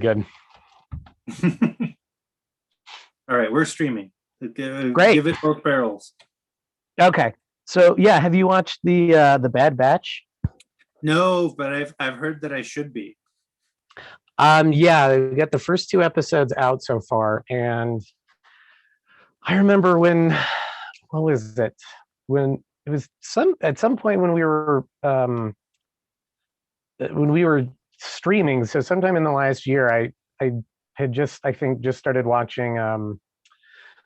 good. All right, we're streaming. Great. Give it both barrels. Okay. So yeah, have you watched the Bad Batch? No, but I've heard that I should be. Yeah, we got the first two episodes out so far, and I remember when what was it? When it was some at some point when we were streaming, so sometime in the last year, I had just I think just started watching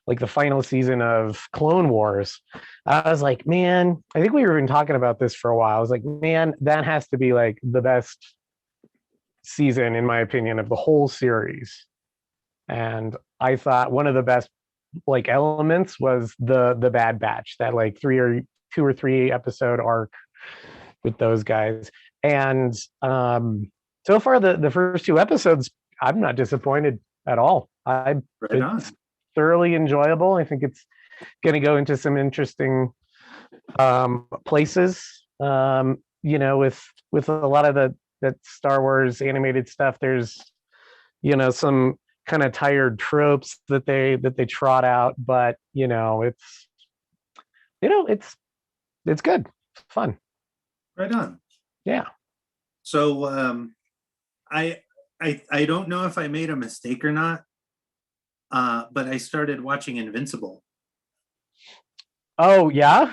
like the final season of Clone Wars. I was like, man, I think we were even talking about this for a while. I was like, man, that has to be like the best season, in my opinion, of the whole series. And I thought one of the best like elements was the Bad Batch, that like 2 or 3 episode arc with those guys. And so far the first two episodes, I'm not disappointed at all. I Right It's on. thoroughly enjoyable. I think it's going to go into some interesting places. With a lot of the that Star Wars animated stuff, there's some kind of tired tropes that they trot out, but it's good. It's fun. Right on. Yeah. So I I don't know if I made a mistake or not, but I started watching Invincible. Oh yeah.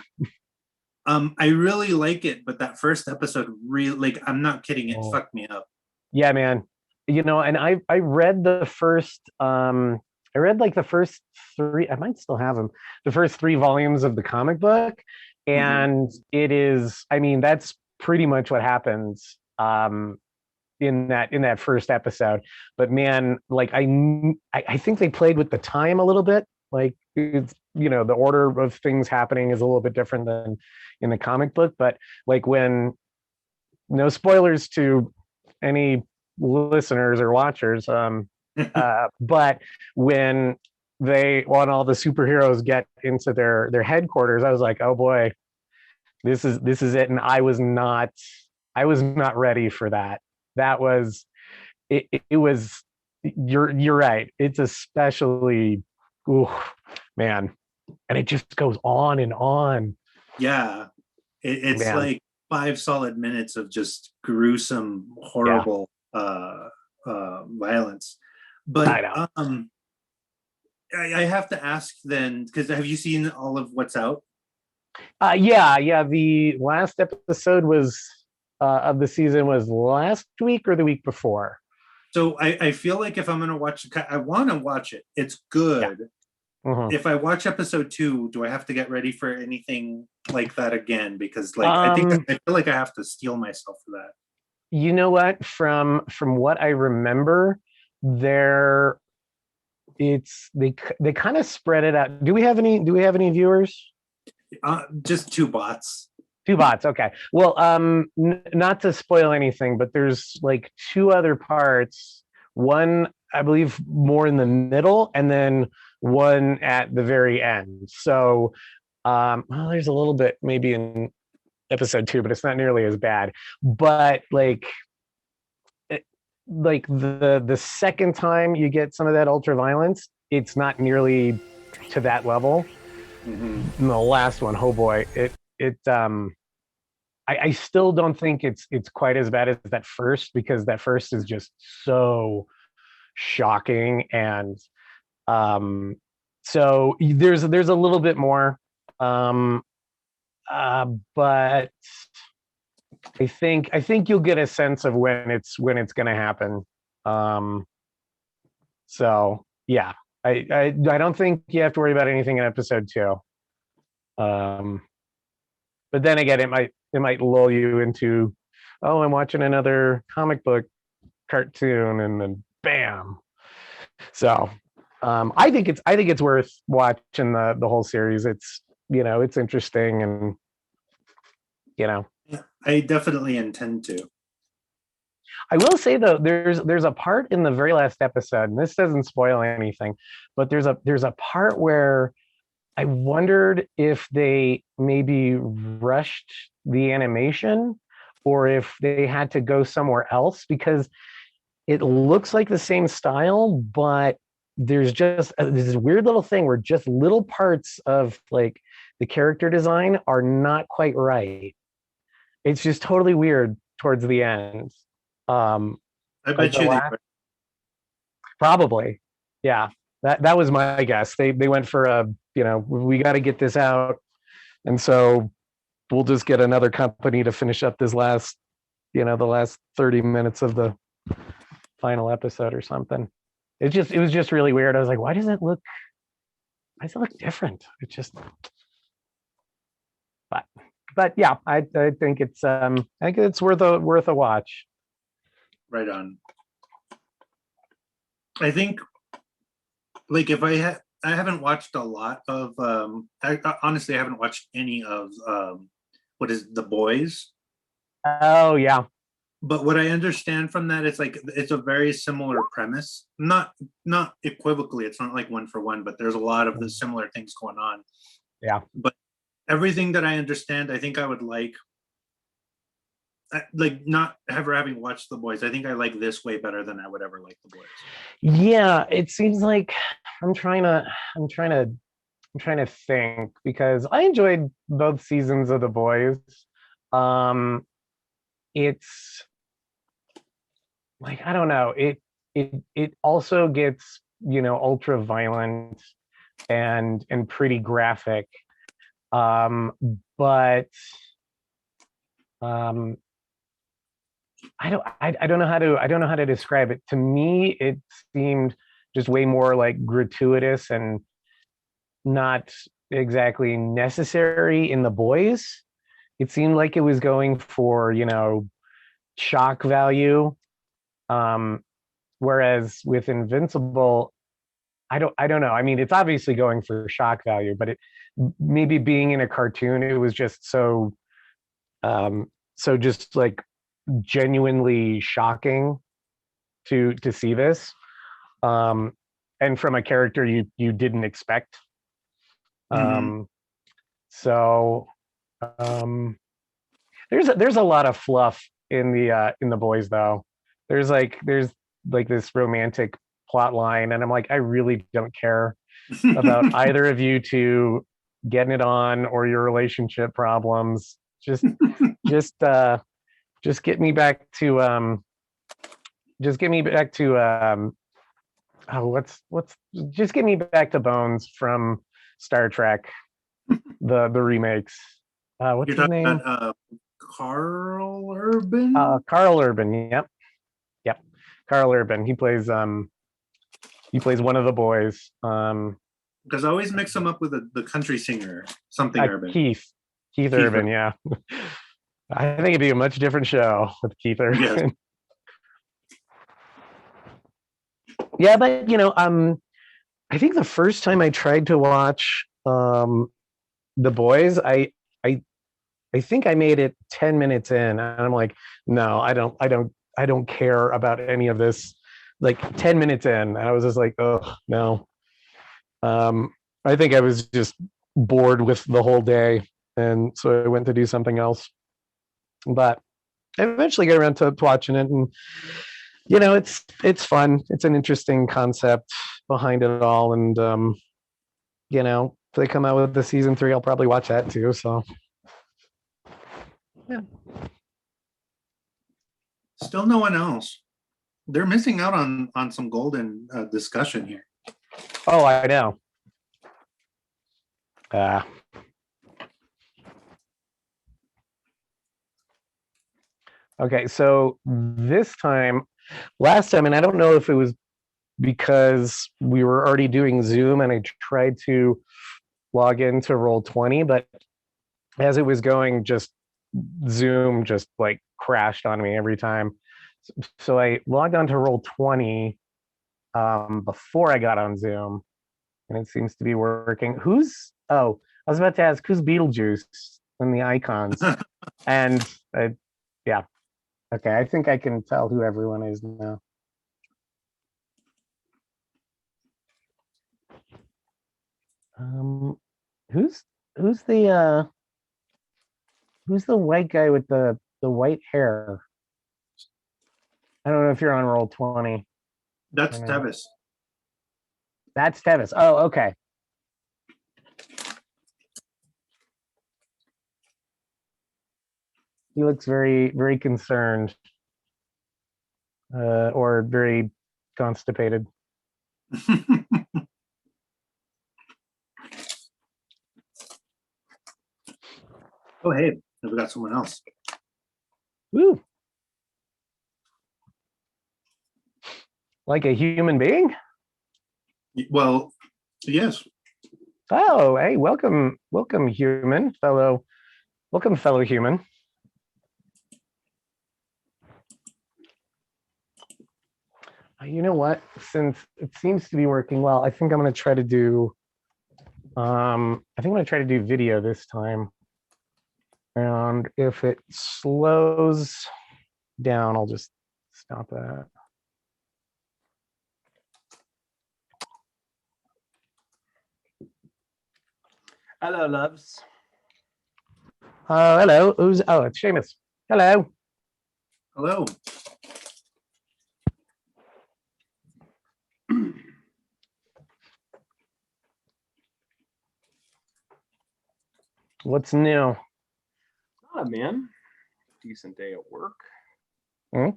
I really like it, but that first episode really, like, I'm not kidding, it Oh. fucked me up. Yeah, man. And I read the first I read like the first three, I might still have them, the first 3 volumes of the comic book. Mhm. And it is, I mean, that's pretty much what happens in that first episode. But man, like I think they played with the time a little bit. Like it's the order of things happening is a little bit different than in the comic book. But like when no spoilers to any listeners or watchers, but when all the superheroes get into their headquarters, I was like, oh boy, this is it. And I was not ready for that. That was it was you're right. It's especially, ooh, man, and it just goes on and on, Yeah, it's man. like 5 solid minutes of just gruesome, Yeah, horrible violence. But I know. I have to ask then, because have you seen all of what's out? Yeah. The last episode was of the season was last week or the week before. So I feel like if I'm gonna watch, I want to watch it. It's Yeah. good. Mhm. If I watch episode 2, do I have to get ready for anything like that again? Because like Um, I feel like I have to steel myself for that. you know what? From what I remember, there they kind of spread it out. Do we have any viewers? Just 2 bots. 2 bots. Okay. Well, not to spoil anything, but there's like 2 other parts. One, I believe, more in the middle, and then one at the very end. So, well, there's a little bit maybe in episode 2, but it's not nearly as bad. But like the second time you get some of that ultra violence, it's not nearly to that level. Mm-hmm. And the last one, oh boy, I still don't think it's quite as bad as that first, because that first is just so shocking. And um so there's a little bit more, um but I think you'll get a sense of when it's going to happen. um so yeah, I don't think you have to worry about anything in episode 2. um but then again, it might lull you into, oh, I'm watching another comic book cartoon, and then bam. So I think it's worth watching the whole series. It's interesting, and you know I definitely intend to. I will say though, there's a part in the very last episode, and this doesn't spoil anything, but there's a part where I wondered if they maybe rushed the animation, or if they had to go somewhere else, because it looks like the same style, but there's just this weird little thing where just little parts of like the character design are not quite right. It's just totally weird towards the end. Um, I like bet the you they last, were. probably, yeah. That was my guess. They went for a, we got to get this out, and so we'll just get another company to finish up this last, the last 30 minutes of the final episode or something. It was just really weird. I was like, why does it look different? It just, but yeah, I think I think it's worth a watch. Right on. I think like if I haven't watched a lot of honestly I haven't watched any of what is The Boys, Oh yeah. but what I understand from that, it's like it's a very similar premise. Not equivocally, it's not like one for one, but there's a lot of the similar things going on. Yeah. But everything that I understand, I think I would like not ever having watched The Boys. I think I like this way better than I would ever like The Boys. Yeah, it seems like I'm trying to I'm trying to I'm trying to think because I enjoyed both seasons of The Boys. Um it's like I don't know, it also gets, ultra violent and pretty graphic. Um but um I don't know how to describe it. To me, it seemed just way more like gratuitous and not exactly necessary in The Boys. It seemed like it was going for, shock value. Um, Whereas with Invincible, I don't know. I mean, it's obviously going for shock value, but it maybe being in a cartoon, it was just so just like genuinely shocking to see this, um, and from a character you didn't expect. Mm-hmm. Um, so um, there's a lot of fluff in the Boys though. There's like this romantic plot line, and I'm like, I really don't care about either of you two getting it on or your relationship problems. Just just get me back to just get me back to oh what's just get me back to Bones from Star Trek, the remakes. What's You're his talking name? about Carl Urban? Carl Urban. Yep, yep. Carl Urban. He plays one of the boys. Because I always mix him up with the country singer, something Urban. Keith Keith Urban. Urban. Yeah, I think it'd be a much different show with Keith Yes. Urban. Yeah, but I think the first time I tried to watch The Boys, I I think I made it 10 minutes in, and I'm like, no, I don't care about any of this. Like 10 minutes in, I was just like, oh no. I think I was just bored with the whole day, and so I went to do something else. But I eventually get around to watching it, and it's fun. It's an interesting concept behind it all, and if they come out with the season 3, I'll probably watch that too. So yeah. Still no one else. They're missing out on some golden discussion here. Oh, I know. Uh, okay, so last time, and I don't know if it was because we were already doing Zoom and I tried to log into Roll20, but as it was going, just Zoom just like crashed on me every time. So I logged on to Roll20 before I got on Zoom, and it seems to be working. I was about to ask, who's Beetlejuice in the icons? And yeah, okay, I think I can tell who everyone is now. Um, who's who's the who's the white guy with the white hair? I don't know if you're on roll 20 or That's not. Tevis. That's Tevis. Oh, okay. He looks very, very concerned, or very constipated. Oh, hey, we got someone else. Woo. Like a human being? Well, yes. Oh, hey, welcome, welcome, human, fellow, welcome, fellow human. You know what? Since it seems to be working well, I think I'm going to try to do. I think I'm going to try to do video this time. And if it slows down, I'll just stop that. Hello, loves. Hello. Who's? Oh, it's Seamus. Hello. Hello. What's new? Ah, man. Decent day at work. Hmm?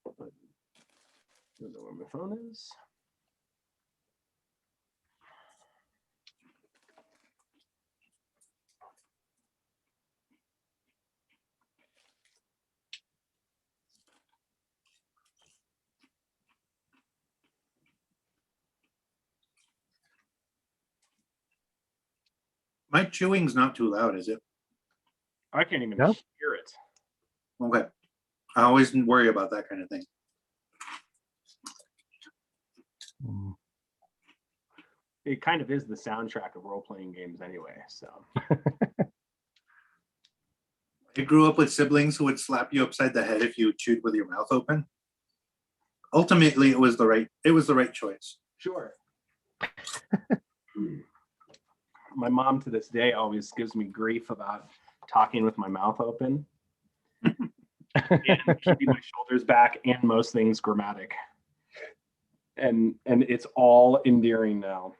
I don't know where my phone is. My chewing's not too loud, is it? I can't even No? hear it. Okay. I always worry about that kind of thing. It kind of is the soundtrack of role-playing games anyway, so. I grew up with siblings who would slap you upside the head if you chewed with your mouth open. Ultimately, it was the right choice. Sure. My mom to this day always gives me grief about talking with my mouth open and keeping my shoulders back and most things grammatic. And it's all endearing now.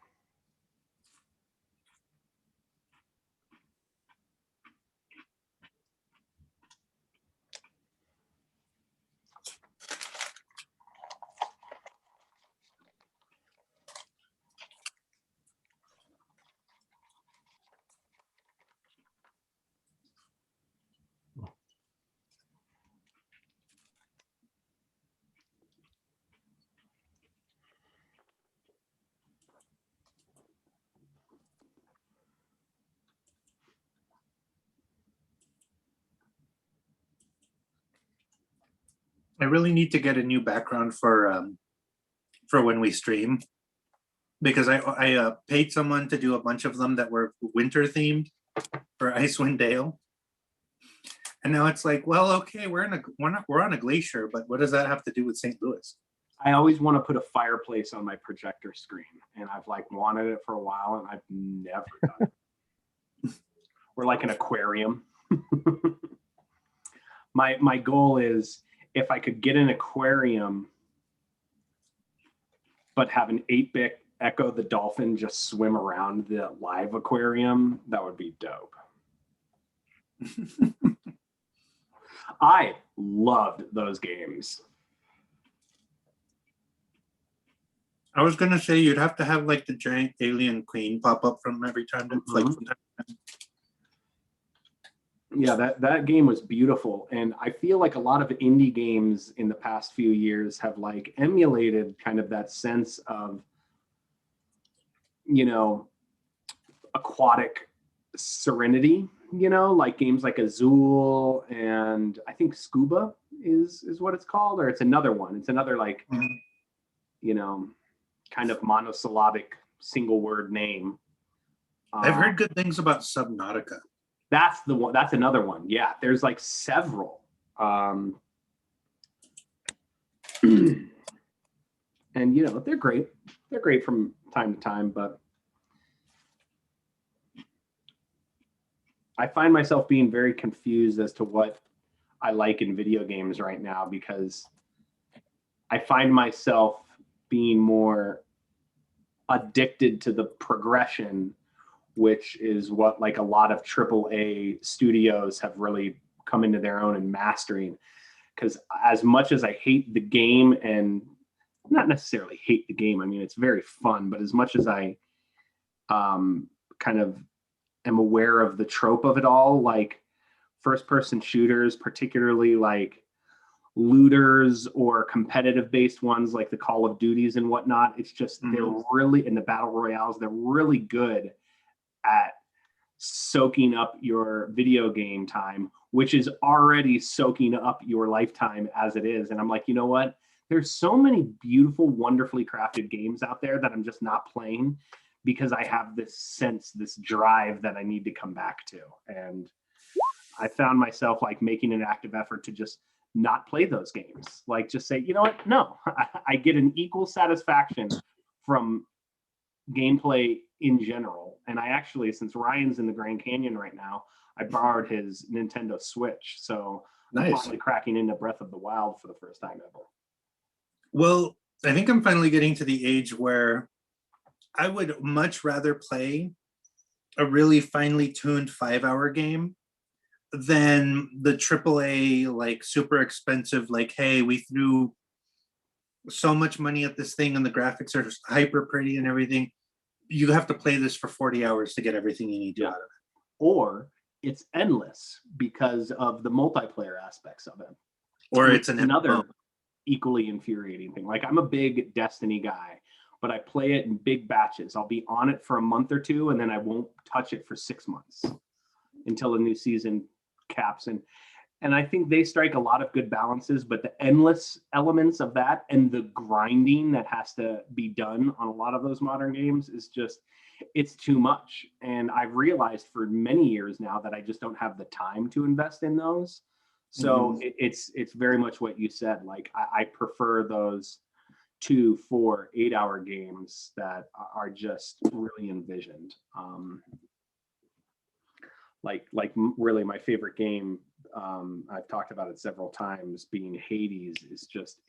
I really need to get a new background for when we stream, because I paid someone to do a bunch of them that were winter themed for Icewind Dale, and now it's like, well, okay, we're on a glacier, but what does that have to do with St. Louis? I always want to put a fireplace on my projector screen, and I've like wanted it for a while, and I've never done it. Or like an aquarium. My goal is if I could get an aquarium, but have an 8-bit Echo the Dolphin just swim around the live aquarium, that would be dope. I loved those games. I was gonna say you'd have to have like the giant alien queen pop up from every time to like from time to time. Yeah, that game was beautiful, and I feel like a lot of indie games in the past few years have like emulated kind of that sense of, you know, aquatic serenity, you know, like games like Azul, and I think Scuba is what it's called, or it's another one. It's another like, you know, kind of monosyllabic single word name. I've heard good things about Subnautica. That's the one. That's another one. Yeah, there's like several. And you know, they're great. They're great from time to time, but I find myself being very confused as to what I like in video games right now, because I find myself being more addicted to the progression, which is what like a lot of AAA studios have really come into their own and mastering. Because as much as I hate the game, and not necessarily hate the game, I mean, it's very fun, but as much as I kind of am aware of the trope of it all, like first person shooters, particularly like looters or competitive based ones like the Call of Duties and whatnot, it's just they're really, in the battle royales, they're really good at soaking up your video game time, which is already soaking up your lifetime as it is. And I'm like, you know what? There's so many beautiful, wonderfully crafted games out there that I'm just not playing because I have this sense, this drive that I need to come back to. And I found myself like making an active effort to just not play those games. Like just say, you know what? No, I get an equal satisfaction from gameplay in general. And I actually, since Ryan's in the Grand Canyon right now, I borrowed his Nintendo Switch. So I'm Nice. finally cracking into Breath of the Wild for the first time ever. Well, I think I'm finally getting to the age where I would much rather play a really finely tuned 5-hour game than the AAA, like super expensive, like, hey, we threw so much money at this thing and the graphics are hyper pretty and everything. You have to play this for 40 hours to get everything you need to out of it. Or it's endless because of the multiplayer aspects of it. Or it's another MMO. equally infuriating thing. Like I'm a big Destiny guy, but I play it in big batches. I'll be on it for a month or two, and then I won't touch it for 6 months until the new season caps. And I think they strike a lot of good balances, but the endless elements of that and the grinding that has to be done on a lot of those modern games is just, it's too much. And I've realized for many years now that I just don't have the time to invest in those. So it's very much what you said. Like I prefer those 2, 4, 8-hour games that are just really envisioned. Like really my favorite game, I've talked about it several times, being Hades, is just,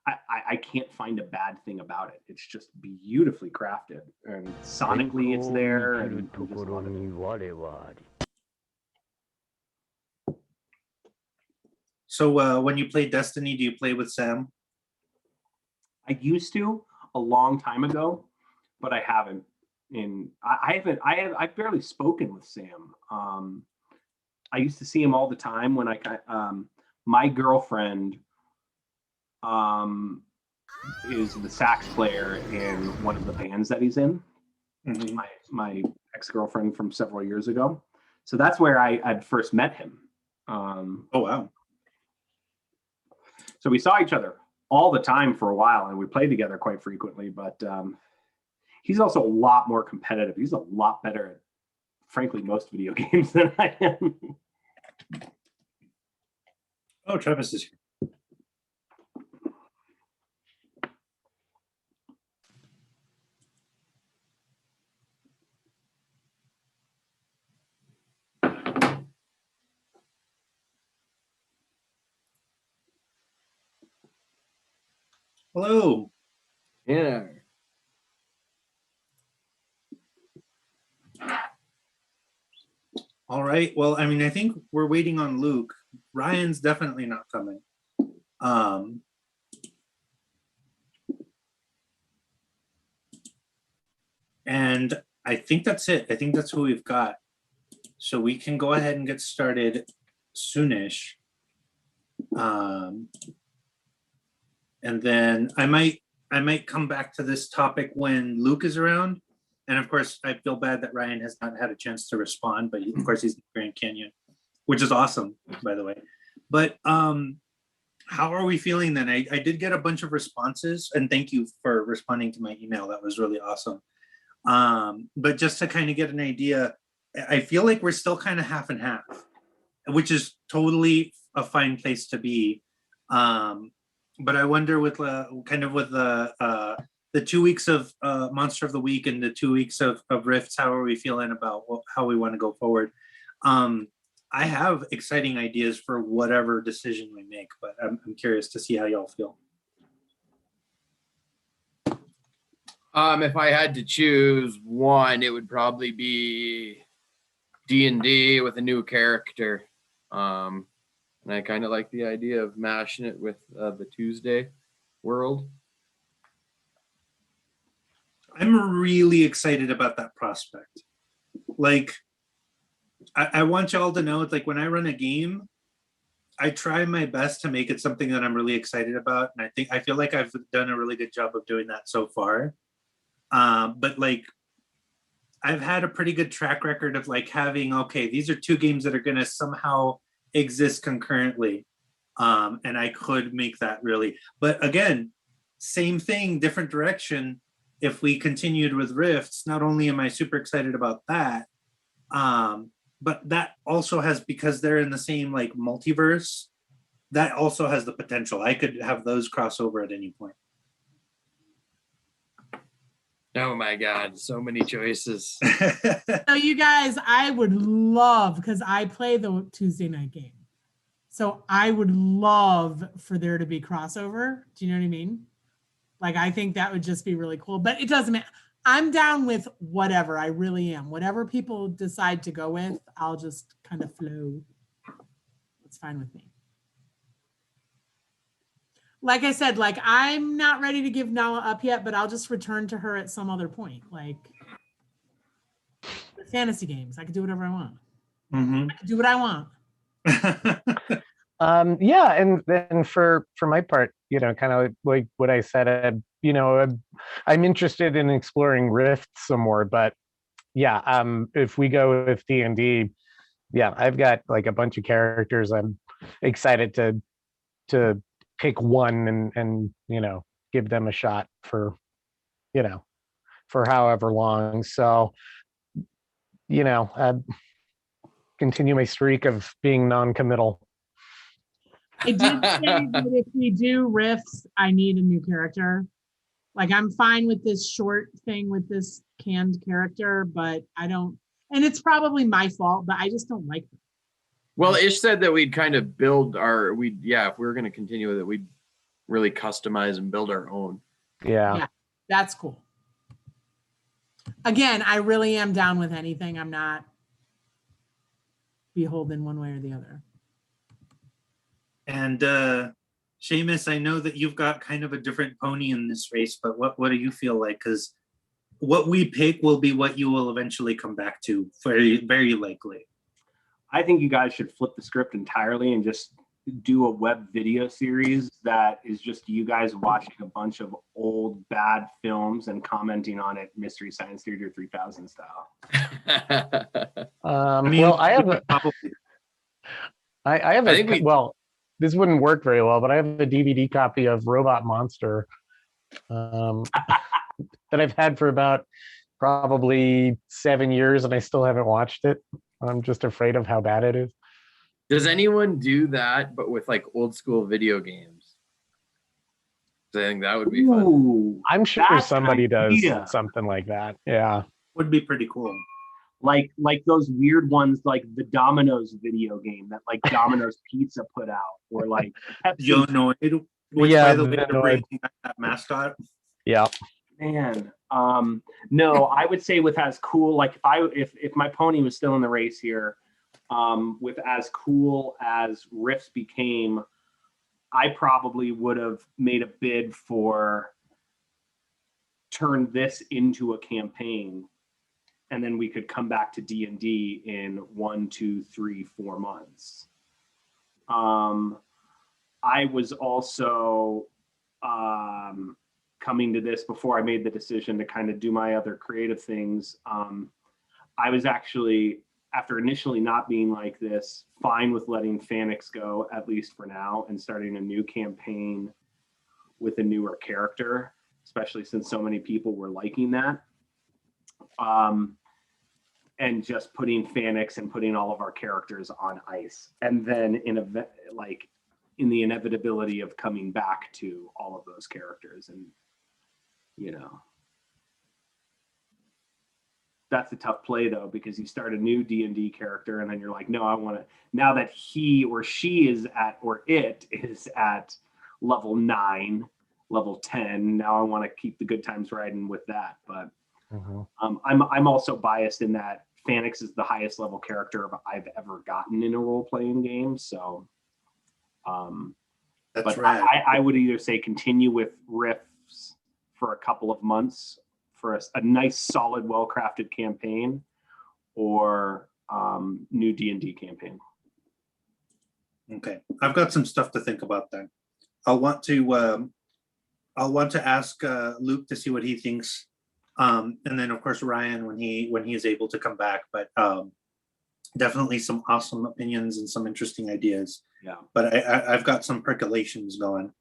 I can't find a bad thing about it. It's just beautifully crafted, and sonically it's there, and I just love it. So when you play Destiny, do you play with Sam? I used to a long time ago, but I haven't. I've barely spoken with Sam. I used to see him all the time when my girlfriend is the sax player in one of the bands that he's in. My ex-girlfriend from several years ago. So that's where I'd first met him. Oh, wow. So we saw each other all the time for a while, and we played together quite frequently, but he's also a lot more competitive. He's a lot better at, frankly, most video games than I am. Oh, Travis is here. Hello. Yeah. All right. Well, I mean, I think we're waiting on Luke. Ryan's definitely not coming. And I think that's it. I think that's who we've got. So we can go ahead and get started soonish. And then I might come back to this topic when Luke is around. And of course, I feel bad that Ryan has not had a chance to respond, but of course he's in the Grand Canyon, which is awesome, by the way. But how are we feeling then? I did get a bunch of responses, and thank you for responding to my email. That was really awesome. But just to kind of get an idea, I feel like we're still kind of half and half, which is totally a fine place to be. But I wonder with the 2 weeks of Monster of the Week and the 2 weeks of Rifts, how are we feeling about how we want to go forward? I have exciting ideas for whatever decision we make, but I'm curious to see how y'all feel. If I had to choose one, it would probably be D&D with a new character. And I kind of like the idea of mashing it with the Tuesday world. I'm really excited about that prospect. Like, I want y'all to know, it's like when I run a game, I try my best to make it something that I'm really excited about. And I feel like I've done a really good job of doing that so far. But like, I've had a pretty good track record of like having, okay, these are two games that are going to somehow exist concurrently. And I could make that really, but again, same thing, different direction. If we continued with Rifts, not only am I super excited about that, but that also has, because they're in the same like multiverse, that also has the potential. I could have those cross over at any point. Oh my God, so many choices. So you guys, I would love, because I play the Tuesday night game. So I would love for there to be crossover. Do you know what I mean? Like, I think that would just be really cool, but it doesn't matter. I'm down with whatever. I really am. Whatever people decide to go with, I'll just kind of flow. It's fine with me. Like I said, like, I'm not ready to give Nala up yet, but I'll just return to her at some other point. Like the fantasy games, I could do whatever I want. Mhm. I could do what I want. Yeah, and then for my part, you know, kind of like what I said, you know, I'm interested in exploring Rift some more, but yeah, if we go with D&D, yeah, I've got like a bunch of characters. I'm excited to pick one and you know, give them a shot for, you know, for however long. So, you know, continue my streak of being non-committal. I did say that if we do riffs, I need a new character. Like, I'm fine with this short thing with this canned character, but I don't, and it's probably my fault, but I just don't like them. Well, Ish said that we'd kind of build if we were going to continue with it, we'd really customize and build our own. Yeah. That's cool. Again, I really am down with anything. I'm not beholden one way or the other. And Seamus, I know that you've got kind of a different pony in this race, but what do you feel like? Because what we pick will be what you will eventually come back to, very, very likely. I think you guys should flip the script entirely and just do a web video series that is just you guys watching a bunch of old bad films and commenting on it, Mystery Science Theater 3000 style. I mean, well, I have a, probably. I have I think a, well, this wouldn't work very well, but I have a DVD copy of Robot Monster that I've had for about probably 7 years, and I still haven't watched it. I'm just afraid of how bad it is. Does anyone do that, but with like old school video games? I think that would be fun. Ooh, I'm sure that's an somebody does idea. something like that. Yeah. Would be pretty cool. like those weird ones, like the Domino's video game that like Domino's Pizza put out, or like Pepsi. Yonoid, which Yeah, by the way, Yonoid. they're bringing back that mascot. Yeah. Man, no, I would say with as cool, like if my pony was still in the race here, with as cool as Rifts became, I probably would have made a bid for turn this into a campaign, and then we could come back to D&D in 1, 2, 3, 4 months. I was also coming to this before I made the decision to kind of do my other creative things. I was actually, after initially not being like this, fine with letting Fanix go, at least for now, and starting a new campaign with a newer character, especially since so many people were liking that. And just putting Fanix and putting all of our characters on ice. And then in the inevitability of coming back to all of those characters, and a tough play though, because you start a new D&D character and then you're like, no, I want to, now that he or she is at, or it is at level 9, level 10, now I want to keep the good times riding with that. But I'm also biased in that Phoenix is the highest level character I've ever gotten in a role-playing game. So, That's but right. I would either say continue with Rifts for a couple of months for a nice, solid, well-crafted campaign, or new D&D campaign. Okay, I've got some stuff to think about then. I'll want to ask Luke to see what he thinks, and then of course Ryan when he is able to come back. But definitely some awesome opinions and some interesting ideas. Yeah. But I've got some percolations going.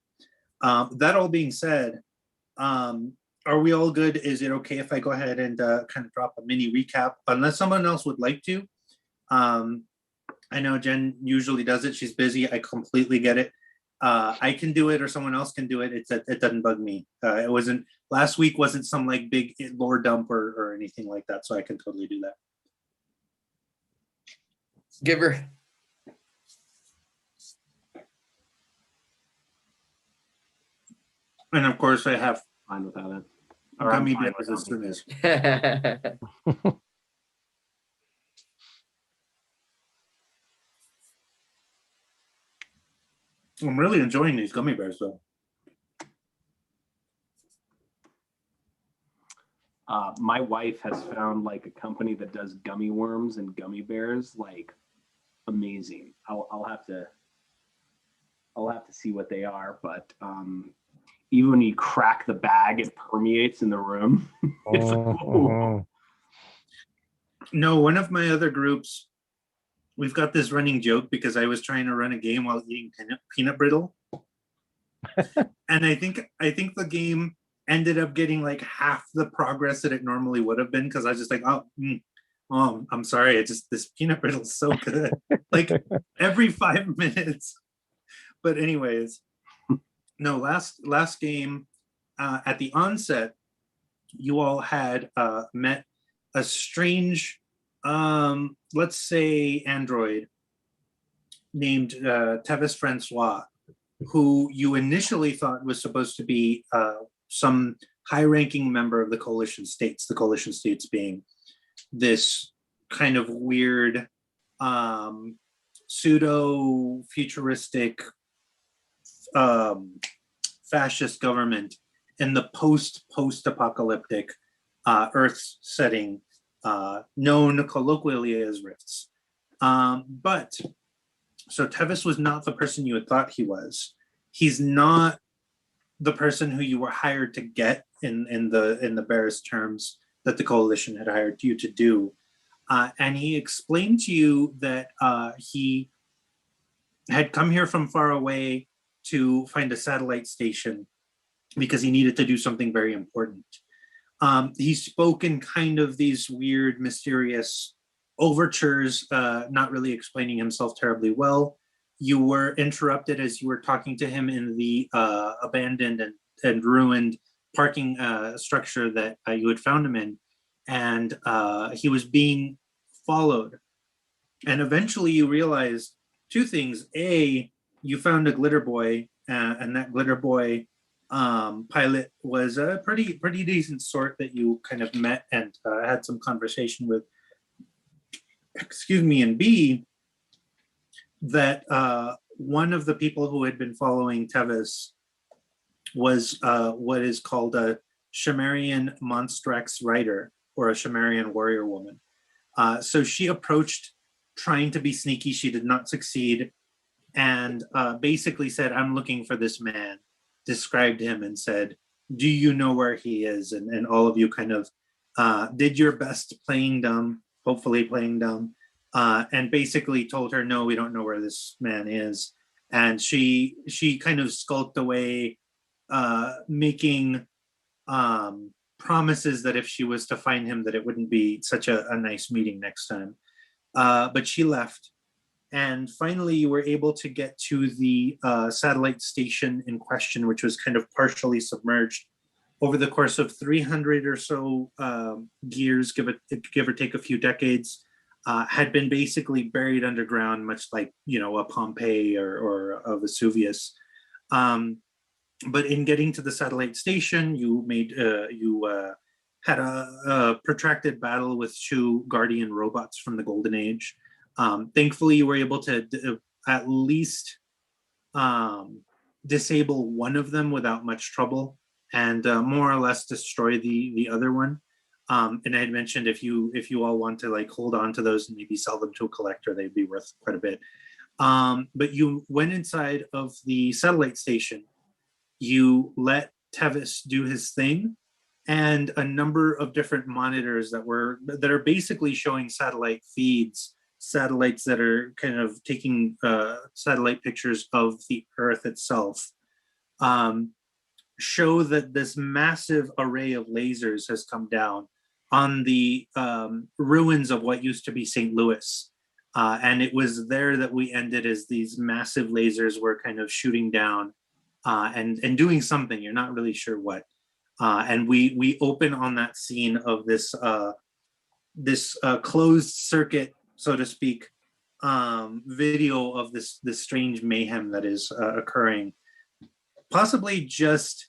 That all being said, are we all good? Is it okay if I go ahead and kind of drop a mini recap, unless someone else would like to? I know Jen usually does it. She's busy. I completely get it. I can do it, or someone else can do it. It doesn't bug me. It wasn't last week. Wasn't some like big lore dump or anything like that. So I can totally do that. Give her. And of course, I have Fine without it. gummy I'm fine bears without as soon as. I'm really enjoying these gummy bears, though. My wife has found like a company that does gummy worms and gummy bears, like amazing. I'll have to see what they are, but even when you crack the bag, it permeates in the room. It's like, ooh. No, one of my other groups, we've got this running joke because I was trying to run a game while eating peanut brittle. And I think the game ended up getting like half the progress that it normally would have been, because I was just like, oh, I'm sorry, this peanut brittle is so good. Like every 5 minutes. But anyways, no, last game, at the onset, you all had met a strange, let's say, android named Tevis Francois, who you initially thought was supposed to be some high-ranking member of the coalition states being this kind of weird pseudo-futuristic fascist government in the post-apocalyptic Earth setting, known colloquially as Rifts. But so Tevis was not the person you had thought he was. He's not the person who you were hired to get in the barest terms that the coalition had hired you to do. And he explained to you that he had come here from far away to find a satellite station because he needed to do something very important. He spoke in kind of these weird, mysterious overtures, not really explaining himself terribly well. You were interrupted as you were talking to him in the abandoned and ruined parking structure that you had found him in. And he was being followed. And eventually you realized two things. A, you found a glitter boy, and that glitter boy pilot was a pretty decent sort that you kind of met and had some conversation with. Excuse me. And B, that one of the people who had been following Tevis was what is called a Shamarian Monstrax Rider, or a Shamarian warrior woman. So she approached trying to be sneaky. She did not succeed, and basically said, I'm looking for this man, described him and said, do you know where he is? And all of you kind of did your best playing dumb, hopefully playing dumb, and basically told her, no, we don't know where this man is. And she kind of skulked away, making promises that if she was to find him, that it wouldn't be such a nice meeting next time. But she left. And finally, you were able to get to the satellite station in question, which was kind of partially submerged. over the course of 300 or so years, give or take a few decades, had been basically buried underground, much like a Pompeii or a Vesuvius. But in getting to the satellite station, you had a protracted battle with two Guardian robots from the Golden Age. Thankfully, you were able to at least disable one of them without much trouble, and more or less destroy the other one. And I had mentioned if you all want to like hold on to those and maybe sell them to a collector, they'd be worth quite a bit. But you went inside of the satellite station. You let Tevis do his thing, and a number of different monitors that are basically showing satellite feeds, satellites that are kind of taking satellite pictures of the Earth itself, show that this massive array of lasers has come down on the ruins of what used to be St. Louis. And it was there that we ended, as these massive lasers were kind of shooting down and doing something. You're not really sure what. And we open on that scene of this closed circuit, so to speak, video of this strange mayhem that is occurring, possibly just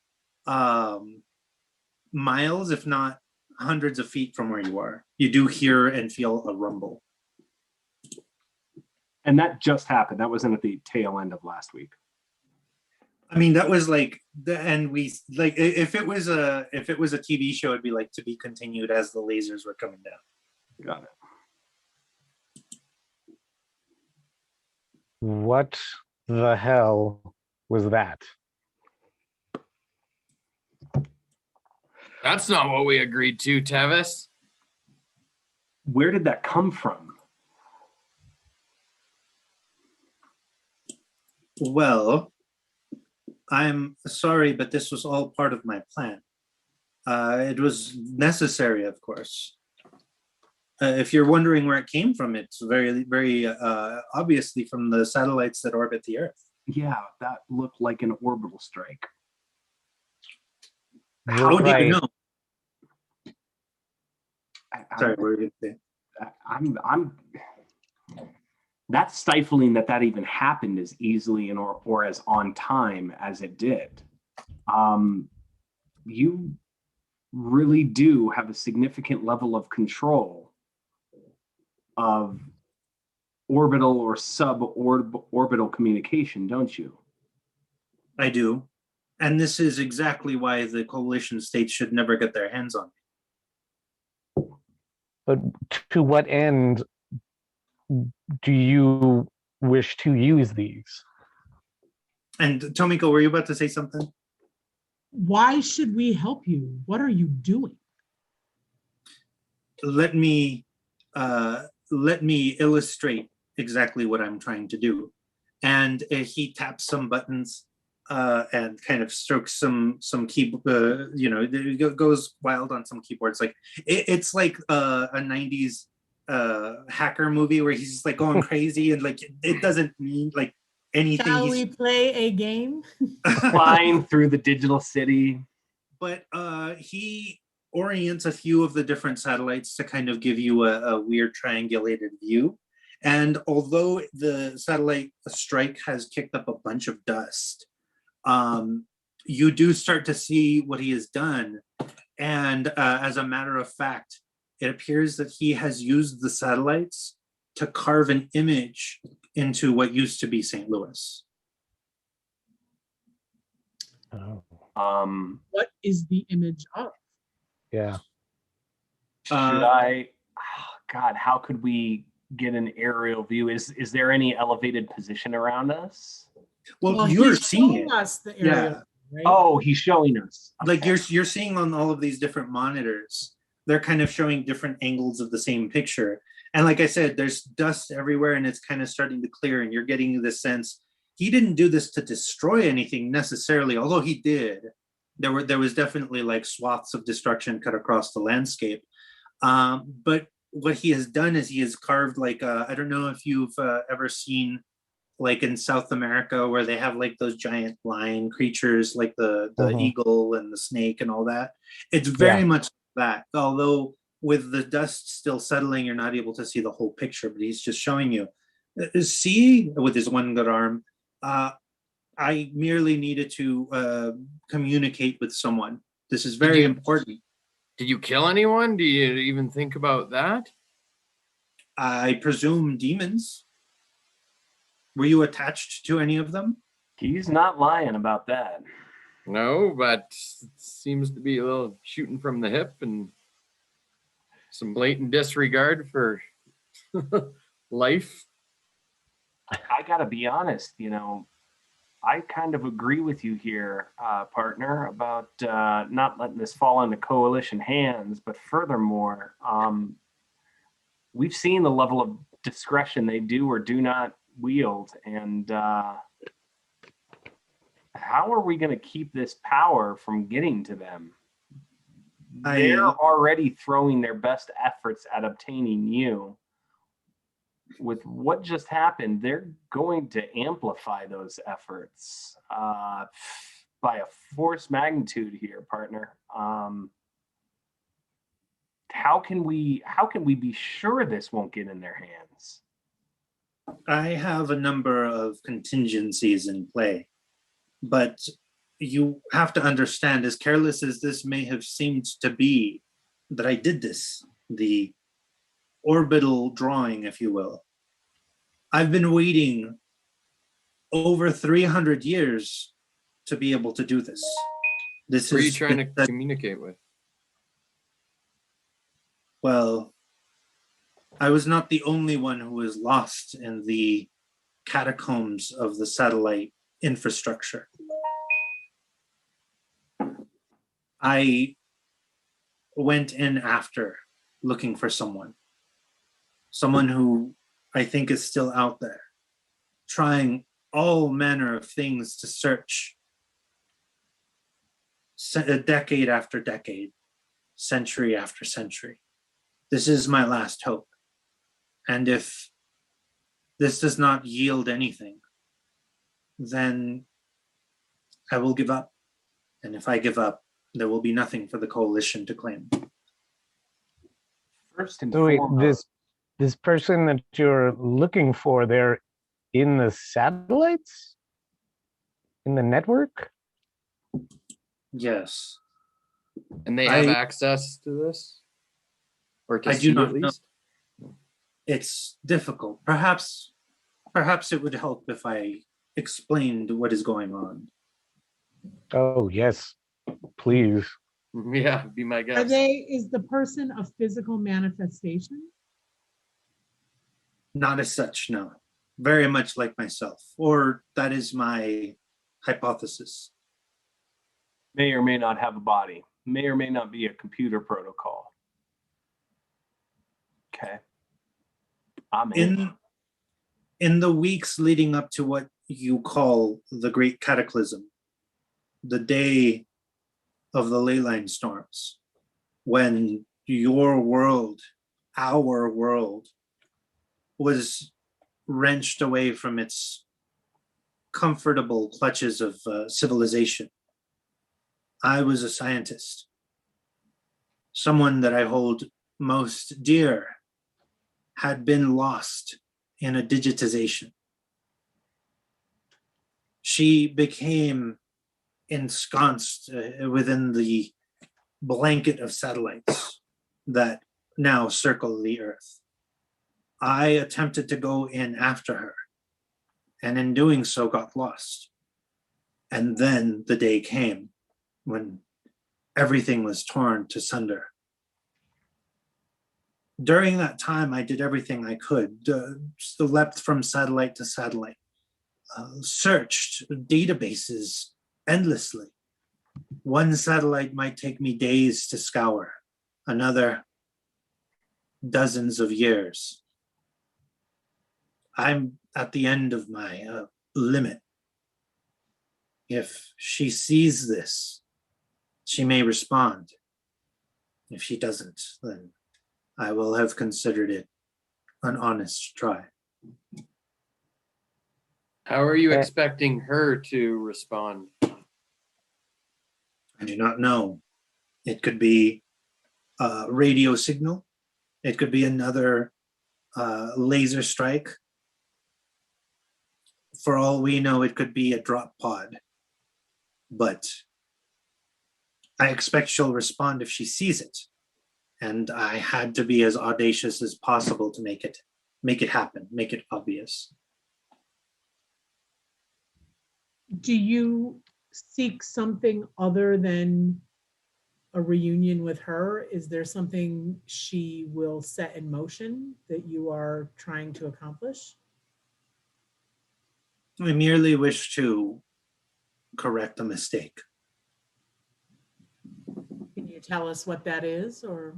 miles, if not hundreds of feet from where you are. You do hear and feel a rumble. And that just happened. That wasn't at the tail end of last week. I mean, that was like, and we like, if it was a TV show, it'd be like to be continued as the lasers were coming down. Got it. What the hell was that? That's not what we agreed to, Tevis. Where did that come from? Well, I'm sorry, but this was all part of my plan. It was necessary, of course. If you're wondering where it came from, it's very, very obviously from the satellites that orbit the Earth. Yeah, that looked like an orbital strike. How do you know? Sorry, I'm, what were you going to say? I'm that's stifling that even happened as easily and or as on time as it did. You really do have a significant level of control of orbital or suborbital communication, don't you? I do. And this is exactly why the coalition states should never get their hands on me. But to what end do you wish to use these? And Tomiko, were you about to say something? Why should we help you? What are you doing? Let me illustrate exactly what I'm trying to do. And he taps some buttons and kind of strokes some keyboard. Goes wild on some keyboards. Like it's like a 90s hacker movie where he's just like going crazy and like it doesn't mean like anything. Shall we play a game? Flying through the digital city. But he orients a few of the different satellites to kind of give you a weird triangulated view. And although the satellite strike has kicked up a bunch of dust, you do start to see what he has done. And as a matter of fact, it appears that he has used the satellites to carve an image into what used to be St. Louis. Oh, What is the image of? yeah. Should I? Oh, God, how could we get an aerial view? Is there any elevated position around us? Well, you're he's seeing showing it. us the area, Yeah. right? Oh, he's showing us. Like Okay. you're seeing on all of these different monitors, they're kind of showing different angles of the same picture. And like I said, there's dust everywhere and it's kind of starting to clear, and you're getting the sense he didn't do this to destroy anything necessarily, although he did. There was definitely like swaths of destruction cut across the landscape. But what he has done is he has carved like I don't know if you've ever seen like in South America where they have like those giant lion creatures like the Mhm. eagle and the snake and all that. It's very Yeah. much that, although with the dust still settling, you're not able to see the whole picture, but he's just showing you. See, with his one good arm, I merely needed to communicate with someone. This is very important. Did you kill anyone? Do you even think about that? I presume demons. Were you attached to any of them? He's not lying about that. No, but it seems to be a little shooting from the hip and some blatant disregard for life. I gotta be honest, you know, I kind of agree with you here, partner, about not letting this fall into coalition hands. But furthermore, we've seen the level of discretion they do or do not wield, and how are we going to keep this power from getting to them? They're already throwing their best efforts at obtaining you. With what just happened, they're going to amplify those efforts by a force magnitude here, partner. How can we be sure this won't get in their hands? I have a number of contingencies in play, but you have to understand, as careless as this may have seemed to be, that I did this, the orbital drawing, if you will. I've been waiting over 300 years to be able to do this. Who are you trying to communicate with? Well, I was not the only one who was lost in the catacombs of the satellite infrastructure. I went in after looking for someone who I think is still out there, trying all manner of things to search decade after decade, century after century. This is my last hope. And if this does not yield anything, then I will give up. And if I give up, there will be nothing for the coalition to claim. First and So wait, foremost, this person that you're looking for, they're in the satellites? In the network? Yes. And they have access to this? Or to I do see not at least? It's difficult. Perhaps it would help if I explained what is going on. Oh, yes. Please. Yeah, be my guest. Is the person a physical manifestation? Not as such, no. Very much like myself, or that is my hypothesis. may or may not have a body, may or may not be a computer protocol. Okay. I'm In the weeks leading up to what you call the Great Cataclysm, the day of the ley line storms, when your world, our world, was wrenched away from its comfortable clutches of civilization, I was a scientist, someone that I hold most dear, had been lost in a digitization. She became ensconced within the blanket of satellites that now circle the Earth. I attempted to go in after her, and in doing so got lost. And then the day came when everything was torn to sunder. During that time, I did everything I could, leapt from satellite to satellite, searched databases endlessly. One satellite might take me days to scour, another dozens of years. I'm at the end of my limit. If she sees this, she may respond. If she doesn't, then I will have considered it an honest try. How are you Eh. expecting her to respond? I do not know. It could be a radio signal. It could be another laser strike. For all we know, it could be a drop pod. But I expect she'll respond if she sees it. And I had to be as audacious as possible to make it happen, make it obvious. Do you seek something other than a reunion with her? Is there something she will set in motion that you are trying to accomplish? I merely wish to correct a mistake. Can you tell us what that is, or?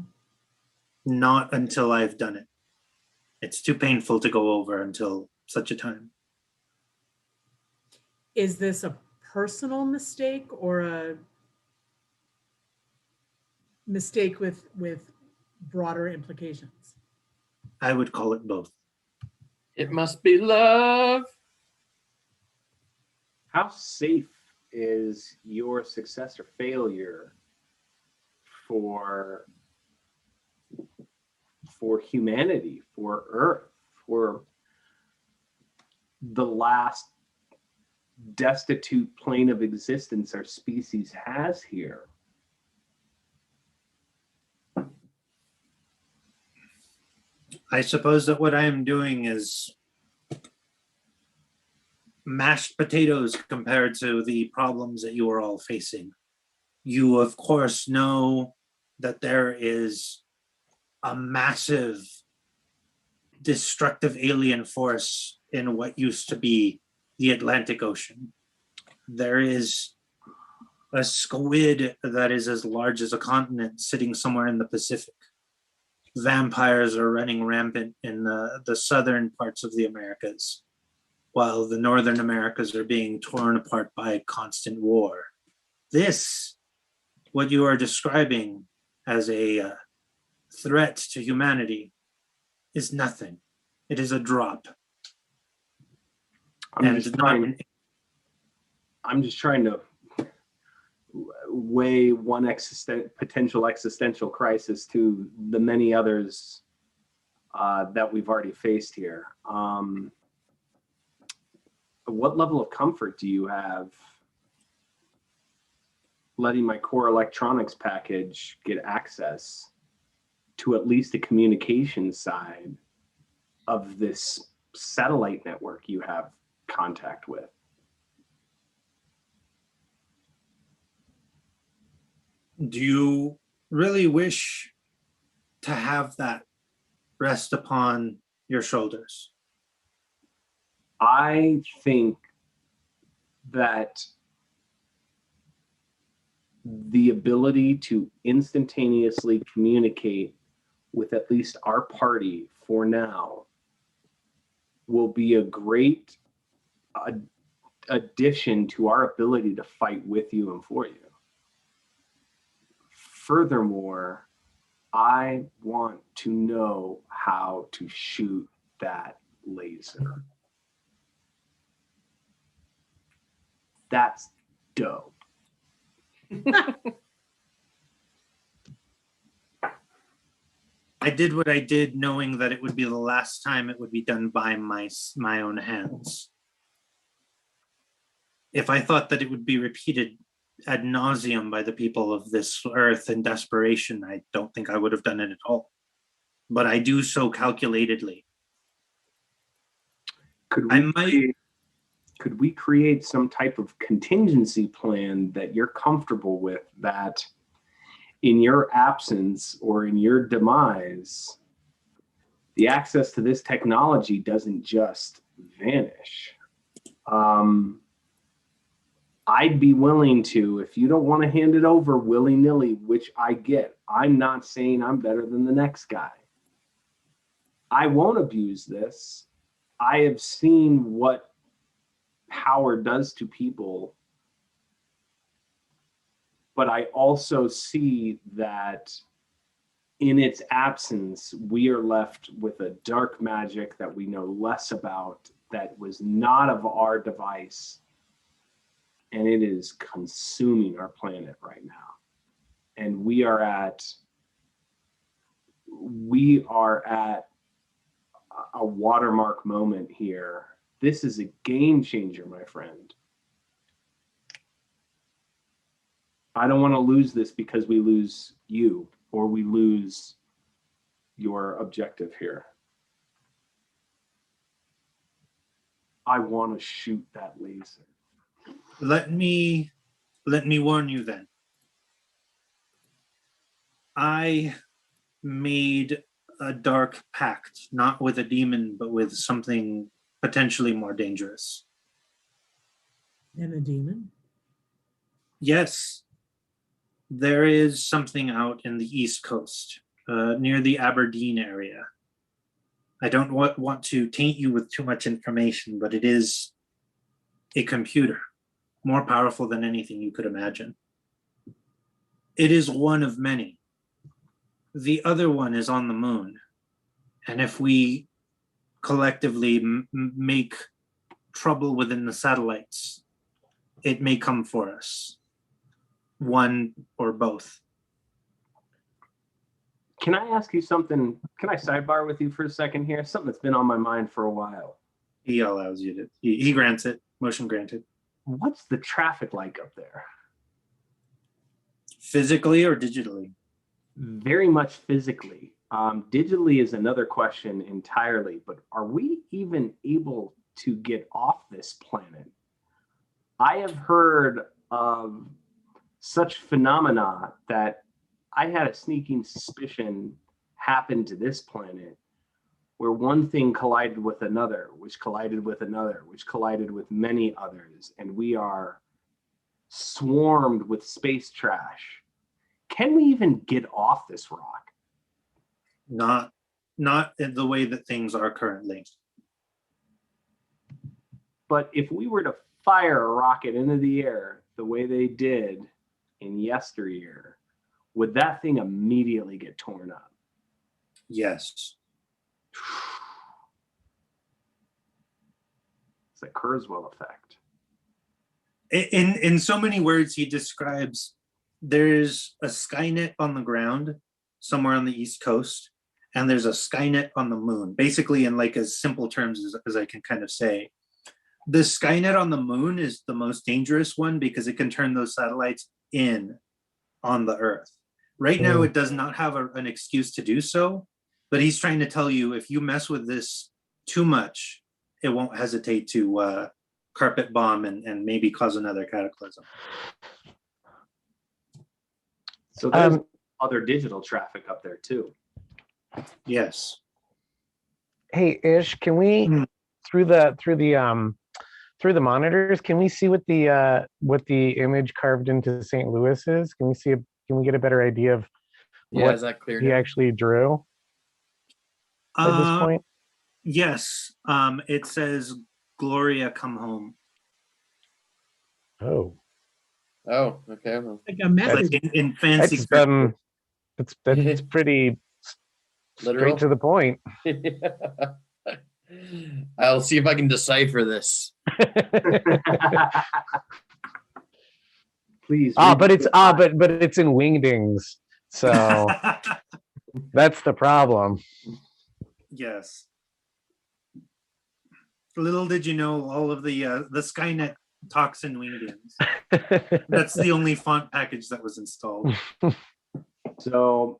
Not until I've done it. It's too painful to go over until such a time. Is this a personal mistake or a mistake with broader implications? I would call it both. It must be love. How safe is your success or failure for humanity, for Earth, for the last destitute plane of existence our species has here? I suppose that what I am doing is mashed potatoes compared to the problems that you are all facing. You, of course, know that there is a massive destructive alien force in what used to be the Atlantic Ocean. There is a squid that is as large as a continent sitting somewhere in the Pacific. Vampires are running rampant in the southern parts of the Americas, while the northern Americas are being torn apart by constant war. This, what you are describing as a threat to humanity, is nothing. It is a drop. I'm just trying to weigh one potential existential crisis to the many others that we've already faced here. What level of comfort do you have letting my core electronics package get access to at least the communication side of this satellite network you have contact with? Do you really wish to have that rest upon your shoulders? I think that the ability to instantaneously communicate with at least our party for now will be a great addition to our ability to fight with you and for you. Furthermore, I want to know how to shoot that laser. That's dope. I did what I did knowing that it would be the last time it would be done by my own hands. If I thought that it would be repeated ad nauseum by the people of this earth in desperation, I don't think I would have done it at all. But I do so calculatedly. Could I might. Could we create some type of contingency plan that you're comfortable with, that in your absence or in your demise, the access to this technology doesn't just vanish? I'd be willing to, if you don't want to hand it over willy-nilly, which I get. I'm not saying I'm better than the next guy. I won't abuse this. I have seen what power does to people, but I also see that in its absence, we are left with a dark magic that we know less about that was not of our device, and it is consuming our planet right now. And we are at a watermark moment here. This is a game changer, my friend. I don't want to lose this because we lose you or we lose your objective here. I want to shoot that laser. Let me warn you then. I made a dark pact, not with a demon, but with something potentially more dangerous. And a demon? Yes, there is something out in the East Coast, near the Aberdeen area. I don't want to taint you with too much information, but it is a computer, more powerful than anything you could imagine. It is one of many. The other one is on the moon. And if we collectively make trouble within the satellites, it may come for us. One or both. Can I ask you something? Can I sidebar with you for a second here? Something that's been on my mind for a while. He allows you to, he grants it, motion granted. What's the traffic like up there? Physically or digitally? Very much physically. Digitally is another question entirely, but are we even able to get off this planet? I have heard of such phenomena that I had a sneaking suspicion happened to this planet, where one thing collided with another, which collided with another, which collided with many others, and we are swarmed with space trash. Can we even get off this rock? Not in the way that things are currently. But if we were to fire a rocket into the air the way they did in yesteryear, would that thing immediately get torn up? Yes. It's the Kurzweil effect. In so many words, he describes there's a Skynet on the ground somewhere on the East Coast, and there's a Skynet on the moon. Basically, in like as simple terms as I can kind of say, the Skynet on the moon is the most dangerous one because it can turn those satellites in on the Earth. Right now, it does not have an excuse to do so, but he's trying to tell you if you mess with this too much, it won't hesitate to carpet bomb and maybe cause another cataclysm. So there's other digital traffic up there too. Yes. Hey, Ish, can we through the monitors, can we see what the image carved into St. Louis is? Can we get a better idea of Yeah, what is that clear he now? actually drew at this point? Yes. It says Gloria come home. Oh, Oh, okay. Well, Like a message. Like in fancy. that's pretty literal. straight to the point. I'll see if I can decipher this. Please. but it's in wingdings, so that's the problem. Yes. Little did you know, all of the Skynet talks in wingdings. That's the only font package that was installed. So,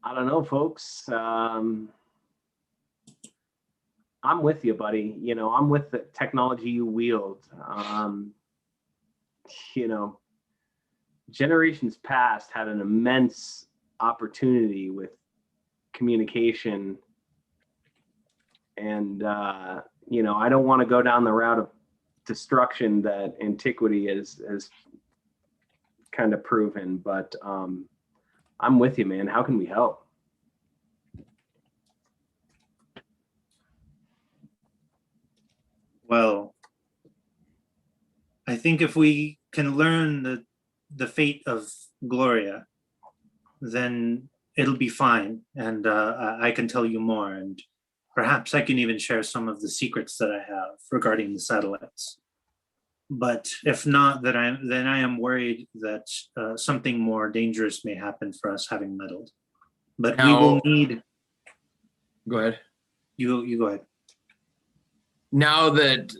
I don't know, folks. I'm with you, buddy. You know, I'm with the technology you wield. You know, generations past had an immense opportunity with communication. And, you know, I don't want to go down the route of destruction that antiquity has kind of proven, but I'm with you, man. How can we help? Well, I think if we can learn the fate of Gloria, then it'll be fine, and I can tell you more. And Perhaps I can even share some of the secrets that I have regarding the satellites. But if not, then I am worried that something more dangerous may happen for us having meddled. But we will Now- need. Go ahead. You go ahead. Now that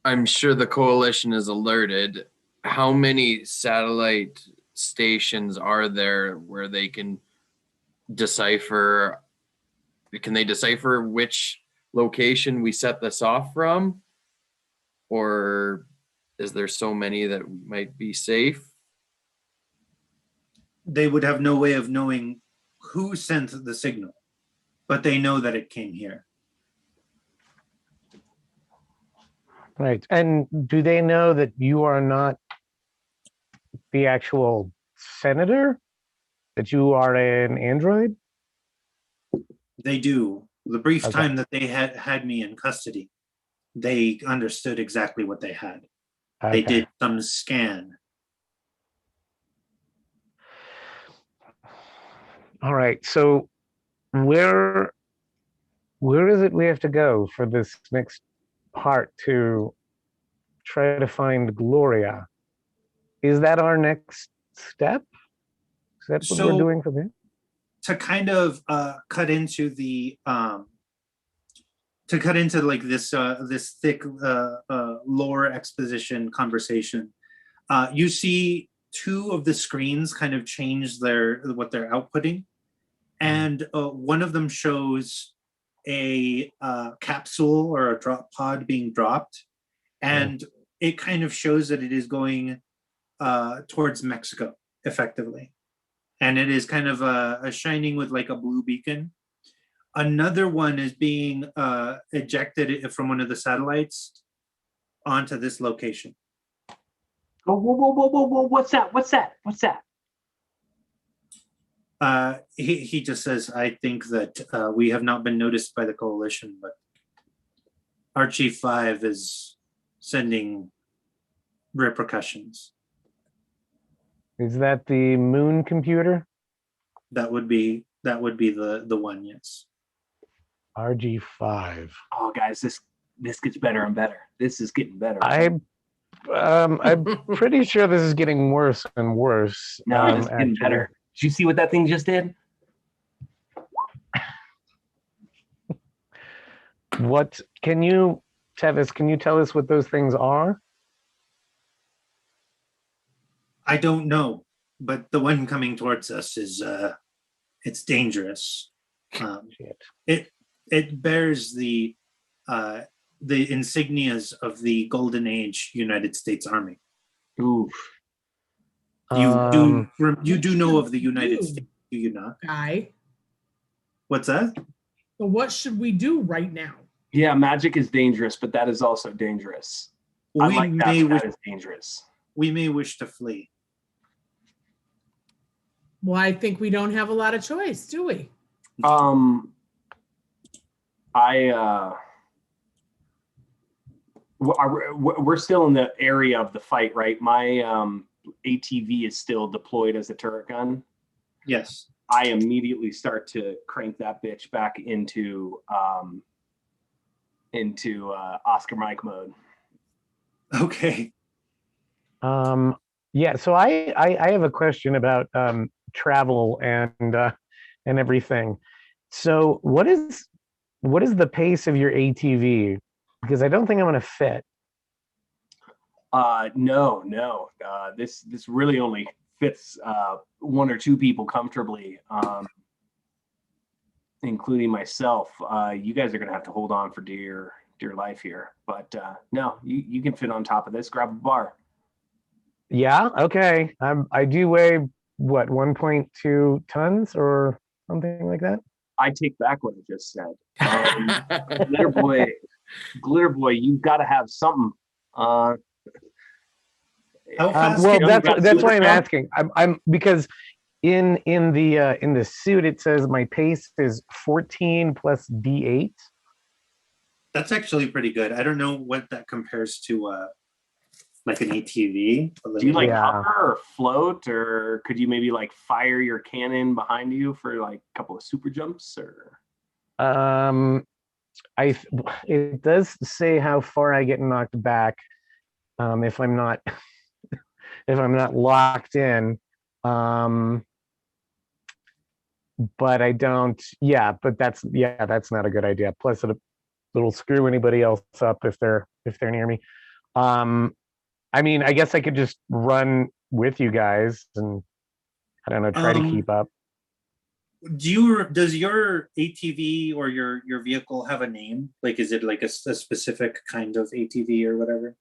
I'm sure the coalition is alerted, how many satellite stations are there where they can decipher? Can they decipher which location we set this off from? Or is there so many that might be safe? They would have no way of knowing who sent the signal, but they know that it came here. Right. And do they know that you are not the actual senator? That you are an android? They do. The brief Okay. time that they had me in custody, they understood exactly what they had. They Okay. did some scan. All right. So where is it we have to go for this next part to try to find Gloria? Is that our next step? Is that what we're So- doing from here? To kind of cut into like this thick lore exposition conversation, you see two of the screens kind of change what they're outputting, and one of them shows a capsule or a drop pod being dropped, and it kind of shows that it is going towards Mexico effectively. And it is kind of a shining with like a blue beacon. Another one is being ejected from one of the satellites onto this location. Whoa, whoa, whoa, whoa, whoa, whoa! What's that? What's that? What's that? He just says, I think that we have not been noticed by the coalition, but Archie 5 is sending repercussions. Is that the moon computer? That would be the one, yes. RG5. Oh, guys, this gets better and better. This is getting better. I'm pretty sure this is getting worse and worse. No, it's getting actually. better. Did you see what that thing just did? What can you, Tevis, can you tell us what those things are? I don't know, but the one coming towards us is it's dangerous. Shit. It bears the insignias of the Golden Age United States Army. Oof. You do know of the United Ooh. States, do you not? Guy. What's that? So what should we do right now? Yeah, magic is dangerous, but that is also dangerous. I like that. That is dangerous. We may wish to flee. Well, I think we don't have a lot of choice, do we? We're still in the area of the fight, right? My ATV is still deployed as a turret gun. Yes. I immediately start to crank that bitch back into Oscar Mike mode. Okay. Yeah, so I have a question about travel and everything. So what is the pace of your ATV? Because I don't think I'm gonna fit. No. This really only fits one or two people comfortably, including myself. You guys are gonna have to hold on for dear life here. But no, you can fit on top of this. Grab a bar. Yeah, okay. I do weigh what, 1.2 tons or something like that. I take back what I just said. Glitter boy, you've got to have something. How fast? Well, you that's got why I'm super asking. I'm because in the suit it says my pace is 14 plus D8. That's actually pretty good. I don't know what that compares to like an ATV. Do you like Yeah. hover or float, or could you maybe like fire your cannon behind you for like a couple of super jumps? Or it does say how far I get knocked back if I'm not if I'm not locked in. But I don't. Yeah, but that's not a good idea. Plus, it'll screw anybody else up if they're near me. Um, I mean, I guess I could just run with you guys and I don't know, try to keep up. Does your ATV or your vehicle have a name? Like, is it like a specific kind of ATV or whatever?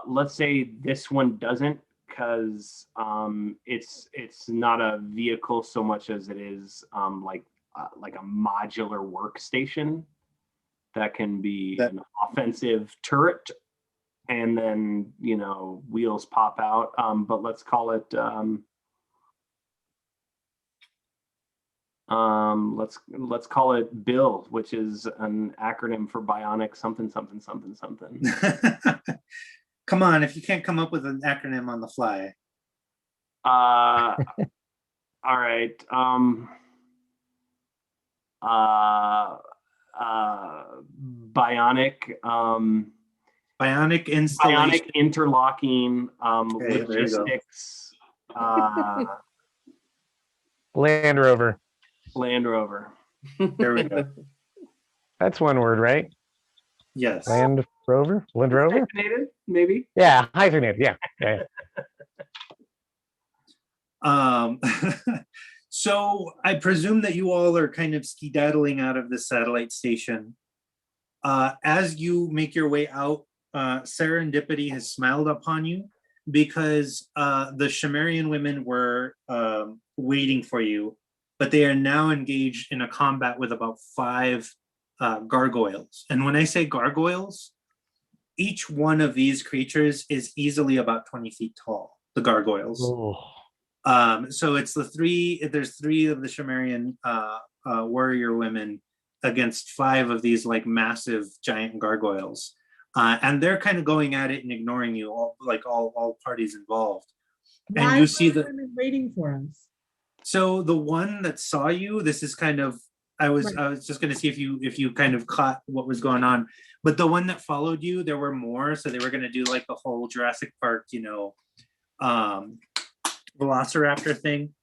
Let's say this one doesn't, because it's not a vehicle so much as it is like a modular workstation that can be an offensive turret, and then wheels pop out. But let's call it let's call it BILL, which is an acronym for bionic something something something something. Come on, if you can't come up with an acronym on the fly. All right. Bionic installation. Bionic interlocking Okay, there you go. logistics. Land Rover. Land Rover. There we go. That's one word, right? Yes. Land Rover? Land Rover? Hyphenated, maybe. Yeah, hyphenated. Yeah. So I presume that you all are kind of skedaddling out of the satellite station. As you make your way out, serendipity has smiled upon you because the Shimerian women were waiting for you, but they are now engaged in a combat with about 5 gargoyles. And when I say gargoyles, each one of these creatures is easily about 20 feet tall, the gargoyles. So it's there's 3 of the Shimerian warrior women against 5 of these like massive giant gargoyles. And they're kind of going at it and ignoring you, all parties involved. Why And you see the waiting for us? So the one that saw you, this is kind of I was just going to see if you kind of caught what was going on. But the one that followed you, there were more, so they were going to do like the whole Jurassic Park, Velociraptor thing.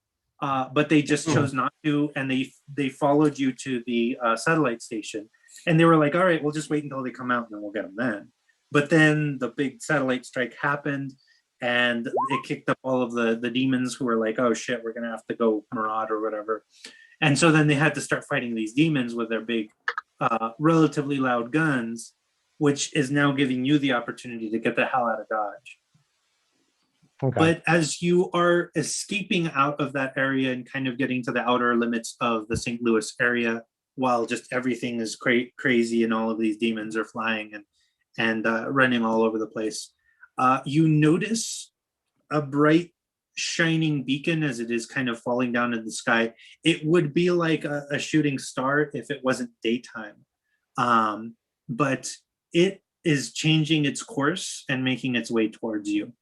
But they just chose not to, and they followed you to the satellite station, and they were like, all right, we'll just wait until they come out and then we'll get them then. But then the big satellite strike happened, and it kicked up all of the demons who were like, oh shit, we're gonna have to go maraud or whatever. And so then they had to start fighting these demons with their big relatively loud guns, which is now giving you the opportunity to get the hell out of Dodge. Okay. But as you are escaping out of that area and kind of getting to the outer limits of the St. Louis area, while just everything is crazy and all of these demons are flying and running all over the place, you notice a bright shining beacon as it is kind of falling down in the sky. It would be like a shooting star if it wasn't daytime. But it is changing its course and making its way towards you.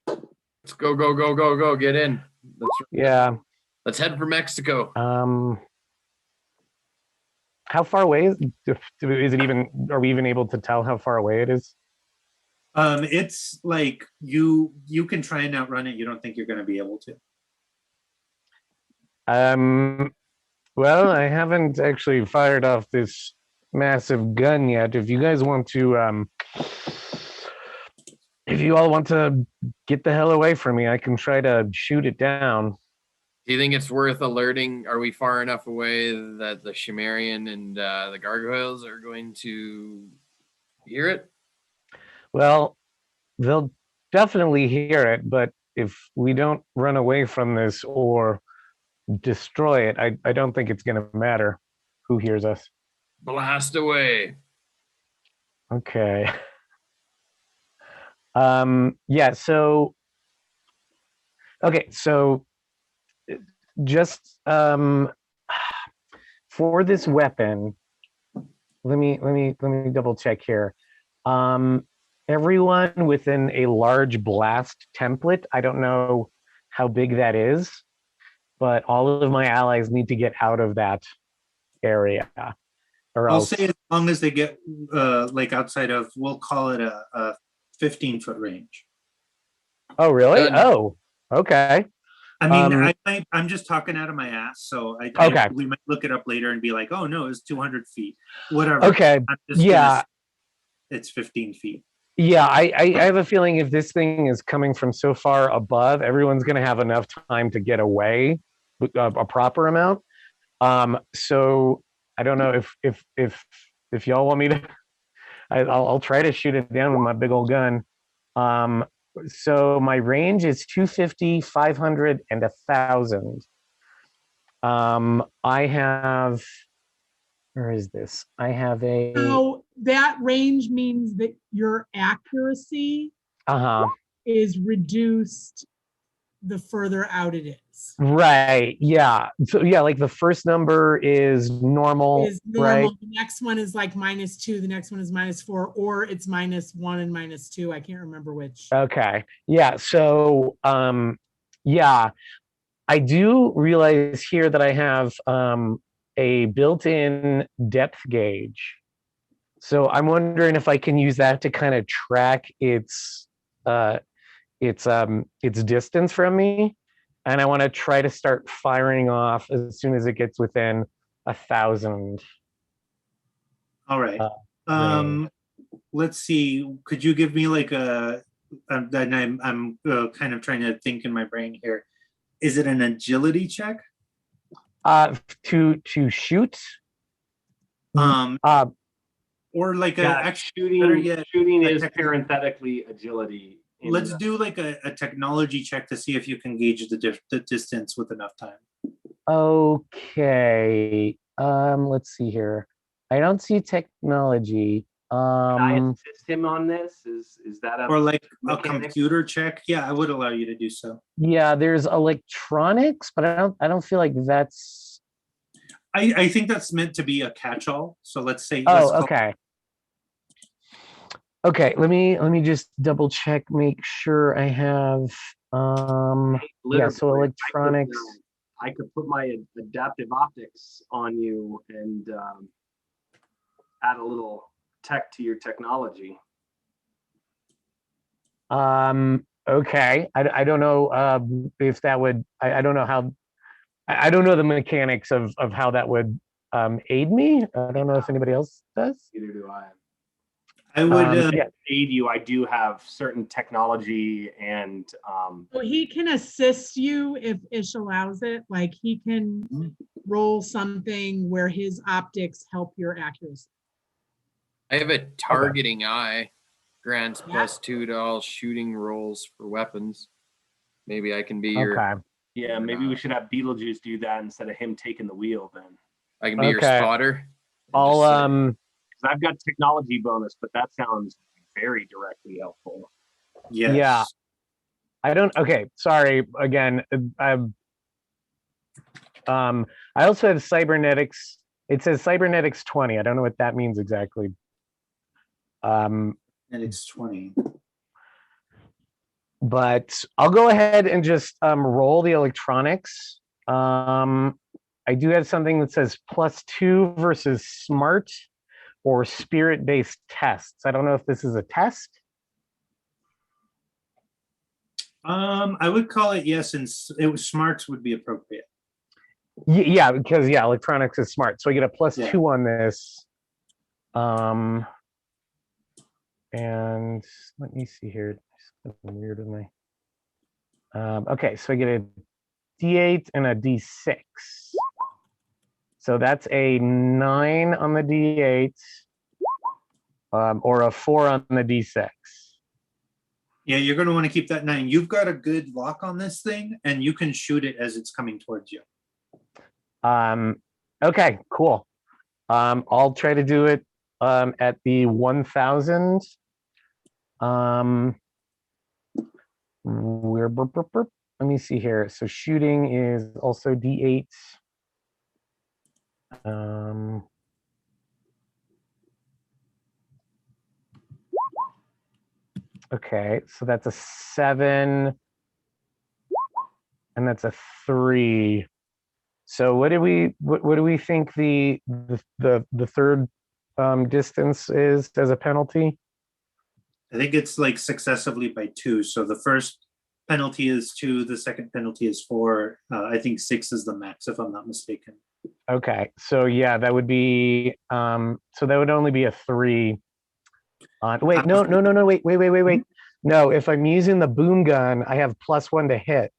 Let's go. Get in. Let's head for Mexico. How far away is it even? Are we even able to tell how far away it is? It's like you can try and outrun it. You don't think you're going to be able to. Well, I haven't actually fired off this massive gun yet. If you guys want to, if you all want to get the hell away from me, I can try to shoot it down. Do you think it's worth alerting? Are we far enough away that the Shimerian and the gargoyles are going to hear it? Well, they'll definitely hear it, but if we don't run away from this or destroy it, I don't think it's going to matter who hears us. Blast away. Okay. Yeah, so okay, so just for this weapon, let me double check here. everyone within a large blast template. I don't know how big that is, but all of my allies need to get out of that area, or I'll else. say as long as they get like outside of, we'll call it a 15-foot range. Oh, really? Done. Oh, okay. I mean, Um, I'm just talking out of my ass, so Okay. we might look it up later and be like, oh no, it's 200 feet, whatever. Okay. I'm just Yeah. it's 15 feet. Yeah, I have a feeling if this thing is coming from so far above, everyone's going to have enough time to get away with a proper amount. So I don't know if y'all want me to, I'll try to shoot it down with my big old gun. So my range is 250, 500, and 1,000. I have, where is this? I have a, So that range means that your accuracy uh-huh. is reduced the further out it is. Right. Yeah. So yeah, like the first number is normal, Is normal. right? The next one is like -2. The next one is -4, or it's -1 and -2. I can't remember which. Okay. Yeah. So yeah, I do realize here that I have a built-in depth gauge. So I'm wondering if I can use that to kind of track its distance from me. And I want to try to start firing off as soon as it gets within 1,000. All right. Range. Let's see. Could you give me like I'm kind of trying to think in my brain here. Is it an agility check? To shoot. Or like Yeah, actually, better yet, shooting a is tech- parenthetically agility. let's do like a technology check to see if you can gauge the distance with enough time. Okay. Let's see here. I don't see technology. Can I assist him on this? Is that a Or like a mechanic? computer check. Yeah, I would allow you to do so. Yeah, there's electronics, but I don't feel like that's. I think that's meant to be a catch-all. So let's say. Oh, let's call- okay. Okay, let me just double check, make sure I have yeah, so Literally, electronics. I could put my adaptive optics on you and add a little tech to your technology. Okay. I don't know if that would, I don't know how, I don't know the mechanics of how that would aid me. I don't know if anybody else does. Neither do I. I would. Yeah. Aid you. I do have certain technology and So he can assist you if Ish allows it. Like he can roll something where his optics help your accuracy. I have a targeting eye. Grants Yeah. +2 to all shooting rolls for weapons. Maybe I can be your. Okay. yeah, maybe we should have Beetlejuice do that instead of him taking the wheel then. I can be your Okay. spotter. and I'll just say- 'Cause I've got technology bonus, but that sounds very directly helpful. Yes. Yeah. I don't, okay, sorry, again, I also have cybernetics. It says cybernetics 20. I don't know what that means exactly. And it's 20. But I'll go ahead and just roll the electronics. I do have something that says +2 versus smart or spirit-based tests. I don't know if this is a test. I would call it yes, and it was smarts would be appropriate. Yeah, because yeah, electronics is smart. So I get a +2 Yeah. on this. And let me see here. Something weird with my. Okay, so I get a D8 and a D6. So that's a 9 on the D8, or a 4 on the D6. Yeah, you're going to want to keep that 9. You've got a good lock on this thing, and you can shoot it as it's coming towards you. Okay, cool. I'll try to do it at the 1,000. Let me see here. So shooting is also D8. Okay, so that's a 7, and that's a 3. So what do we think the third distance is as a penalty? I think it's like successively by 2. So the first penalty is 2, the second penalty is 4. I think 6 is the max, if I'm not mistaken. Okay, so yeah, that would be so that would only be a 3 on. Wait, no, wait. No, if I'm using the boom gun, I have +1 to hit.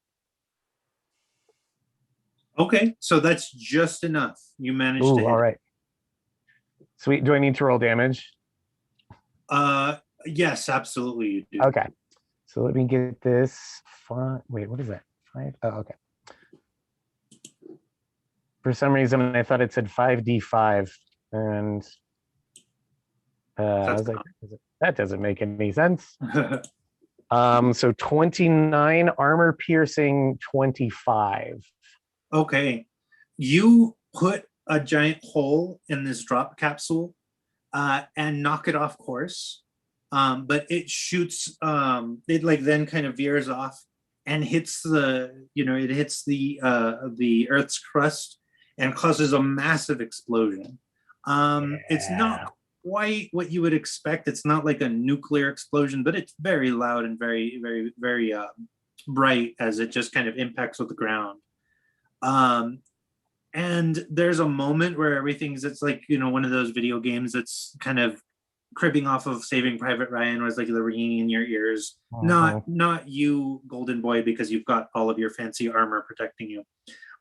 Okay, so that's just enough. You managed Ooh, to hit. all right. Sweet. Do I need to roll damage? Yes, absolutely you do. Okay. So let me get this. Wait, what is that? 5? Oh, okay. For some reason, I thought it said 5d5, and I was like, that doesn't make any sense. So 29 armor piercing 25. Okay, you put a giant hole in this drop capsule and knock it off course, but it shoots. It like then kind of veers off and hits it hits the Earth's crust and causes a massive explosion. It's not quite what you would expect. It's not like a nuclear explosion, but it's very loud and very, very, very bright as it just kind of impacts with the ground. And there's a moment where it's like, one of those video games that's kind of cribbing off of Saving Private Ryan, where it's like the ringing in your ears. Not you, Golden Boy, because you've got all of your fancy armor protecting you.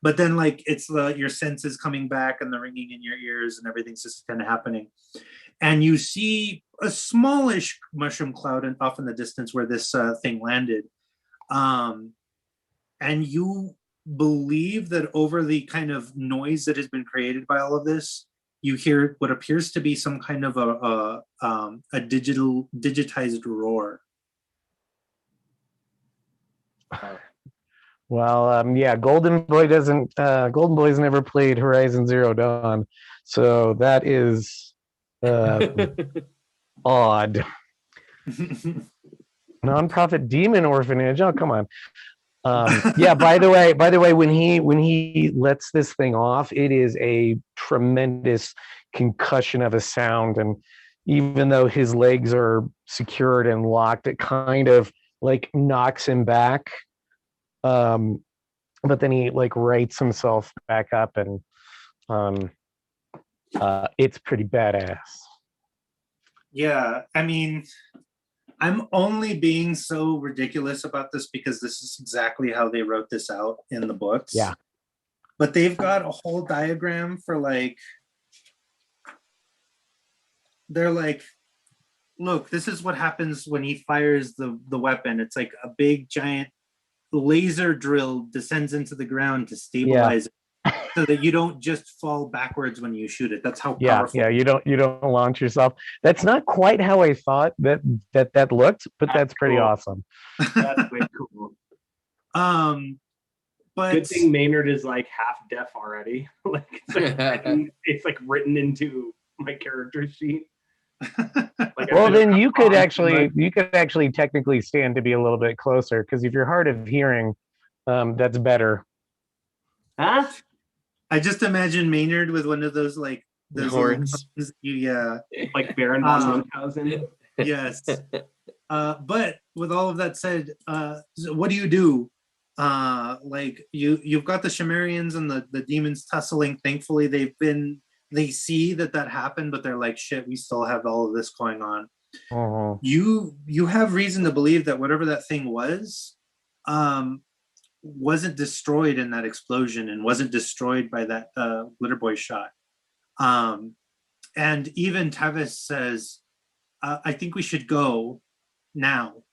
But then like it's your senses coming back and the ringing in your ears and everything's just kind of happening. And you see a smallish mushroom cloud off in the distance where this thing landed. And you believe that over the kind of noise that has been created by all of this, you hear what appears to be some kind of a digitized roar. Well, yeah, Golden Boy's never played Horizon Zero Dawn, so that is odd. Nonprofit demon orphanage. Oh, come on. Yeah, by the way, when he lets this thing off, it is a tremendous concussion of a sound, and even though his legs are secured and locked, it kind of like knocks him back. But then he like rights himself back up, and it's pretty badass. Yeah, I mean, I'm only being so ridiculous about this because this is exactly how they wrote this out in the books. Yeah. But they've got a whole diagram for like, they're like, look, this is what happens when he fires the weapon. It's like a big giant laser drill descends into the ground to stabilize it so that you don't just fall backwards when you shoot it. That's how powerful. Yeah, you don't launch yourself. That's not quite how I thought that looked, but that's pretty awesome. That's way cool. But good thing Maynard is like half deaf already. Like it's like written into my character sheet. Like, well, then you could actually technically stand to be a little bit closer, because if you're hard of hearing, that's better. Huh? I just imagine Maynard with one of those like those horns. Yeah, like Baron von Munchausen. Yes. But with all of that said, what do you do? Like you've got the Cimmerians and the demons tussling. Thankfully, they see that happened, but they're like, shit, we still have all of this going on. Uh-huh. You have reason to believe that whatever that thing was, wasn't destroyed in that explosion and wasn't destroyed by that Glitter Boy shot. And even Tavis says, I think we should go now.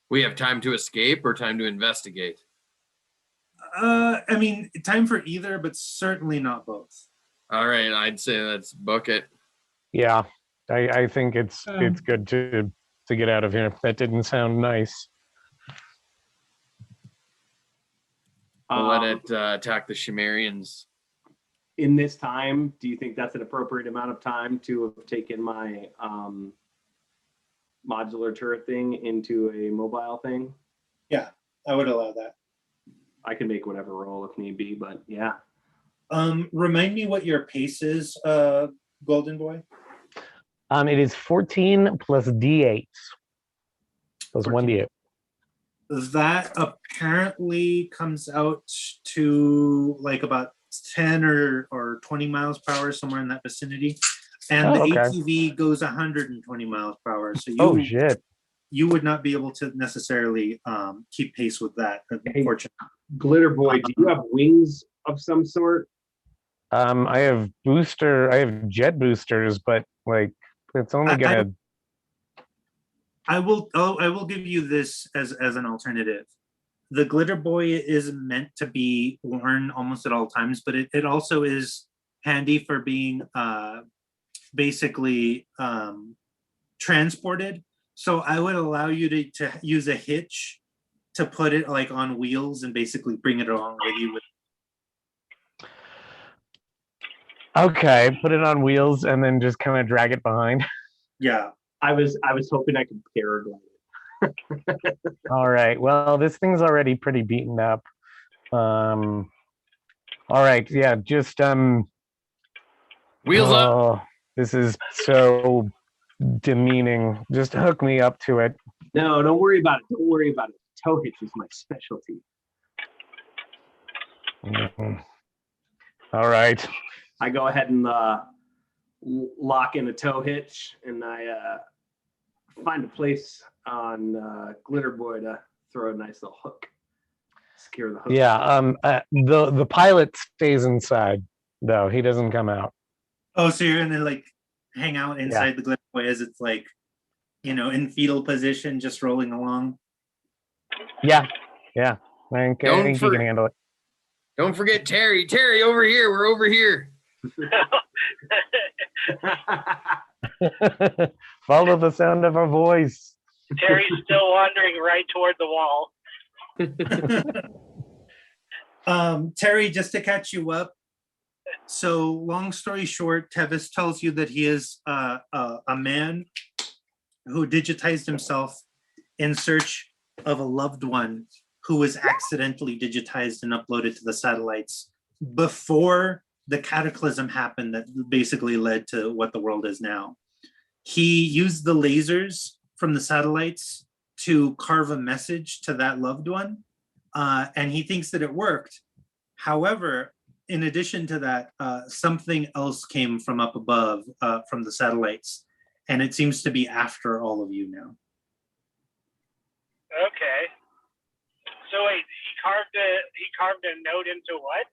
We have time to escape or time to investigate? I mean, time for either, but certainly not both. All right, I'd say let's book it. Yeah, I think it's good to get out of here. That didn't sound nice. We'll let it attack the Cimmerians. In this time, do you think that's an appropriate amount of time to have taken my modular turret thing into a mobile thing. I would allow that. I can make whatever roll if need be, but yeah. Remind me what your pace is, Golden Boy. It is 14 plus D8. Plus 1 D8. That apparently comes out to like about 10 or 20 miles per hour, somewhere in that vicinity. And Oh, the okay. ATV goes 120 miles per hour. So Oh shit. you would not be able to necessarily keep pace with that, unfortunately. Glitter Boy, do you have wings of some sort? I have jet boosters, but like it's only gonna. I will give you this as an alternative. The Glitter Boy is meant to be worn almost at all times, but it also is handy for being basically transported. So I would allow you to use a hitch to put it like on wheels and basically bring it along with you. Okay, put it on wheels and then just kind of drag it behind. Yeah. I was hoping I could paraglide it. All right. Well, this thing's already pretty beaten up. All right. Yeah. Just Wheels up. oh, this is so demeaning. Just hook me up to it. No, don't worry about it. Don't worry about it. Toe hitch is my specialty. Mhm. All right. I go ahead and lock in a toe hitch, and I find a place on Glitter Boy to throw a nice little hook. Secure the hook. Yeah. The pilot stays inside though. He doesn't come out. Oh, so you're gonna like hang out inside the Glitter Boy as it's like, in fetal position, just rolling along. Yeah. Yeah. I think he can handle it. Don't forget Terry. Terry, over here. We're over here. Follow the sound of our voice. Terry's still wandering right toward the wall. Terry, just to catch you up. So, long story short, Tevis tells you that he is a man who digitized himself in search of a loved one who was accidentally digitized and uploaded to the satellites before the cataclysm happened that basically led to what the world is now. He used the lasers from the satellites to carve a message to that loved one, and he thinks that it worked. However, in addition to that, something else came from up above, from the satellites, and it seems to be after all of you now. Okay. So wait, he carved a note into what?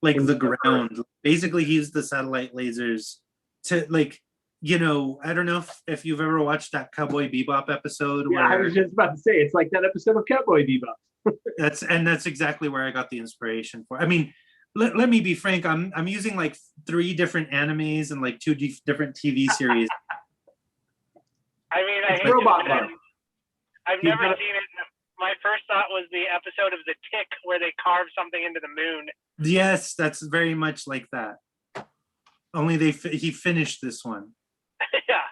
Like the ground. Basically, he used the satellite lasers to I don't know if you've ever watched that Cowboy Bebop episode. Yeah, I was just about to say, it's like that episode of Cowboy Bebop. That's exactly where I got the inspiration for. I mean, let me be frank. I'm using like 3 different animes and like 2 different TV series. I mean, I It's hate Robot to, Love. I've never seen it. My first thought was the episode of The Tick where they carved something into the moon. Yes, that's very much like that. Only he finished this one. Yeah.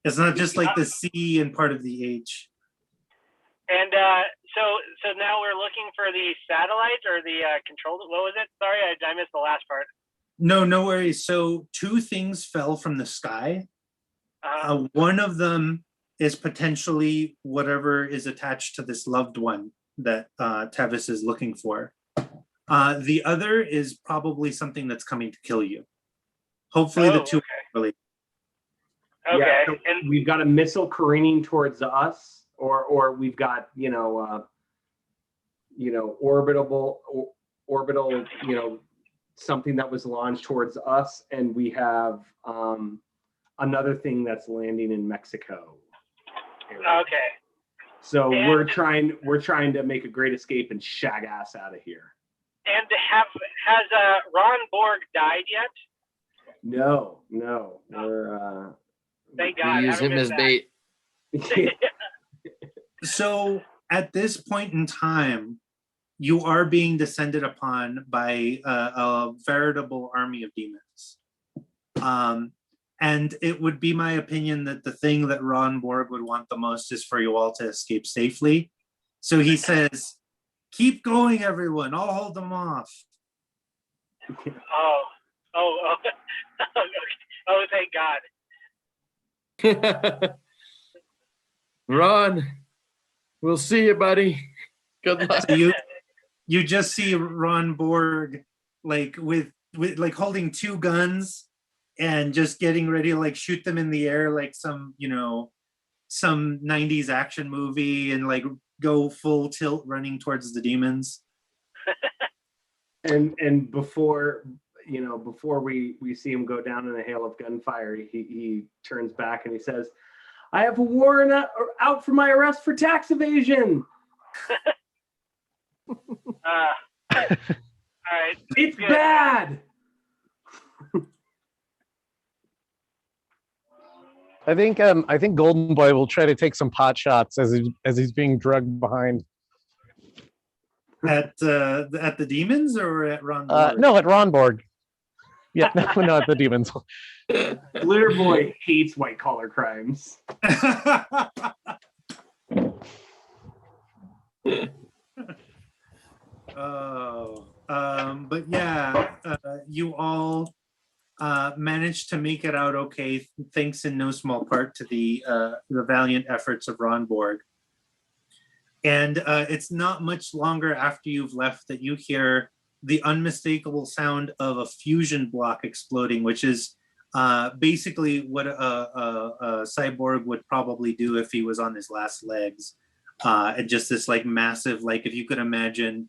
It's not just like the C and part of the H. And so now we're looking for the satellites or the control. What was it? Sorry, I missed the last part. No worries. So 2 things fell from the sky. One of them is potentially whatever is attached to this loved one that Tevis is looking for. The other is probably something that's coming to kill you. Hopefully the 2 okay. really. Okay. Yeah, so And we've got a missile careening towards us, or we've got orbital, something that was launched towards us, and we have another thing that's landing in Mexico. okay. So And- we're trying to make a great escape and shag ass out of here. And has Ron Borg died yet? No, we're Thank God. We use haven't him as missed bait. So at this point in time, you are being descended upon by a veritable army of demons. And it would be my opinion that the thing that Ron Borg would want the most is for you all to escape safely. So he says, keep going, everyone. I'll hold them off. Oh, oh, oh, oh, thank God. Ron, we'll see you, buddy. Good luck. So you just see Ron Borg like with like holding two guns and just getting ready to like shoot them in the air like some, you know, some 90s action movie and like go full tilt running towards the demons. And before we see him go down in a hail of gunfire, he turns back and he says, I have a warrant out for my arrest for tax evasion. All right. It's Good. bad. I think Golden Boy will try to take some pot shots as he's being drugged behind. At the demons or at Ron Borg? No, at Ron Borg. Yeah, no, at the demons. Glitter Boy hates white collar crimes. Oh, but yeah, you all managed to make it out okay, thanks in no small part to the valiant efforts of Ron Borg. And it's not much longer after you've left that you hear the unmistakable sound of a fusion block exploding, which is basically what a cyborg would probably do if he was on his last legs. And just this like massive, like if you could imagine,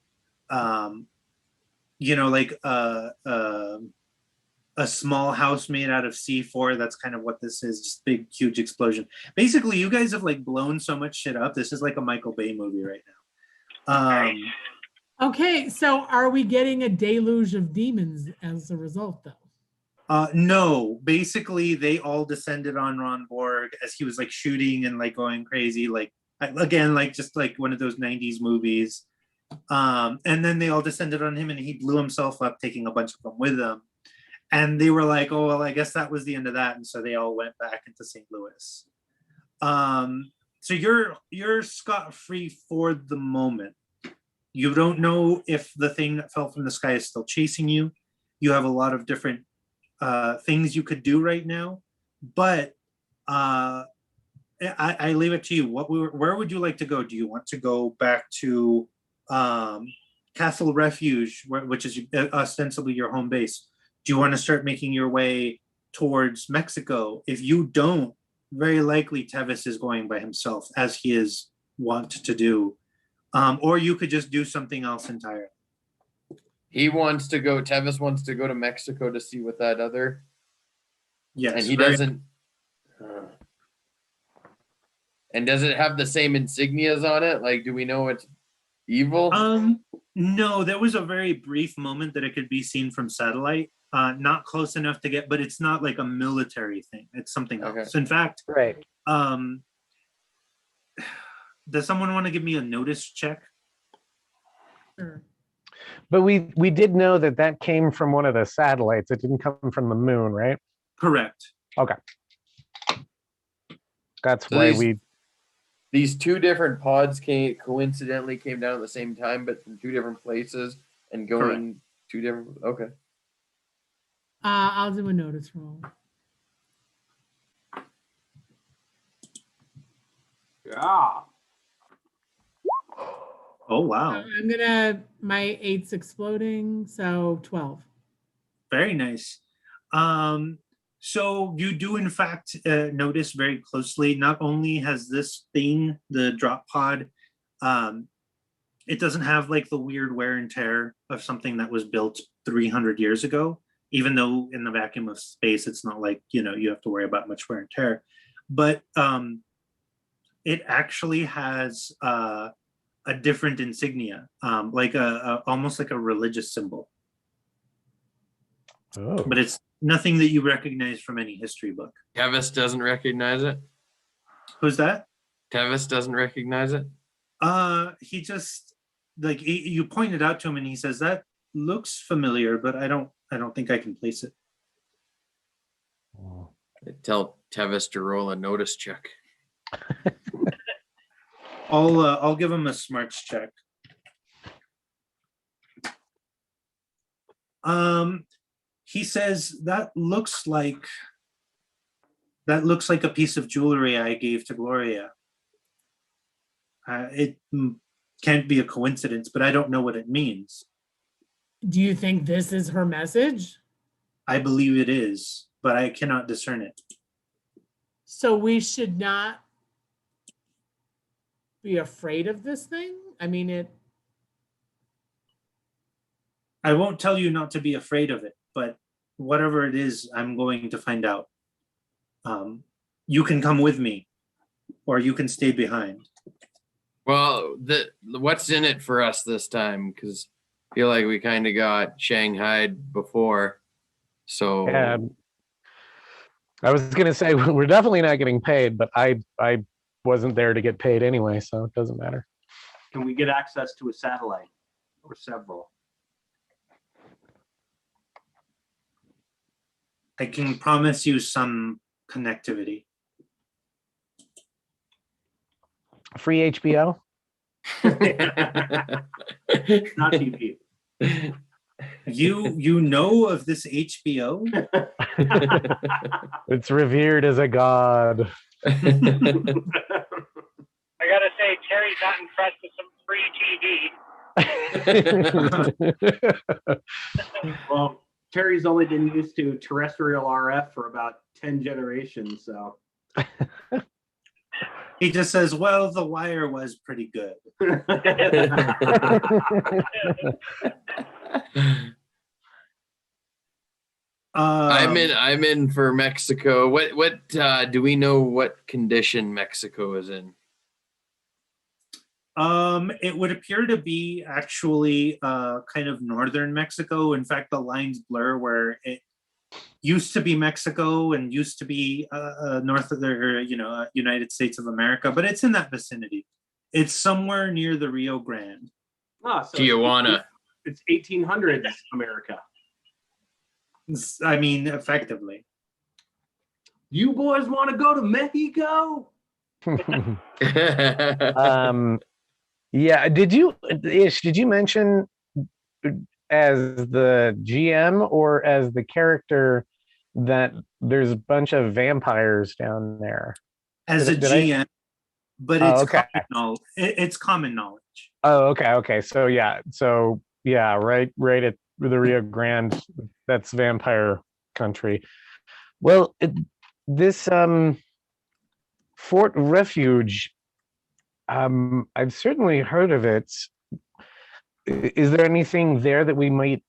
you know, like a small house made out of C4. That's kind of what this is, just big, huge explosion. Basically, you guys have like blown so much shit up. This is like a Michael Bay movie right now. Okay, so are we getting a deluge of demons as a result, though? No, basically they all descended on Ron Borg as he was like shooting and like going crazy, like again, like just like one of those 90s movies. And then they all descended on him and he blew himself up, taking a bunch of them with him. And they were like, oh, well, I guess that was the end of that. And so they all went back into St. Louis. So you're scot-free for the moment. You don't know if the thing that fell from the sky is still chasing you. You have a lot of different things you could do right now. But I leave it to you. Where would you like to go? Do you want to go back to Castle Refuge, which is ostensibly your home base? Do you want to start making your way towards Mexico? If you don't, very likely Tevis is going by himself, as he is wont to do. Or you could just do something else entirely. Tevis wants to go to Mexico to see what that other. Yes. And he doesn't. And does it have the same insignias on it? Like, do we know it's evil? No, there was a very brief moment that it could be seen from satellite. Not close enough to get, but it's not like a military thing. It's something else. Okay. In fact, Right. does someone want to give me a notice check? Sure. But we did know that came from one of the satellites. It didn't come from the moon, right? Correct. Okay. That's So why these two different pods coincidentally came down at the same time, but from two different places and going two different. Okay. I'll do a notice roll. Yeah. Oh, wow. My 8's exploding, so 12. Very nice. So you do in fact notice very closely, not only has this thing, the drop pod, it doesn't have like the weird wear and tear of something that was built 300 years ago, even though in the vacuum of space, it's not like, you know, you have to worry about much wear and tear. But it actually has a different insignia, like almost like a religious symbol. Oh. But it's nothing that you recognize from any history book. Tevis doesn't recognize it. Who's that? Tevis doesn't recognize it. He just like you pointed out to him, and he says that looks familiar, but I don't think I can place it. Tell Tevis to roll a notice check. I'll give him a smarts check. He says that looks like a piece of jewelry I gave to Gloria. It can't be a coincidence, but I don't know what it means. Do you think this is her message? I believe it is, but I cannot discern it. So we should not be afraid of this thing? I mean, I won't tell you not to be afraid of it, but whatever it is, I'm going to find out. You can come with me, or you can stay behind. Well, what's in it for us this time? Because I feel like we kind of got shanghaied before. So I was gonna say we're definitely not getting paid, but I wasn't there to get paid anyway, so it doesn't matter. Can we get access to a satellite or several? I can promise you some connectivity. Free HBO? Not TV. You know of this HBO? It's revered as a god. I gotta say, Terry's not impressed with some free TV. Well, Terry's only been used to terrestrial RF for about 10 generations, so. He just says, well, The Wire was pretty good. I'm in for Mexico. What do we know what condition Mexico is in? It would appear to be actually kind of northern Mexico. In fact, the lines blur where it used to be Mexico and used to be north of the United States of America, but it's in that vicinity. It's somewhere near the Rio Grande. Oh, so Tijuana. It's 1800s America. I mean, effectively. You boys want to go to Mexico? Yeah, did you mention as the GM or as the character that there's a bunch of vampires down there? As a GM, but Oh, it's okay. it's common knowledge. Oh, okay. So yeah, right at the Rio Grande, that's vampire country. Well, this Fort Refuge, I've certainly heard of it. Is there anything there that we might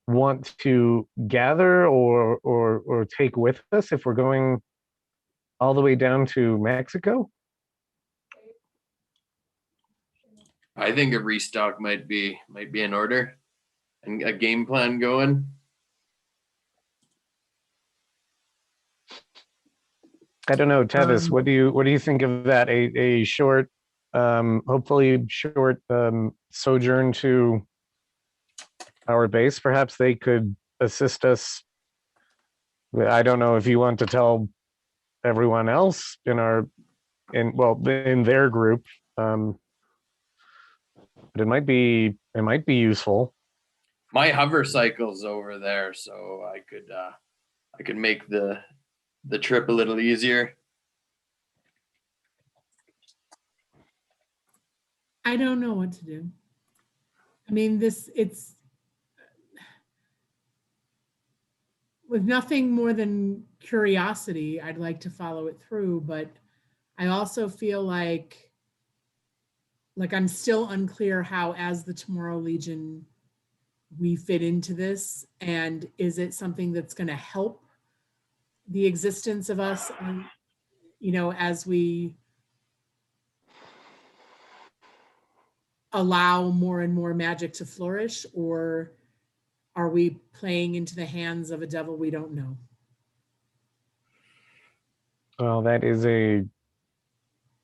want to gather or take with us if we're going all the way down to Mexico? I think a restock might be in order and a game plan going. I don't know, Tevis, what do you think of that? A short, hopefully short sojourn to our base. Perhaps they could assist us. I don't know if you want to tell everyone else in their group, but it might be useful. My hover cycle's over there, so I could make the trip a little easier. I don't know what to do. I mean, it's with nothing more than curiosity, I'd like to follow it through, but I also feel like I'm still unclear how, as the Tomorrow Legion, we fit into this, and is it something that's going to help the existence of us, as we allow more and more magic to flourish, or are we playing into the hands of a devil we don't know? Well, that is a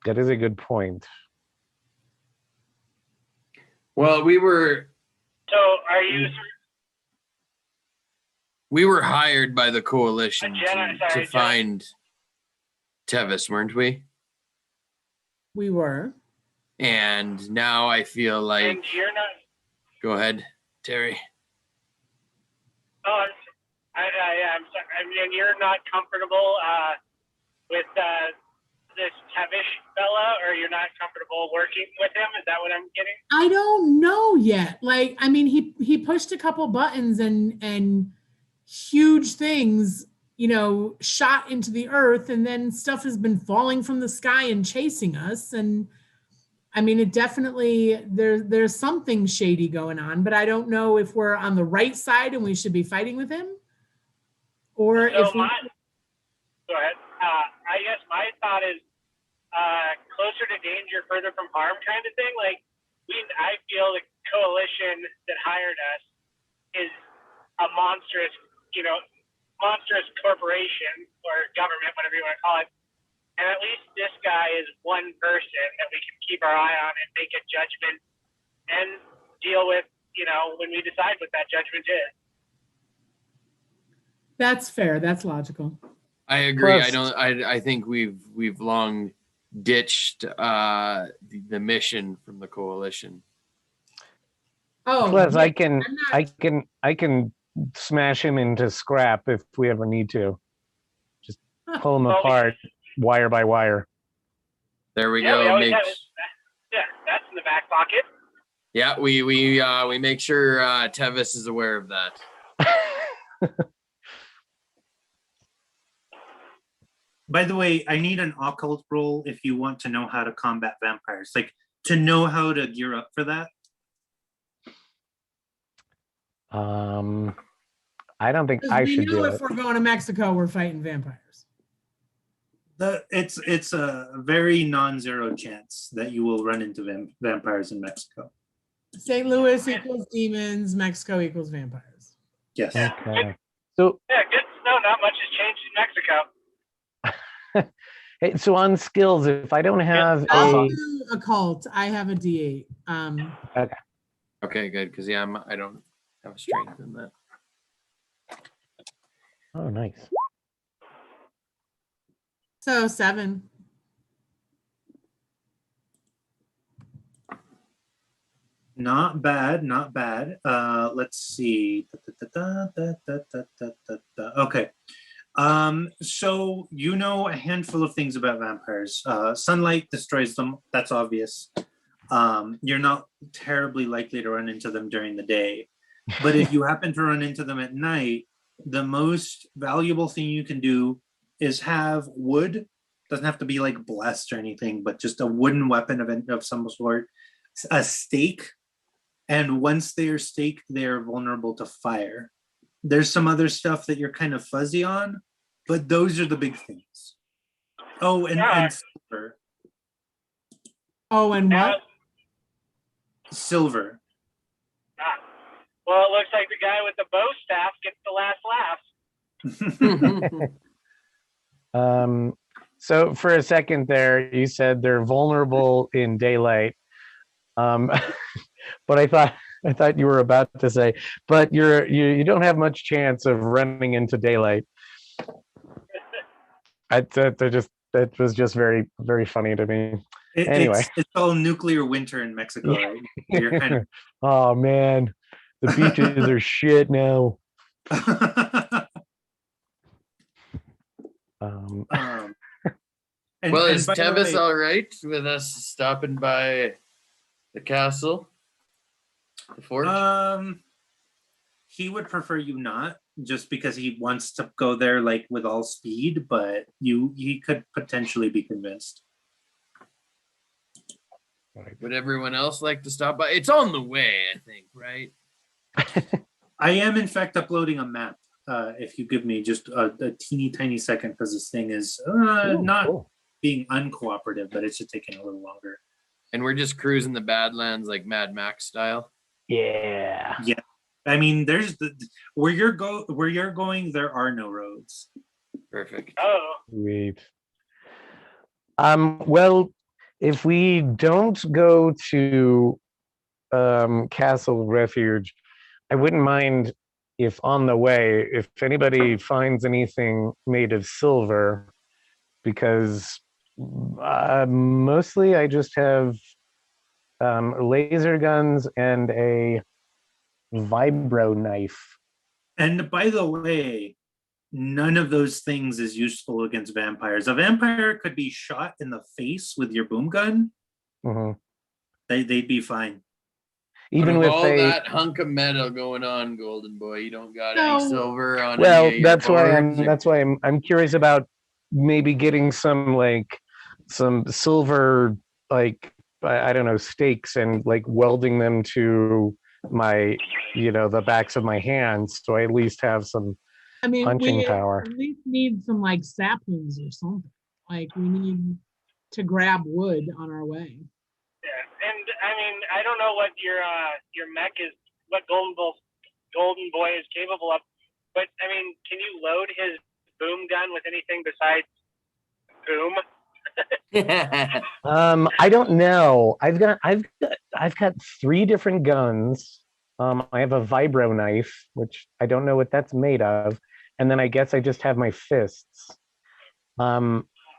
good point. Well, So are you? We were hired by the coalition Jenna, to sorry, Jenna. find Tevis, weren't we? We were. And now I feel like. And you're not. Go ahead, Terry. Oh, I'm sorry. I mean, you're not comfortable with this Tavish fella, or you're not comfortable working with him? Is that what I'm getting? I don't know yet. Like, I mean, he pushed a couple buttons and huge things, you know, shot into the earth, and then stuff has been falling from the sky and chasing us. And I mean, it definitely there's something shady going on, but I don't know if we're on the right side and we should be fighting with him, or So if we, go ahead. I guess my thought is closer to danger, further from harm kind of thing. Like, I feel the coalition that hired us is a monstrous corporation or government, whatever you want to call it. And at least this guy is one person that we can keep our eye on and make a judgment and deal with, when we decide what that judgment is. that's fair. That's logical. I agree. Plus- I think we've long ditched the mission from the coalition. Oh, Plus, yeah, I can smash him into scrap if we ever need to. Just pull him Well, apart, wire by wire. There we Yeah, we go. always have it. Yeah, that's in the back pocket. Yeah, we make sure Tevis is aware of that. By the way, I need an occult roll if you want to know how to combat vampires. Like, to know how to gear up for that. I don't think 'cause I we should know do if it. we're going to Mexico, we're fighting vampires. It's a very non-zero chance that you will run into vampires in Mexico. St. Louis equals demons, Mexico equals vampires. Yes. Okay. So, Yeah, good to know. Not much has changed in Mexico. hey, so on skills, if I don't have I'll a, do occult. I have a D8. Okay, good. Because I don't have a strength in that. oh, nice. So 7. Not bad, not bad. Let's see. Okay. So you know a handful of things about vampires. Sunlight destroys them. That's obvious. You're not terribly likely to run into them during the day. But if you happen to run into them at night, the most valuable thing you can do is have wood. Doesn't have to be like blessed or anything, but just a wooden weapon of some sort, a stake. And once they are staked, they are vulnerable to fire. There's some other stuff that you're kind of fuzzy on, but those are the big things. Oh, and silver. Oh, and what? Silver. Well, it looks like the guy with the bow staff gets the last laugh. So for a second there, you said they're vulnerable in daylight. But I thought you were about to say, but you don't have much chance of running into daylight. That was just very, very funny to me. Anyway. It's all nuclear winter in Mexico, right? You're kind of... Oh man, the beaches are shit now. Well, is by the Tevis way- all right with us stopping by the castle? The fort? He would prefer you not, just because he wants to go there like with all speed, but he could potentially be convinced. Would everyone else like to stop by? It's on the way, I think, right? I am in fact uploading a map. If you give me just a teeny tiny second, because this thing is not Cool. being uncooperative, but it's just taking a little longer. And we're just cruising the Badlands like Mad Max style. Yeah. I mean, there's where you're going, there are no roads. Perfect. Oh, Sweet. Well, if we don't go to Castle Refuge, I wouldn't mind if on the way, if anybody finds anything made of silver, because mostly I just have laser guns and a vibro knife. And by the way, none of those things is useful against vampires. A vampire could be shot in the face with your boom gun. Mhm. They'd be fine. Even With with all a that hunk of metal going on, Golden Boy, you don't got No. any silver on well, any of your that's why boards, or- I'm curious about maybe getting some silver, like I don't know, stakes, and like welding them to my the backs of my hands, so I at least have some I mean, punching we power. at least need some like saplings or something. Like we need to grab wood on our way. Yeah, and I mean, I don't know what your mech is, what Golden Boy is capable of, but I mean, can you load his boom gun with anything besides boom? I don't know. I've got 3 different guns. I have a vibro knife, which I don't know what that's made of, and then I guess I just have my fists.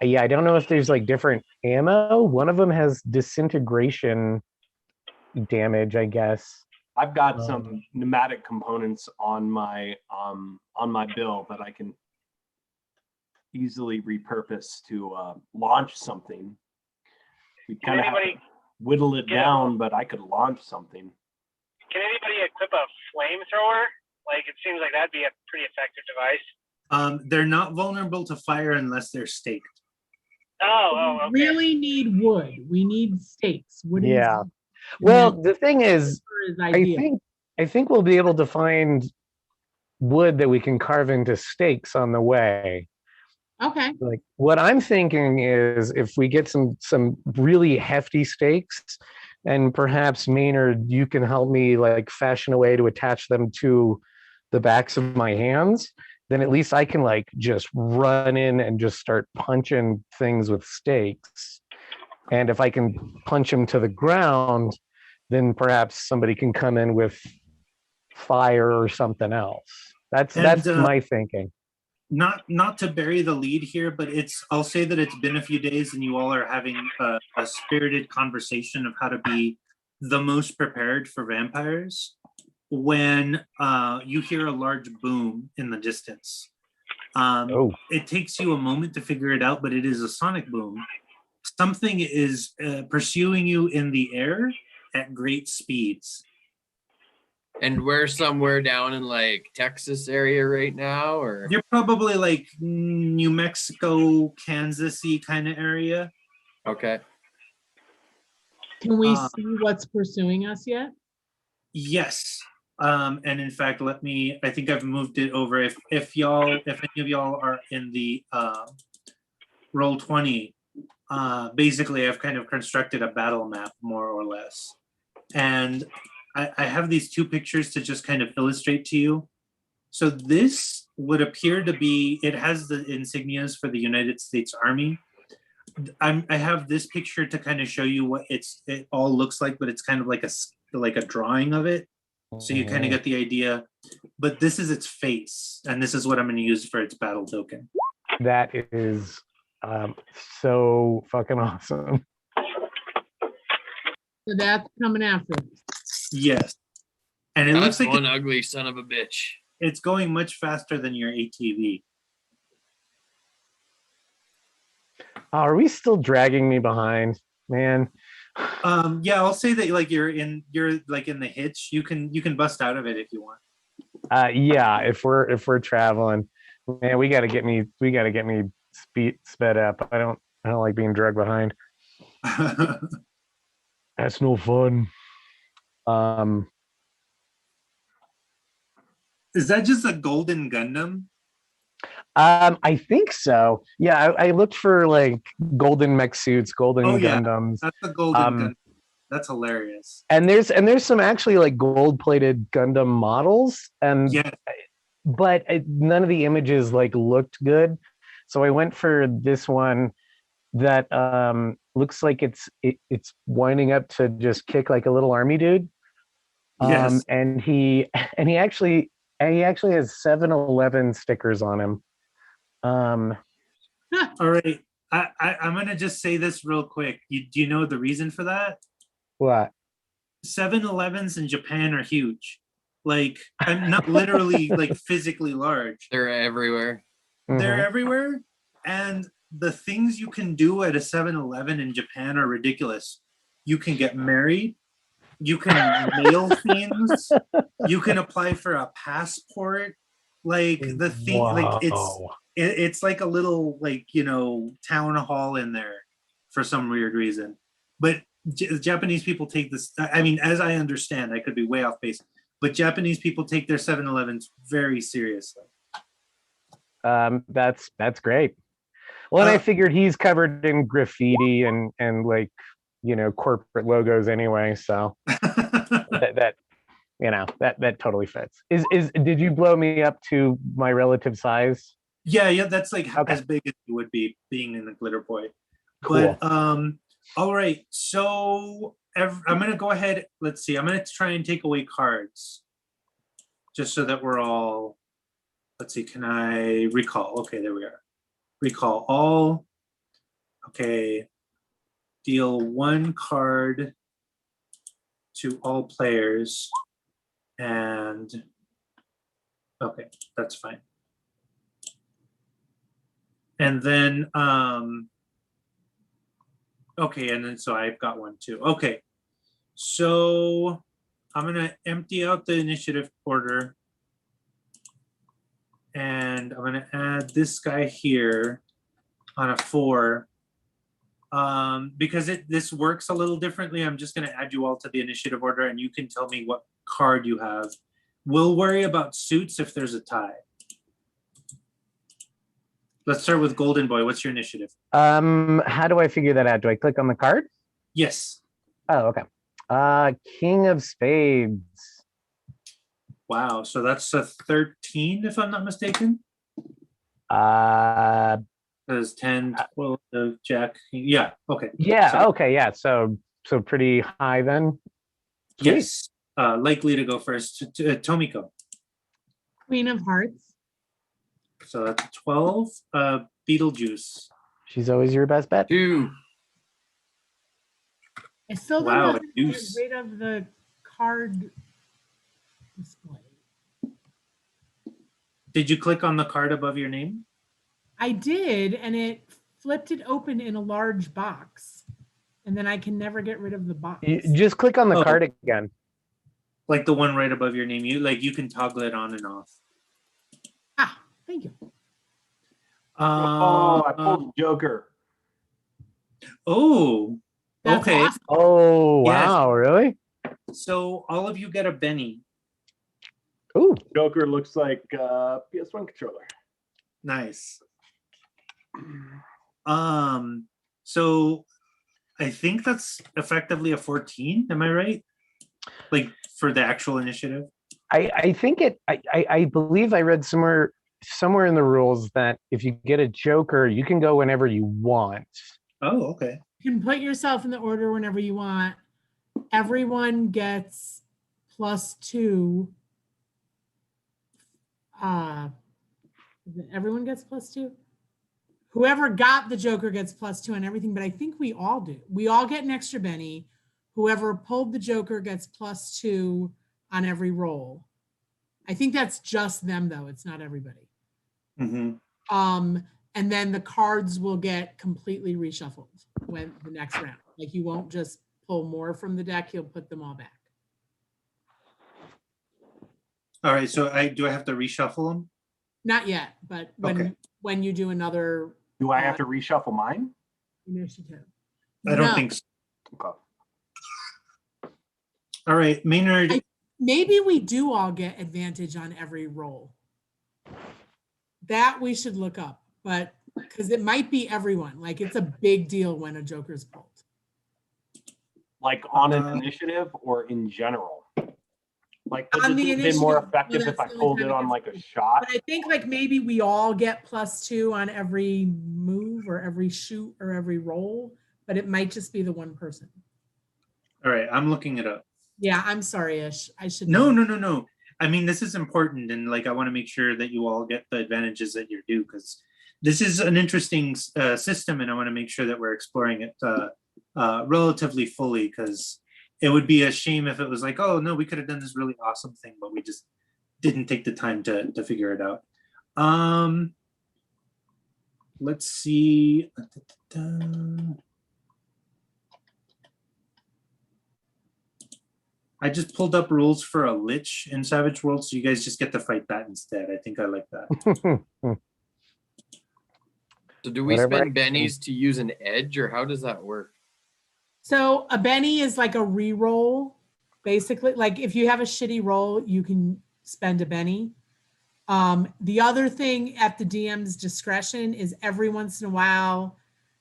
Yeah, I don't know if there's like different ammo. One of them has disintegration damage, I guess. I've got some pneumatic components on my bill that I can easily repurpose to launch something. We kind of have to whittle it down, but I could launch something. Can anybody equip a flamethrower? Like, it seems like that'd be a pretty effective device. They're not vulnerable to fire unless they're staked. Oh, okay. We really need wood. We need stakes. Wood is- Yeah. Well, the thing is, is ideal. I think we'll be able to find wood that we can carve into stakes on the way. Okay. Like what I'm thinking is if we get some really hefty stakes, and perhaps Maynard, you can help me like fashion a way to attach them to the backs of my hands, then at least I can like just run in and just start punching things with stakes. And if I can punch them to the ground, then perhaps somebody can come in with fire or something else. That's my thinking. Not to bury the lead here, but I'll say that it's been a few days and you all are having a spirited conversation of how to be the most prepared for vampires. When you hear a large boom in the distance, it takes you a moment to figure it out, but it is a sonic boom. Something is pursuing you in the air at great speeds. And we're somewhere down in like Texas area right now, or You're probably like New Mexico, Kansas-y kind of area. okay. Can we see what's pursuing us yet? Yes. And in fact, I think I've moved it over. If any of y'all are in the Roll20, basically I've kind of constructed a battle map more or less. And I have these 2 pictures to just kind of illustrate to you. So this would appear to be, it has the insignias for the United States Army. I have this picture to kind of show you what it all looks like, but it's kind of like a drawing of it. So you kind of get the idea, but this is its face, and this is what I'm going to use for its battle token. That is so fucking awesome. So that's coming after us. Yes. And it That's looks like one ugly son of a bitch. it's going much faster than your ATV. Are we still dragging me behind, man? Yeah, I'll say that like you're like in the hitch. You can bust out of it if you want. Yeah, if we're traveling, man, we gotta get me sped up. I don't like being dragged behind. That's no fun. Is that just a golden Gundam? I think so. Yeah, I looked for like golden mech suits, golden Gundams. That's a golden Gundam. That's hilarious. And there's some actually like gold-plated Gundam models, and yes, but none of the images like looked good. So I went for this one that looks like it's winding up to just kick like a little army dude. Yes. And he actually And he actually has 7-Eleven stickers on him. All right. I'm gonna just say this real quick. Do you know the reason for that? What? 7-Elevens in Japan are huge. Like, I'm not literally like physically large. They're everywhere. They're Mhm. everywhere. And the things you can do at a 7-Eleven in Japan are ridiculous. You can get married, you can mail things, you can apply for a passport. Like the thing, like Wow. it's like a little like town hall in there for some weird reason. But Japanese people take this. I mean, as I understand, I could be way off base, but Japanese people take their 7-Elevens very seriously. That's great. Well, and I Uh, figured he's covered in graffiti and like corporate logos anyway, so that that totally fits. Is did you blow me up to my relative size? yeah, that's like Okay. as big as it would be being in the Glitter Boy. Cool. But all right. So I'm gonna go ahead. Let's see. I'm gonna try and take away cards, just so that we're all. Let's see. Can I recall? Okay, there we are. Recall all. Okay. Deal 1 card to all players, and okay, that's fine. And then okay, and then so I've got 1 too. Okay, so I'm gonna empty out the initiative order, and I'm gonna add this guy here on a 4. Because this works a little differently, I'm just gonna add you all to the initiative order, and you can tell me what card you have. We'll worry about suits if there's a tie. Let's start with Golden Boy. What's your initiative? How do I figure that out? Do I click on the card? Yes. Oh, okay. King of Spades. Wow. So that's a 13, if I'm not mistaken. There's 10, 12, Jack. Yeah. Okay. Yeah. So- Okay. Yeah. So pretty high then. Sweet. Yes. Likely to go first. Tomiko. Queen of Hearts. So that's 12. Beetlejuice. She's always your best bet. 2. I still don't Wow, know how a to get deuce. rid of the card display. Did you click on the card above your name? I did, and it flipped it open in a large box, and then I can never get rid of the box. You just click on the Oh. card again. Like the one right above your name. You can toggle it on and off. Ah, thank you. Oh, I pulled Joker. Oh, That's okay. awesome. Oh Yes. wow! Really? So all of you get a Benny. Ooh. Joker looks like a PS1 controller. Nice. So I think that's effectively a 14. Am I right? Like for the actual initiative? I think it. I believe I read somewhere in the rules that if you get a Joker, you can go whenever you want. Oh, okay. You can put yourself in the order whenever you want. Everyone gets +2. Everyone gets +2. Whoever got the Joker gets +2 on everything, but I think we all do. We all get an extra Benny. Whoever pulled the Joker gets +2 on every roll. I think that's just them though. It's not everybody. Mm-hmm. And then the cards will get completely reshuffled when the next round. Like you won't just pull more from the deck, you'll put them all back. All right. So do I have to reshuffle them? Not yet, but when Okay. when you do another Do I have to reshuffle mine? initiative. I don't No. think so. Okay. All right, Maynard. Maybe we do all get advantage on every roll. That we should look up, but because it might be everyone. Like it's a big deal when a Joker's pulled. Like on an Uh, initiative or in general? Like On would the it have been more initiative, effective well, if I that's the only pulled time it it on gets like a used. shot? But I think like maybe we all get +2 on every move or every shoot or every roll, but it might just be the one person. All right, I'm looking it up. Yeah, I'm sorry, Ish. I should No, know. no, no, no. I mean, this is important, and like I want to make sure that you all get the advantages that you're due, because this is an interesting system, and I want to make sure that we're exploring it relatively fully, because it would be a shame if it was like, oh no, we could have done this really awesome thing, but we just didn't take the time to figure it out. Let's see. I just pulled up rules for a Lich in Savage World, so you guys just get to fight that instead. I think I like that. So do we Whatever I spend can- bennies to use an edge, or how does that work? So a Benny is like a re-roll, basically. Like if you have a shitty roll, you can spend a Benny. The other thing at the DM's discretion is every once in a while,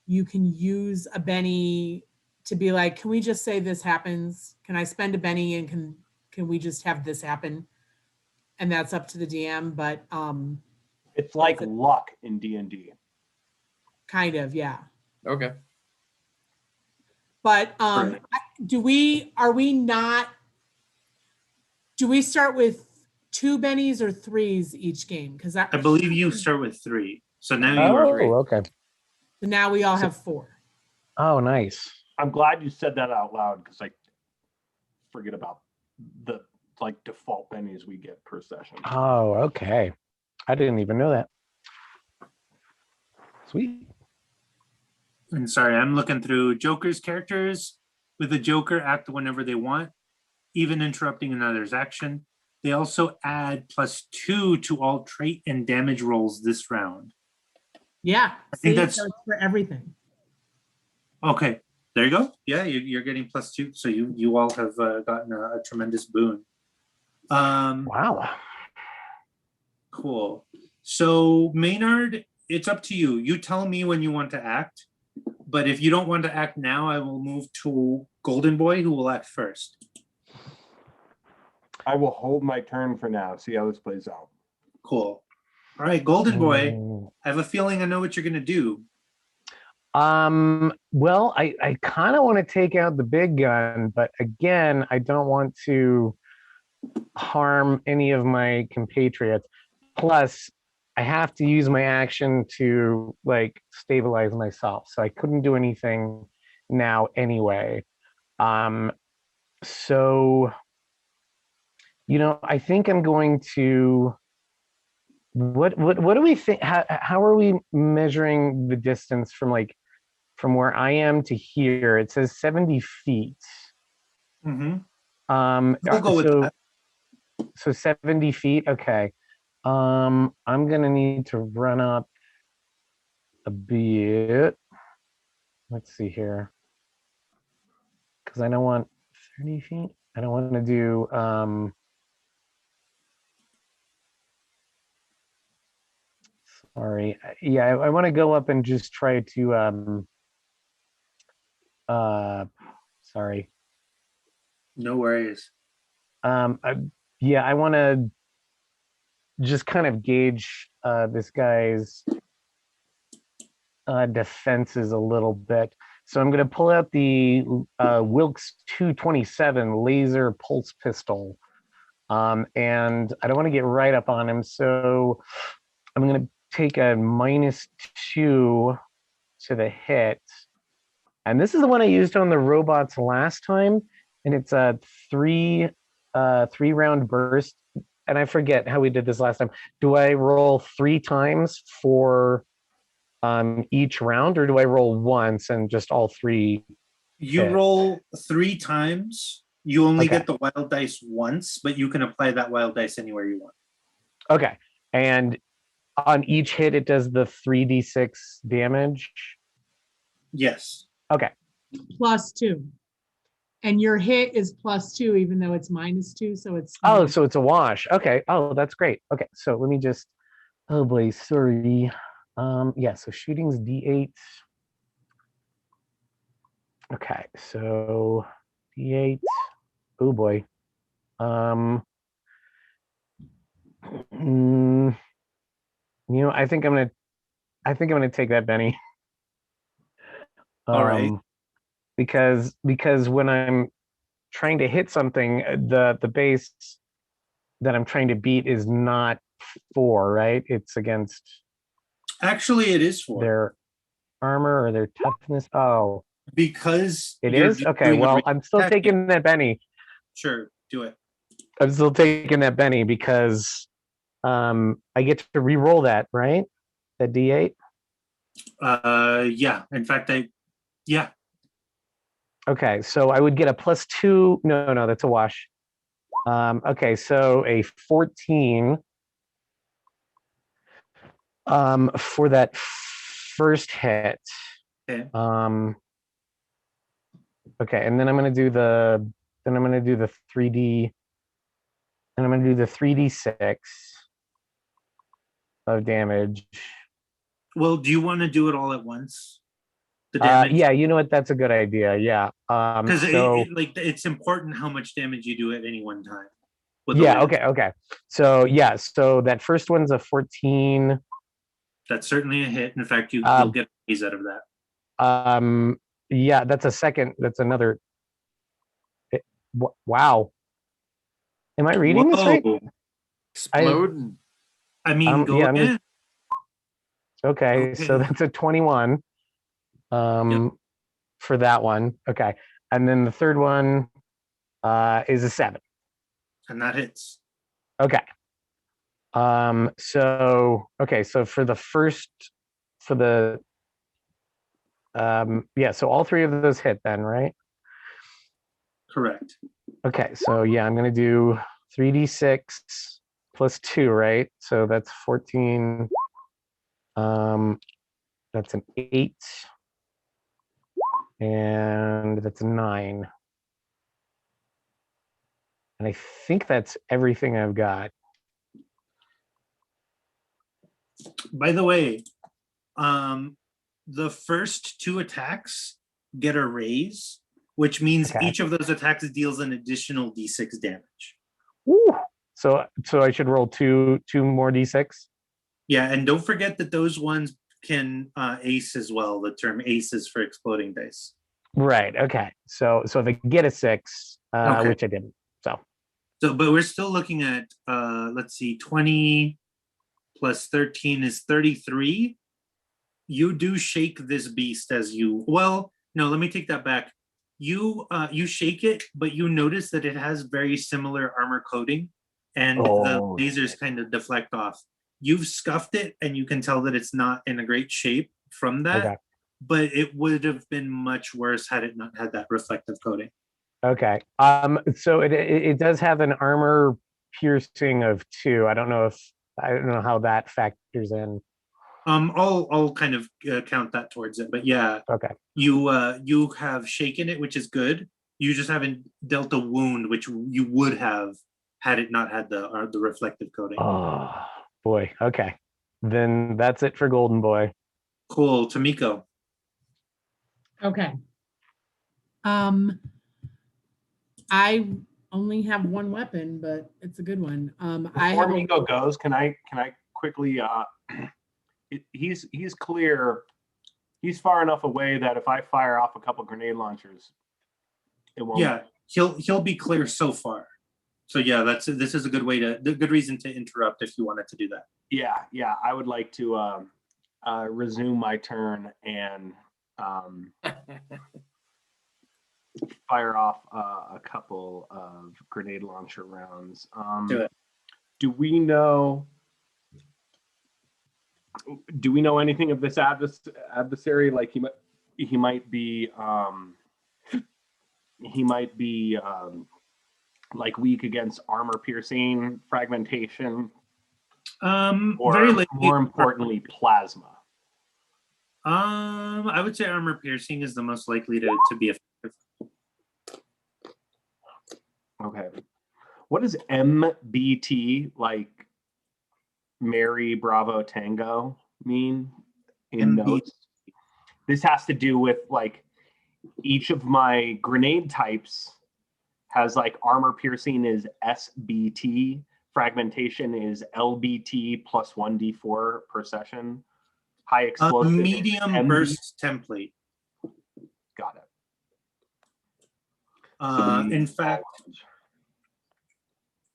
you can use a Benny to be like, can we just say this happens? Can I spend a Benny and can we just have this happen? And that's up to the DM, but It's like luck in D&D. kind of, yeah. Okay. But Right. do we start with 2 bennies or 3s each game? Because I believe you start with 3. So now you are Oh, okay. now we all have 4. Oh, nice. I'm glad you said that out loud because I forget about the like default bennies we get per session. Oh, okay. I didn't even know that. Sweet. And sorry, I'm looking through Joker's characters. With the Joker, act whenever they want, even interrupting another's action. They also add +2 to all trait and damage rolls this round. Yeah. I think see? that's- So it's for everything. Okay, there you go. Yeah, you're getting +2. So you all have gotten a tremendous boon. Wow. Cool. So Maynard, it's up to you. You tell me when you want to act. But if you don't want to act now, I will move to Golden Boy, who will act first. I will hold my turn for now. See how this plays out. Cool. All right, Golden Boy. Mm. I have a feeling I know what you're gonna do. Well, I kind of want to take out the big gun, but again, I don't want to harm any of my compatriots. Plus, I have to use my action to like stabilize myself, so I couldn't do anything now anyway. So I think I'm going to. What do we think? How are we measuring the distance from where I am to here? It says 70 feet. Mm-hmm. We'll go with so, that. So 70 feet. Okay. I'm gonna need to run up a bit. Let's see here. Because I don't want 30 feet. I don't want to do sorry. Yeah, I want to go up and just try to sorry. No worries. Yeah, I want to just kind of gauge this guy's defenses a little bit. So I'm going to pull out the Wilkes 227 laser pulse pistol. And I don't want to get right up on him. So I'm going to take a -2 to the hit. And this is the one I used on the robots last time. And it's a 3-round burst. And I forget how we did this last time. Do I roll 3 times for each round, or do I roll once and just all 3? You Okay. roll 3 times. You only Okay. get the wild dice once, but you can apply that wild dice anywhere you want. Okay. And on each hit, it does the 3d6 damage. Yes. Okay. +2. And your hit is +2, even though it's -2. So it's Oh, so it's a wash. Okay. Oh, that's great. Okay. So let me just, oh boy, sorry. Yeah, so shooting's D8. Okay, so D8. Oh boy. I think I'm gonna take that Benny. All right. Because when I'm trying to hit something, the base that I'm trying to beat is not 4, right? It's against Actually, it is 4 their armor or their toughness. Oh, because it you're is? just Okay, doing a well, re- I'm still attack. taking that Benny. Sure, do it. I'm still taking that Benny because I get to re-roll that, right? That D8. Yeah. In fact, yeah. Okay, so I would get a +2. No, that's a wash. Okay, so a 14 for that first hit. Okay. Okay, and then I'm gonna do the 3D, and I'm gonna do the 3d6 of damage. Well, do you want to do it all at once? The damage. Yeah, you know what? That's a good idea. Yeah. Because So it's important how much damage you do at any one time. with the yeah. way that- Okay. So yeah. So that first one's a 14. That's certainly a hit. In fact, you'll get A's out of that. Yeah, that's a second. That's another. Wow. Am I reading this right? Whoa. Explode. I mean, go yeah, I'm ahead. Okay, so Okay. that's a 21. For that one. Okay. And then the third one is a 7. And that hits. Okay. So for the first yeah, so all 3 of those hit then, right? Correct. Okay, so yeah, I'm gonna do 3d6 plus 2, right? So that's 14. That's an 8. And that's a 9. And I think that's everything I've got. By the way, the first 2 attacks get a raise, which means Okay. each of those attacks deals an additional d6 damage. Woo! So I should roll two more d6. Yeah, and don't forget that those ones can ace as well. The term ace is for exploding dice. Right. Okay. So if I get a 6, Okay. which I didn't. So, but we're still looking at let's see, 20 plus 13 is 33. You do shake this beast as you. Well, no, let me take that back. You shake it, but you notice that it has very similar armor coating, and the Oh, lasers kind of deflect off. You've scuffed it, and you can tell that it's not in a great shape from that. Okay. But it would have been much worse had it not had that reflective coating. Okay. So it does have an armor piercing of 2. I don't know how that factors in. I'll kind of count that towards it, but yeah, Okay. you have shaken it, which is good. You just haven't dealt a wound, which you would have had it not had the reflective coating. Oh boy. Okay. Then that's it for Golden Boy. Cool, Tomiko. Okay. I only have one weapon, but it's a good one. Before Miko goes, can I quickly? He's clear. He's far enough away that if I fire off a couple grenade launchers, it won't. Yeah, he'll be clear so far. So yeah, this is a good reason to interrupt if you wanted to do that. Yeah. I would like to resume my turn and fire off a couple of grenade launcher rounds. Do it. Do we know anything of this adversary? Like he might be like weak against armor piercing, fragmentation, or very likely, more importantly, plasma. I would say armor piercing is the most likely to be effective. Okay. What does MBT, like Mary Bravo Tango, mean in MBT. notes? This has to do with like each of my grenade types has like armor piercing is SBT, fragmentation is LBT plus 1d4 per session. High A explosive is medium MB. burst template. Got it. In fact,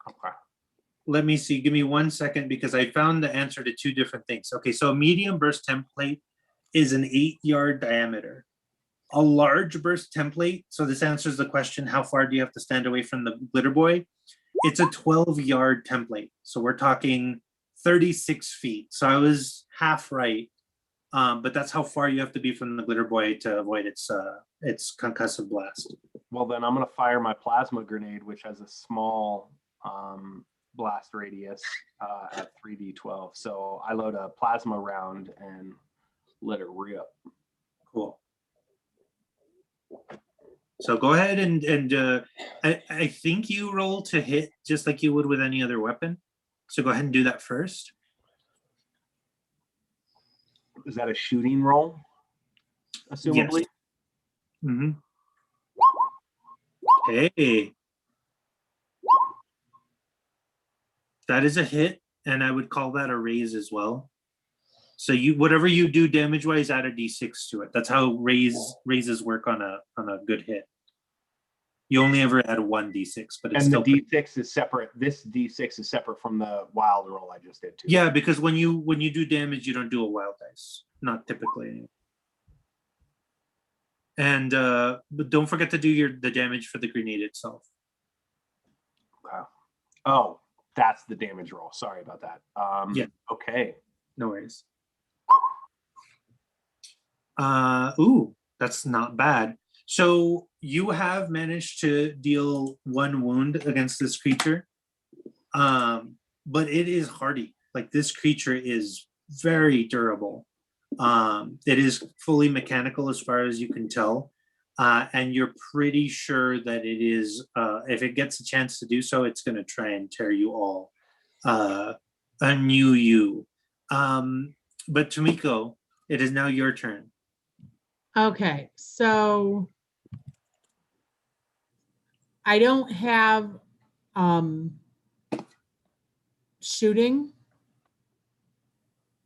Okay. let me see. Give me 1 second because I found the answer to two different things. Okay, so a medium burst template is an 8-yard diameter. A large burst template, so this answers the question, how far do you have to stand away from the glitter boy? It's a 12-yard template. So we're talking 36 feet. So I was half right. But that's how far you have to be from the glitter boy to avoid its concussive blast. Well, then I'm going to fire my plasma grenade, which has a small blast radius at 3d12. So I load a plasma round and let it rip. Cool. So go ahead and I think you roll to hit just like you would with any other weapon. So go ahead and do that first. Is that a shooting roll? Assumably. Yes. Mm-hmm. Hey. That is a hit, and I would call that a raise as well. So you whatever you do damage wise, add a d6 to it. That's how raises work on a good hit. You only ever add one d6, but it's And the still d6 is separate. This d6 is separate from the wild roll I just did too. yeah, because when you do damage, you don't do a wild dice, not typically. Anyway. And but don't forget to do the damage for the grenade itself. Okay. Oh, that's the damage roll. Sorry about that. Yeah. Okay. No worries. Ooh, that's not bad. So you have managed to deal 1 wound against this creature. But it is hardy. Like this creature is very durable. It is fully mechanical as far as you can tell. And you're pretty sure that it is, if it gets a chance to do so, it's going to try and tear you all a new you. But Tomiko, it is now your turn. Okay, so I don't have shooting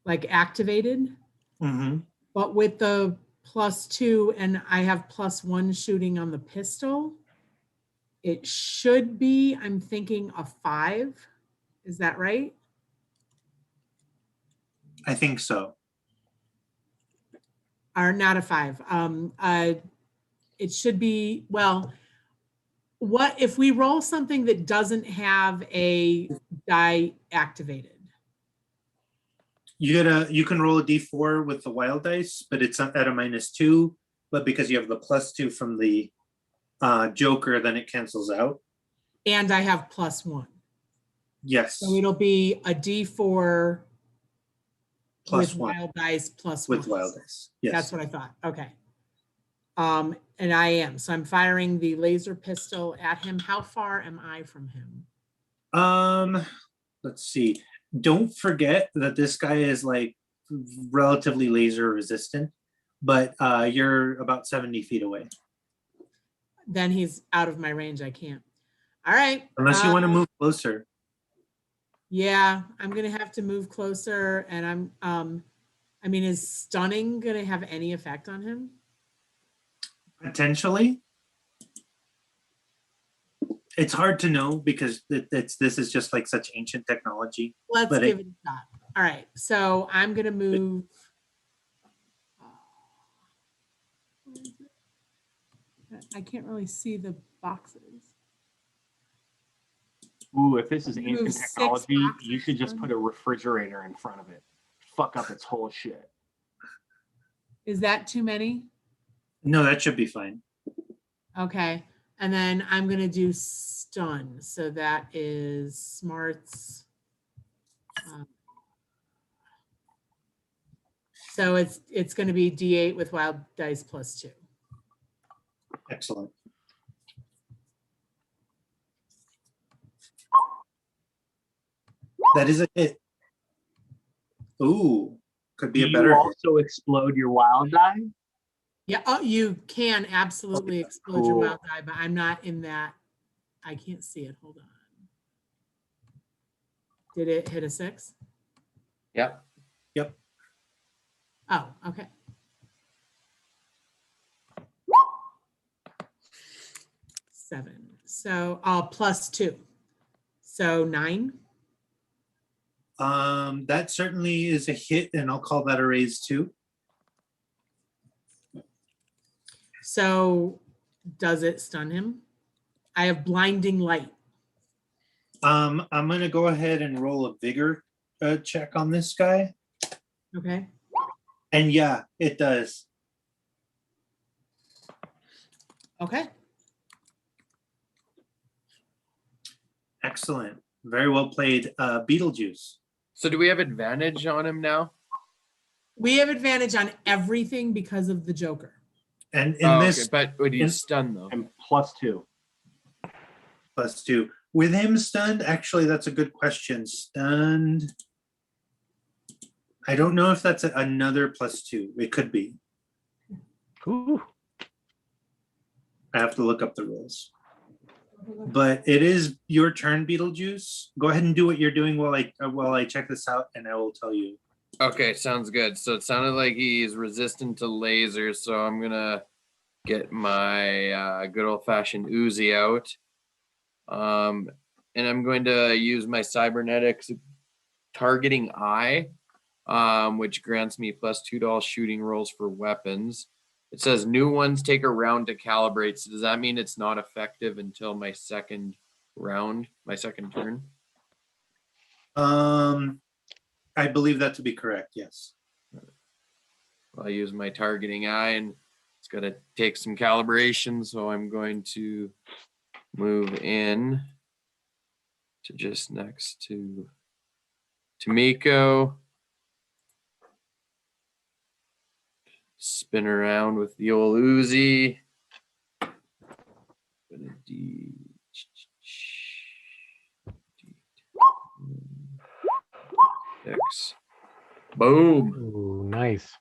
like activated, Mm-hmm. but with the +2 and I have +1 shooting on the pistol, it should be, I'm thinking, a 5. Is that right? I think so. Or not a 5. It should be, well, what if we roll something that doesn't have a die activated? You can roll a d4 with the wild dice, but it's at a -2. But because you have the +2 from the Joker, then it cancels out. And I have +1. Yes, So it'll be a D4 with +1 wild dice +1. with wild dice. Yes, That's what I thought. Okay. And I am. So I'm firing the laser pistol at him. How far am I from him? Let's see. Don't forget that this guy is like relatively laser resistant, but you're about 70 feet away. Then he's out of my range. I can't. All right. Unless you want to move closer. Yeah, I'm gonna have to move closer, and I mean, is stunning gonna have any effect on him? Potentially. It's hard to know because this is just like such ancient technology. Let's But give it a shot. All right, so I'm gonna move. I can't really see the boxes. Ooh, if this is Move ancient 6 technology, boxes. you should just put a refrigerator in front of it. Fuck up its whole shit. Is that too many? No, that should be fine. Okay, and then I'm gonna do stun. So that is smarts. So it's gonna be D8 with wild dice +2. Excellent. That is a hit. Ooh, could be Do a you better hit. also explode your wild die? Yeah, oh, you can absolutely explode your Cool. wild die, but I'm not in that. I can't see it. Hold on. Did it hit a 6? Yep. Yep. Oh, okay. +7. So +2. So 9. That certainly is a hit, and I'll call that a raise too. So does it stun him? I have blinding light. I'm gonna go ahead and roll a vigor check on this guy, Okay. and yeah, it does. Okay. Excellent, very well played, Beetlejuice. So do we have advantage on him now? We have advantage on everything because of the Joker. And in Oh, this okay. But would in- he stun though? And +2. +2 with him stunned. Actually, that's a good question. Stunned. I don't know if that's another +2. It could be. Ooh. I have to look up the rules. But it is your turn, Beetlejuice. Go ahead and do what you're doing while I check this out, and I will tell you. Okay, sounds good. So it sounded like he's resistant to lasers, so I'm gonna get my good old fashioned Uzi out. And I'm going to use my cybernetics targeting eye, which grants me +2 to all shooting rolls for weapons. It says new ones take a round to calibrate. So does that mean it's not effective until my second round, my second turn? I believe that to be correct. Yes. I'll use my targeting eye, and it's got to take some calibration. So I'm going to move in to just next to Miko. Spin around with the old Uzi. Gonna D6. Boom. Ooh, nice.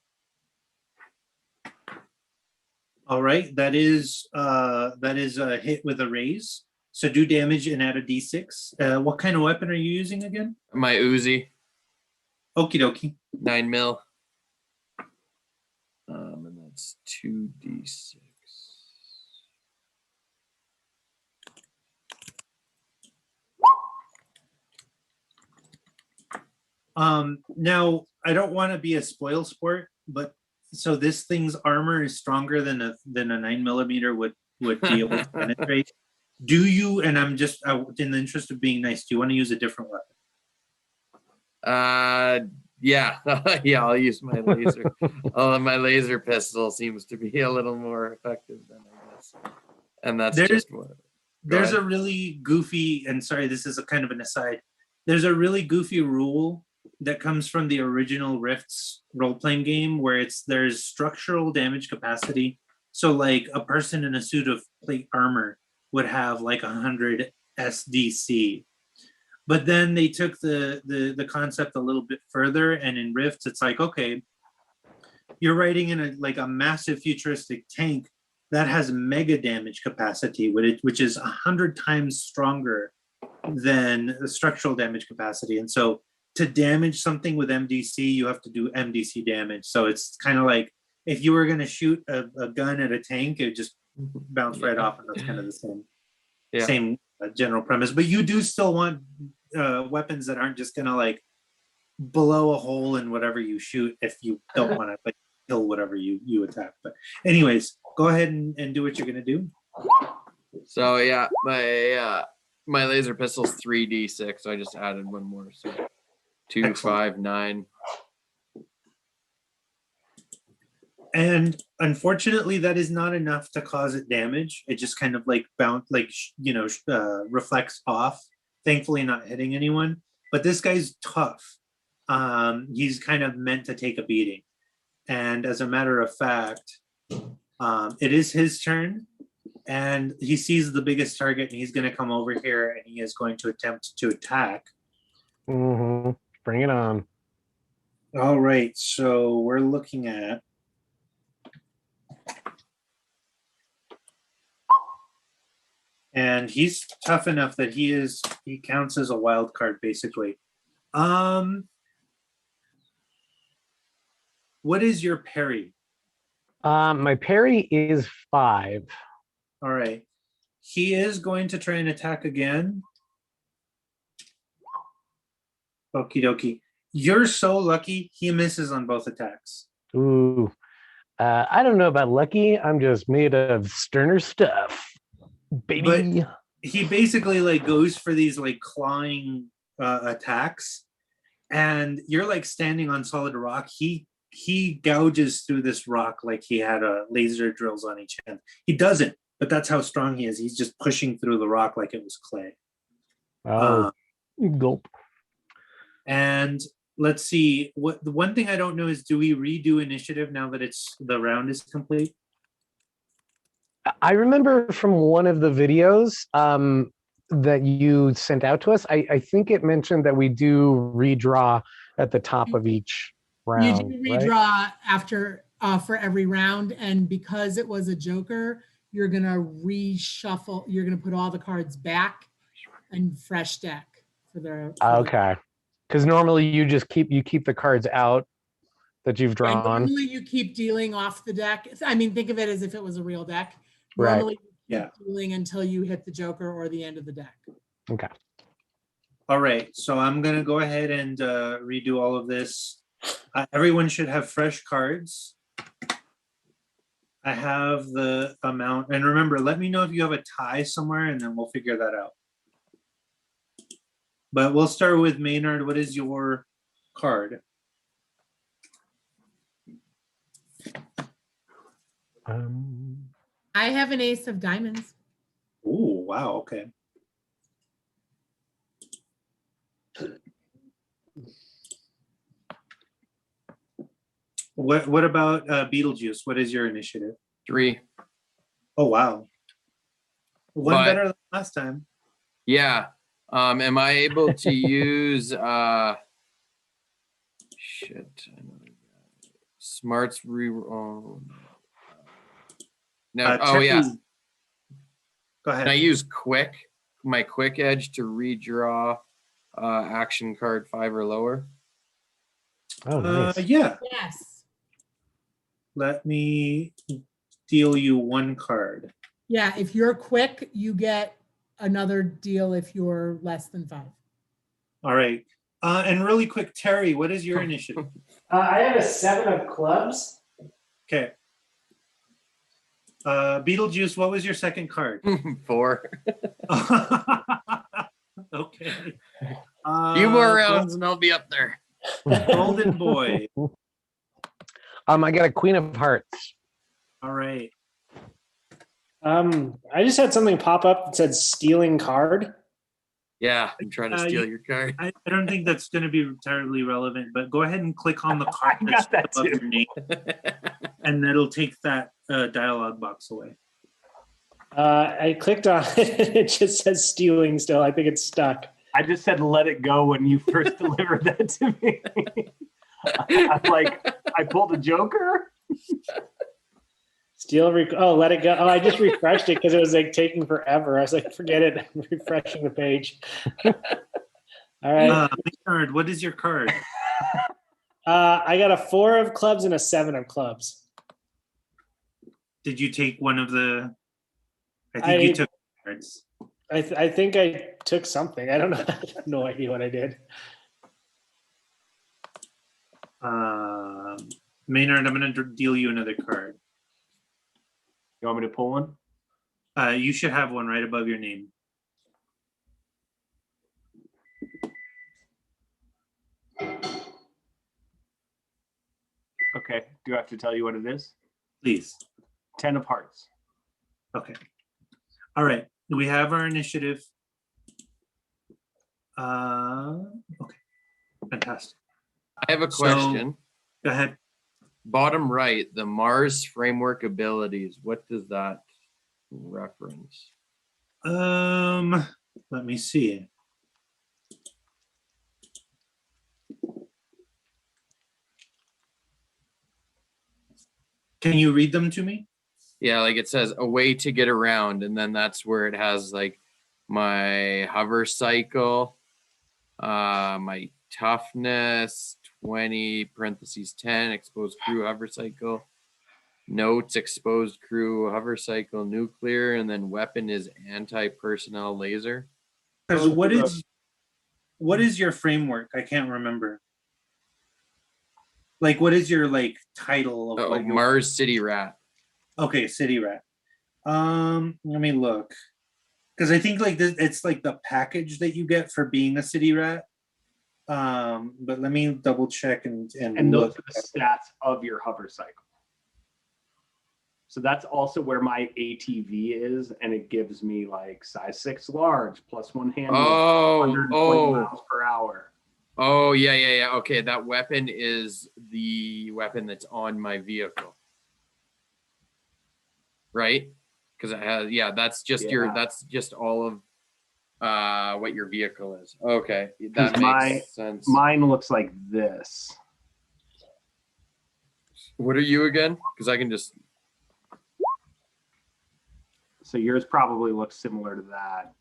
All right. That is a hit with a raise. So do damage and add a d6. What kind of weapon are you using again? My Uzi, Okie dokie. 9 mil. And that's 2d6. Now I don't want to be a spoil sport, but so this thing's armor is stronger than a 9mm would be able to penetrate. Do you? And I'm just in the interest of being nice. Do you want to use a different weapon? Yeah, yeah. I'll use my laser. My laser pistol seems to be a little more effective than I guess, and that's just what. There's a really goofy, and sorry, this is a kind of an aside. There's a really goofy rule that comes from the original Rifts role-playing game where there's structural damage capacity. So like a person in a suit of plate armor would have like 100 SDC. But then they took the concept a little bit further, and in Rifts, it's like, okay, you're riding in a massive futuristic tank that has mega damage capacity, which is 100 times stronger than the structural damage capacity. And so to damage something with MDC, you have to do MDC damage. So it's kind of like if you were going to shoot a gun at a tank, it would just bounce right off, and that's kind of the same general premise. But you do still want weapons that aren't just going to like blow a hole in whatever you shoot if you don't want to like kill whatever you attack. But anyways, go ahead and do what you're going to do. So yeah, my laser pistol's 3d6. So I just added one more. So 2, Excellent. 5, 9. And unfortunately, that is not enough to cause it damage. It just kind of like reflects off. Thankfully, not hitting anyone. But this guy's tough. He's kind of meant to take a beating. And as a matter of fact, it is his turn. And he sees the biggest target, and he's going to come over here, and he is going to attempt to attack. Mm-hmm. Bring it on. All right, so we're looking at and he's tough enough that he counts as a wild card basically. What is your parry? My parry is 5. All right. He is going to try and attack again. Okie dokie. You're so lucky. He misses on both attacks. Ooh. I don't know about lucky. I'm just made of sterner stuff, baby. He basically like goes for these like clawing attacks, and you're like standing on solid rock. He gouges through this rock like he had a laser drills on each hand. He doesn't, but that's how strong he is. He's just pushing through the rock like it was clay. Oh, gulp. And let's see. What the one thing I don't know is, do we redo initiative now that the round is complete? I remember from one of the videos that you sent out to us, I think it mentioned that we do redraw at the top of each round. You do right? redraw after for every round, and because it was a joker, you're gonna reshuffle. You're gonna put all the cards back and fresh deck for the. Okay, because normally you just keep the cards out that you've And drawn. normally you keep dealing off the deck. I mean, think of it as if it was a real deck. Right. Normally you Yeah. keep dealing until you hit the joker or the end of the deck. Okay. All right, so I'm gonna go ahead and redo all of this. Everyone should have fresh cards. I have the amount, and remember, let me know if you have a tie somewhere, and then we'll figure that out. But we'll start with Maynard. What is your card? I have an ace of diamonds. Oh, wow. Okay. What about Beetlejuice? What is your initiative? 3. Oh, wow. One But- better than last time. Yeah. Am I able to use shit? Smarts re no. Oh yeah. Checky. Go ahead. Can I use my quick edge to redraw action card 5 or lower? Oh, nice. Yeah. Yes. Let me deal you one card. Yeah, if you're quick, you get another deal if you're less than 5. All right. And really quick, Terry, what is your initiative? I have a 7 of clubs. Okay. Beetlejuice, what was your second card? 4. Okay. Few more rounds and I'll be up there. Golden Boy. I got a Queen of Hearts. All right. I just had something pop up that said stealing card. Yeah, I'm trying to steal your card. I don't think that's going to be terribly relevant, but go ahead and click on the card I got that above too. your name, and it'll take that dialogue box away. I clicked on it. It just says stealing still. I think it's stuck. I just said let it go when you first delivered that to me. I'm like, I pulled a joker. Let it go. Oh, I just refreshed it because it was like taking forever. I was like, forget it. I'm refreshing the page. All right. Maynard, what is your card? I got a 4 of clubs and a 7 of clubs. Did you take one of the? I think you I- took cards. I think I took something. I don't know. I have no idea what I did. Maynard, I'm going to deal you another card. You want me to pull one? You should have one right above your name. Okay. Do I have to tell you what it is? Please. 10 of hearts. Okay. All right. We have our initiative. Okay. Fantastic. I have a So- question. Go ahead. Bottom right, the Mars framework abilities. What does that reference? Let me see. Can you read them to me? Yeah, like it says a way to get around, and then that's where it has like my hover cycle, my toughness 20 parentheses 10 exposed crew hover cycle, notes exposed crew hover cycle nuclear, and then weapon is anti-personnel laser. Because what what is your framework? I can't remember. Like, what is your like title of Oh, what you're- Mars City Rat. Okay, City Rat. Let me look. Because I think like this, it's like the package that you get for being a city rat. But let me double check and And those look. are the stats of your hover cycle. So that's also where my ATV is, and it gives me like size 6 large, +1 handle, Oh, 120 miles per hour. Oh, yeah. Okay, that weapon is the weapon that's on my vehicle. Right? Because it has, that's just Yeah. that's just all of what your vehicle is. Okay, that 'Cause makes sense. Mine looks like this. What are you again? Because I can just. So yours probably looks similar to that.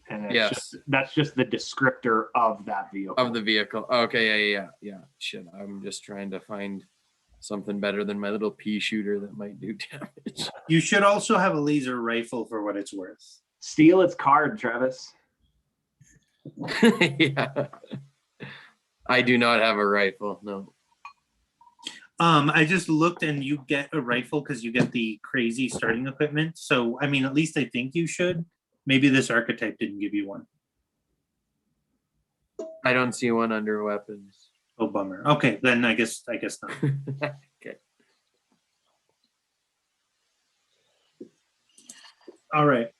And it's Yes. that's just the descriptor of that vehicle. Of the vehicle. Okay, yeah. Shit, I'm just trying to find something better than my little pea shooter that might do damage. You should also have a laser rifle for what it's worth. Steal its card, Travis. Yeah. I do not have a rifle. No. I just looked and you get a rifle because you get the crazy starting equipment. So I mean, at least I think you should. Maybe this archetype didn't give you one. I don't see one under weapons. Oh, bummer. Okay, then I guess not. Okay. All right.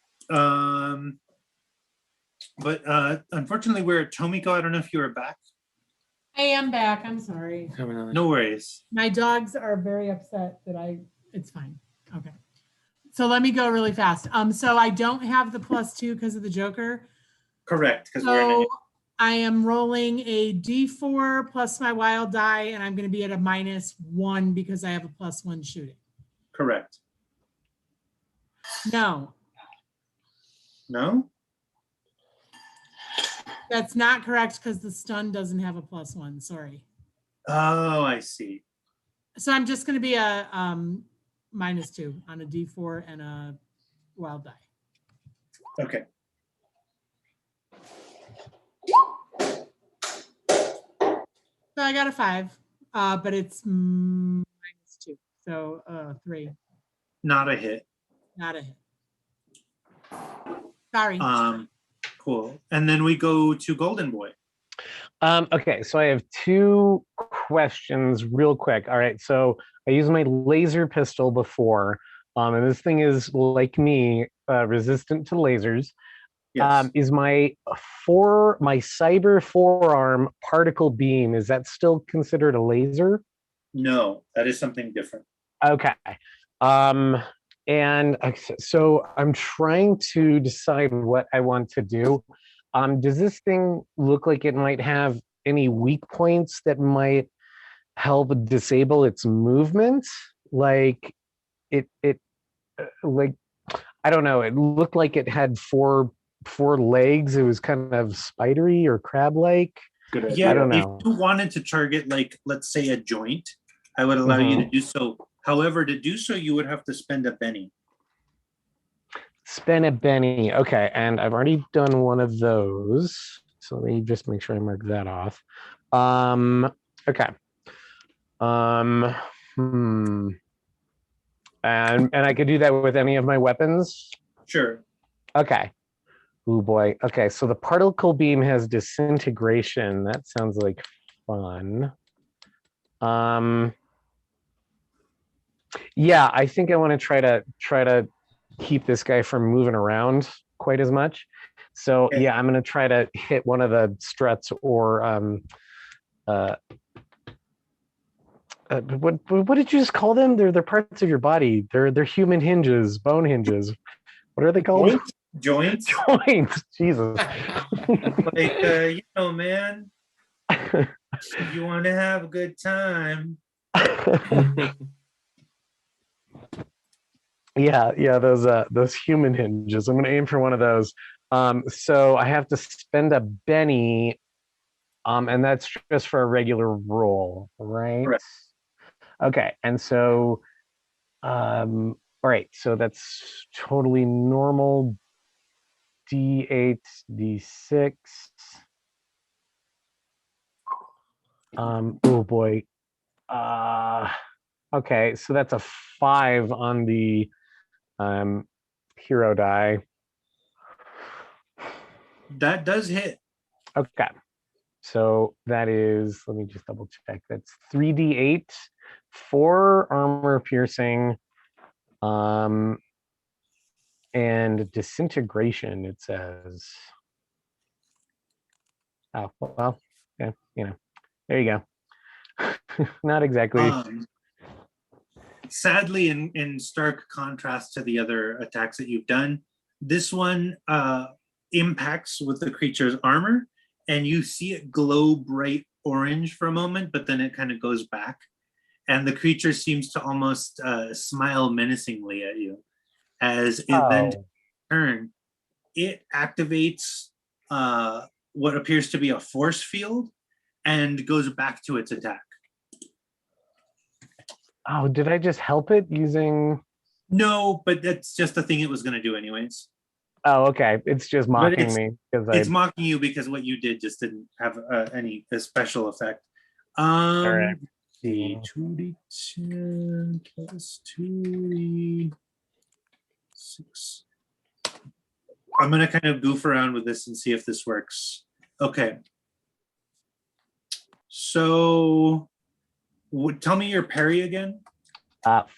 But unfortunately, we're at Tomiko. I don't know if you are back. I am back. I'm sorry. No worries. My dogs are very upset that it's fine. Okay. So let me go really fast. So I don't have the +2 because of the Joker. Correct, because we're in So a I am rolling a D4 plus my wild die, and I'm going to be at a -1 because I have a +1 shooting. correct. No, No? that's not correct because the stun doesn't have a +1. Sorry. Oh, I see. So I'm just going to be a -2 on a D4 and a wild die. Okay. So I got a 5, but it's -2. So 3, Not a hit. not a hit. Sorry. Cool. And then we go to Golden Boy. Okay, so I have 2 questions real quick. All right, so I used my laser pistol before, and this thing is like me, resistant to lasers. Yes. Is my cyber forearm particle beam, is that still considered a laser? No, that is something different. Okay. And so I'm trying to decide what I want to do. Does this thing look like it might have any weak points that might help disable its movement? Like like, I don't know. It looked like it had four legs. It was kind of spidery or crab-like. Good idea. Yeah, I don't if know. you wanted to target, like, let's say a joint, I would allow you to do so. However, to do so, you would have to spend a penny. Spin a Benny. Okay, and I've already done one of those. So let me just make sure I mark that off. Okay. And I could do that with any of my weapons. Sure. Okay. Oh boy. Okay, so the particle beam has disintegration. That sounds like fun. Yeah, I think I want to try to keep this guy from moving around quite as much. So Okay. yeah, I'm gonna try to hit one of the struts or what did you just call them? They're parts of your body. They're human hinges, bone hinges. What are they called? Joints? Joints. Jesus. Like, man, if you want to have a good time. Yeah, those human hinges. I'm gonna aim for one of those. So I have to spend a Benny, and that's just for a regular roll, right? Correct. Okay, and so, all right, so that's totally normal. D8, D6. Oh boy. Okay, so that's a 5 on the hero die. That does hit. Okay. So that is, let me just double check. That's 3d8, 4 armor piercing, and disintegration, it says. Oh, well, yeah, there you go. Not exactly. Sadly, in stark contrast to the other attacks that you've done, this one impacts with the creature's armor, and you see it glow bright orange for a moment, but then it kind of goes back, and the creature seems to almost smile menacingly at you. As it then turn, it activates what appears to be a force field and goes back to its attack. Oh, did I just help it using? No, but that's just the thing it was going to do anyways. Oh, okay. It's just mocking me because It's mocking you because what you did just didn't have any special effect. right. See, 2d10 plus 2d6. I'm going to kind of goof around with this and see if this works. Okay. So, tell me your parry again. 5.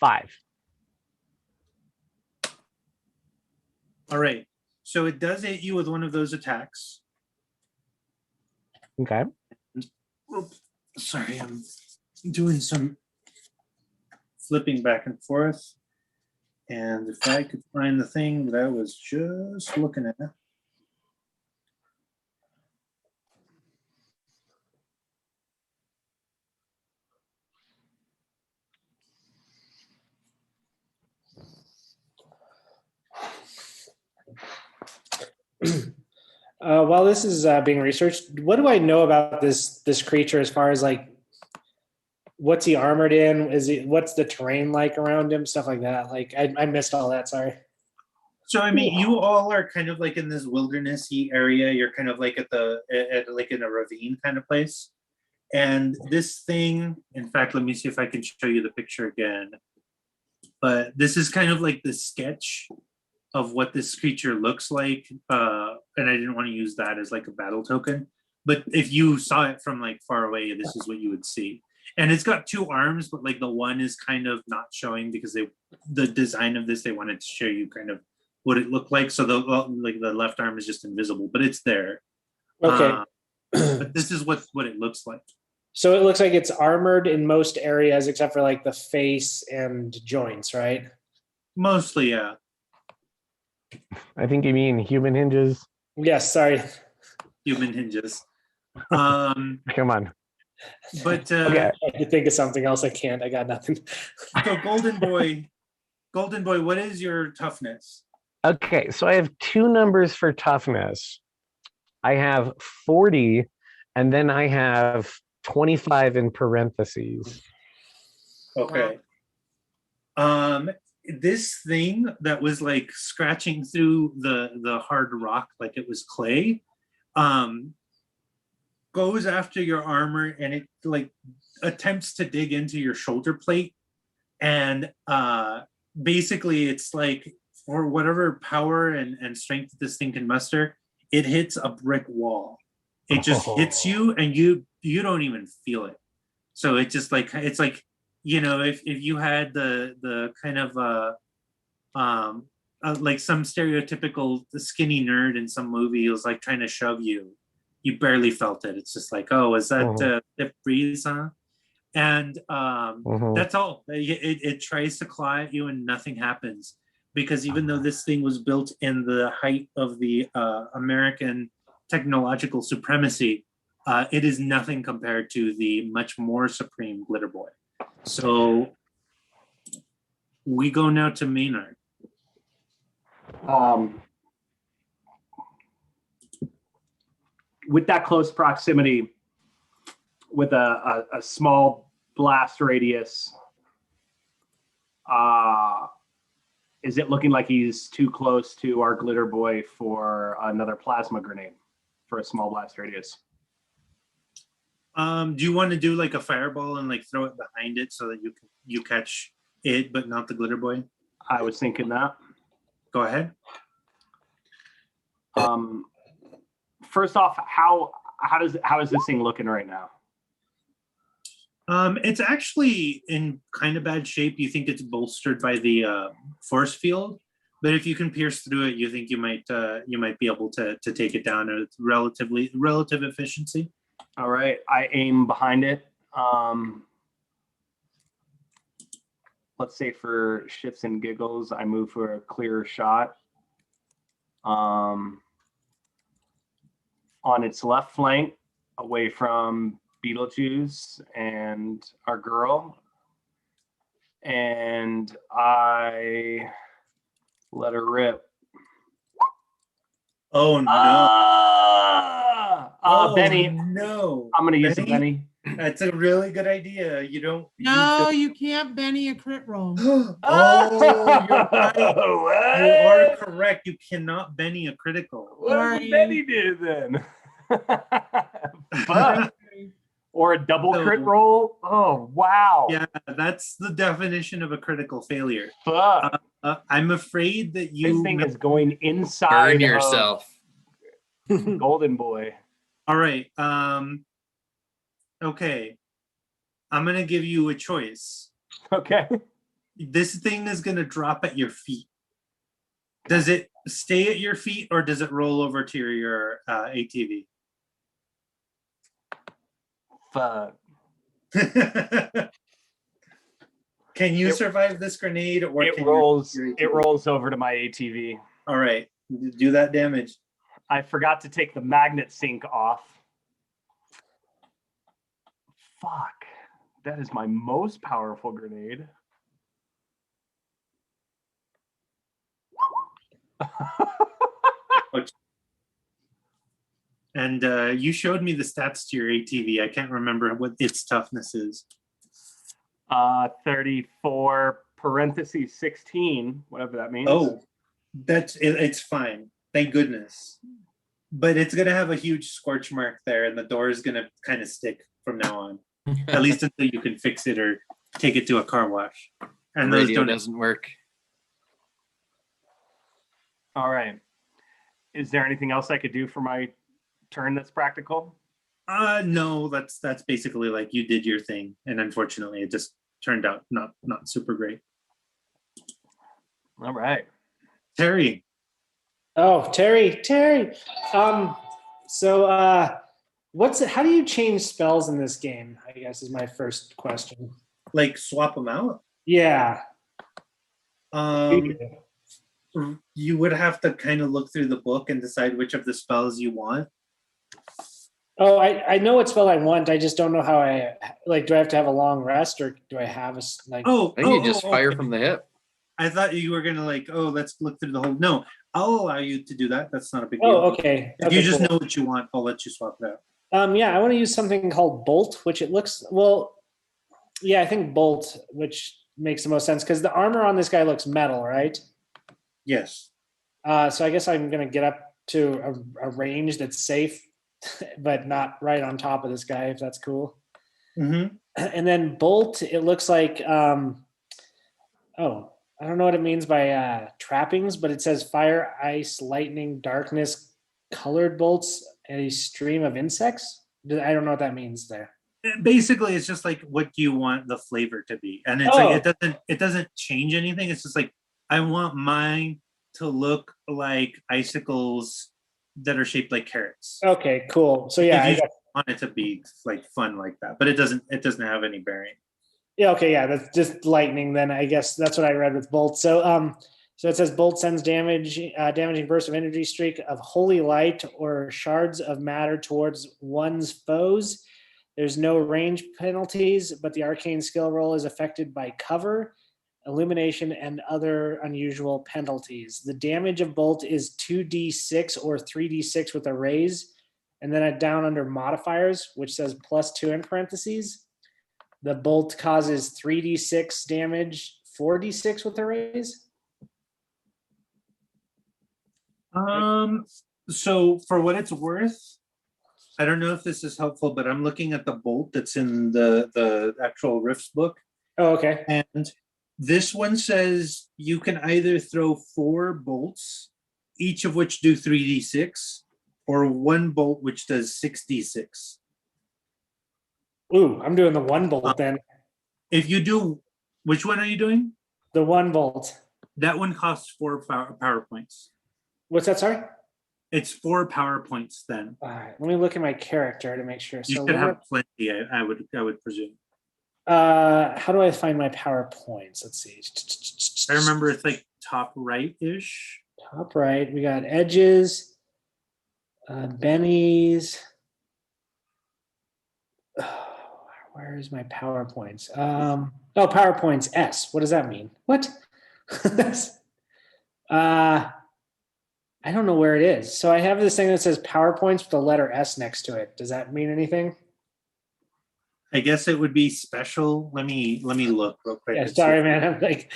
All right. So it does hit you with one of those attacks. Okay. Oops. Sorry, I'm doing some flipping back and forth. And if I could find the thing that I was just looking at. While this is being researched, what do I know about this creature as far as like what's he armored in? What's the terrain like around him? Stuff like that. Like I missed all that. Sorry. So I mean, you all are kind of like in this wildernessy area. You're kind of like like in a ravine kind of place. And this thing, in fact, let me see if I can show you the picture again. But this is kind of like the sketch of what this creature looks like. And I didn't want to use that as like a battle token. But if you saw it from like far away, this is what you would see. And it's got 2 arms, but like the one is kind of not showing because the design of this, they wanted to show you kind of what it looked like. So the left arm is just invisible, but it's there. Okay. But this is what it looks like. So it looks like it's armored in most areas except for like the face and joints, right? Mostly, yeah. I think you mean human hinges. Yes, sorry. Human hinges. Come on. But okay. I had to think of something else. I can't. I got nothing. So Golden Boy, what is your toughness? Okay, so I have 2 numbers for toughness. I have 40, and then I have 25 in parentheses. Okay. This thing that was like scratching through the hard rock like it was clay, goes after your armor, and it like attempts to dig into your shoulder plate, and basically it's like for whatever power and strength that this thing can muster, it hits a brick wall. It just hits you, and you don't even feel it. So it just like it's like, if you had the kind of like some stereotypical skinny nerd in some movie who's like trying to shove you, you barely felt it. It's just like, oh, is that Dip Breeze, huh? And that's all. It tries to claw at you, and nothing happens, because even though this thing was built in the height of the American technological supremacy, it is nothing compared to the much more supreme Glitter Boy. So we go now to Maynard. With that close proximity, with a small blast radius, is it looking like he's too close to our Glitter Boy for another plasma grenade for a small blast radius? Do you want to do like a fireball and like throw it behind it so that you catch it, but not the glitter boy? I was thinking that. Go ahead. First off, how is this thing looking right now? It's actually in kind of bad shape. You think it's bolstered by the force field, but if you can pierce through it, you think you might be able to take it down at relative efficiency. All right, I aim behind it. Let's say for shits and giggles, I move for a clearer shot. On its left flank, away from Beetlejuice and our girl, and I let her rip. Oh no! Benny, no! I'm gonna use a Benny. That's a really good idea. You don't. No, you can't Benny a crit roll. Oh, you're right. You are correct. You cannot Benny a critical. What does Sorry. Benny do then? Fuck. Or a double crit roll? Oh, wow. Yeah, that's the definition of a critical failure. Fuck. I'm afraid that This you. thing is going inside Burn of yourself. Golden Boy. All right. Okay. I'm gonna give you a choice. Okay. This thing is gonna drop at your feet. Does it stay at your feet or does it roll over to your ATV? Fuck. Can you survive this grenade or It can rolls. your It ATV? rolls over to my ATV. All right. Do that damage. I forgot to take the magnet sync off. Fuck. That is my most powerful grenade. And you showed me the stats to your ATV. I can't remember what its toughness is. 34 parentheses 16, whatever that means. Oh, it's fine. Thank goodness. But it's gonna have a huge scorch mark there, and the door is gonna kind of stick from now on, at least until you can fix it or take it to a car wash. And those Radio don't. doesn't work. All right. Is there anything else I could do for my turn that's practical? No, that's basically like you did your thing, and unfortunately, it just turned out not super great. All right. Terry, Oh, Terry. So how do you change spells in this game? I guess is my first question. like swap them out. Yeah. You would have to kind of look through the book and decide which of the spells you want. Oh, I know what spell I want. I just don't know how I like. Do I have to have a long rest, or do I have a like? Oh, I think you just fire okay. from the hip. I thought you were gonna like, let's look through the whole. No, I'll allow you to do that. That's not a big deal. Oh, okay. If Okay, you just cool. know what you want, I'll let you swap it out. Yeah, I want to use something called Bolt, which it looks well. Yeah, I think Bolt, which makes the most sense because the armor on this guy looks metal, right? Yes. So I guess I'm gonna get up to a range that's safe, but not right on top of this guy, if that's cool. Mm-hmm. And then Bolt, it looks like I don't know what it means by trappings, but it says fire, ice, lightning, darkness, colored bolts, and a stream of insects. I don't know what that means there. Basically, it's just like what do you want the flavor to be, and it's like it doesn't change anything. It's just like I want mine to look like icicles that are shaped like carrots. Okay, cool. So yeah, If you want it to be like fun like that, but it doesn't have any bearing. yeah, okay, yeah, that's just lightning. Then I guess that's what I read with Bolt. So so it says Bolt sends damaging burst of energy streak of holy light or shards of matter towards one's foes. There's no range penalties, but the arcane skill roll is affected by cover, illumination, and other unusual penalties. The damage of Bolt is 2d6 or 3d6 with a raise, and then down under modifiers, which says +2 in parentheses. The Bolt causes 3d6 damage, 4d6 with a raise. So for what it's worth, I don't know if this is helpful, but I'm looking at the bolt that's in the actual Rifts book. Oh, okay. And this one says you can either throw 4 bolts, each of which do 3d6, or 1 bolt which does 6d6. Ooh, I'm doing the 1 bolt then. If you do, which one are you doing? The 1 bolt. That one costs 4 power points. What's that? Sorry. It's 4 power points then. All right. Let me look at my character to make sure. You So should what have plenty, I would presume. how do I find my power points? Let's see. I remember it's like top right-ish. Top right. We got edges. Benny's. Where is my PowerPoints? PowerPoints S. What does that mean? What? I don't know where it is. So I have this thing that says PowerPoints with the letter S next to it. Does that mean anything? I guess it would be special. Let me look real quick. Yeah, and see. sorry, man. I'm like,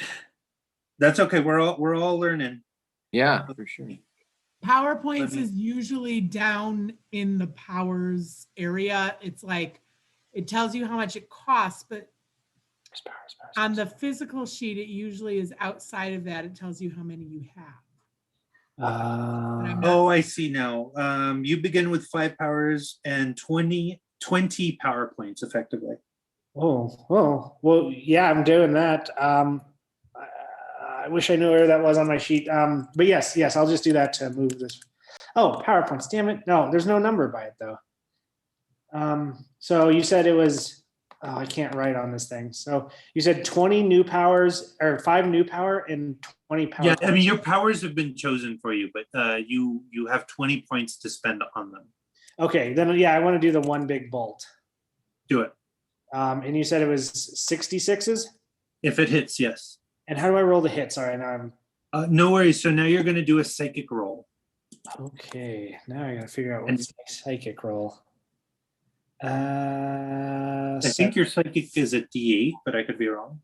That's okay. We're all learning. Yeah, for sure. PowerPoints Let me- is usually down in the powers area. It's like, it tells you how much it costs, but on the physical sheet, it usually is outside of that. It tells you how many you have. Oh, I see now. You begin with 5 powers and 20 power points effectively. Well, yeah, I'm doing that. I wish I knew where that was on my sheet. But yes, I'll just do that to move this. Oh, PowerPoints, damn it. No, there's no number by it though. So you said it was, I can't write on this thing. So you said 20 new powers or 5 new power and 20 power. Yeah, I mean points. your powers have been chosen for you, but you have 20 points to spend on them. Okay, then yeah, I want to do the 1 big bolt. Do it. And you said it was 66s? If it hits, yes. And how do I roll the hit? Sorry, now I'm No worries. So now you're going to do a psychic roll. okay. Now I gotta figure out And- what's my psychic roll. I think your psychic is a D8, but I could be wrong.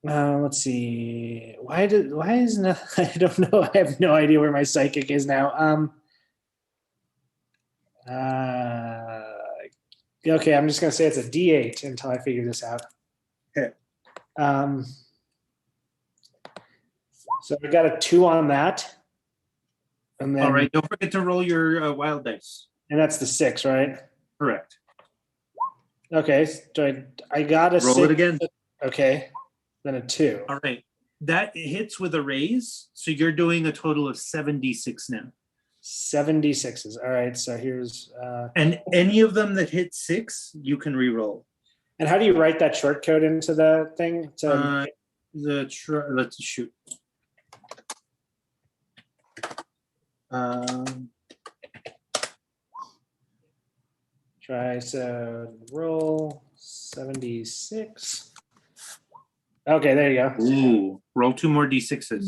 Let's see. Why is no? I don't know. I have no idea where my psychic is now. Okay, I'm just gonna say it's a D8 until I figure this out. Okay. So I got a 2 on that, and then All right. Don't forget to roll your wild dice. and that's the 6, right? Correct. Okay, so I got a Roll 6. it again. Okay, then a 2. All right. That hits with a raise. So you're doing a total of 76 now. 76s. All right, so here's And any of them that hit 6, you can re-roll. and how do you write that short code into the thing? To Let's shoot. try so roll 76. Okay, there you go. Ooh, roll 2 more d6s.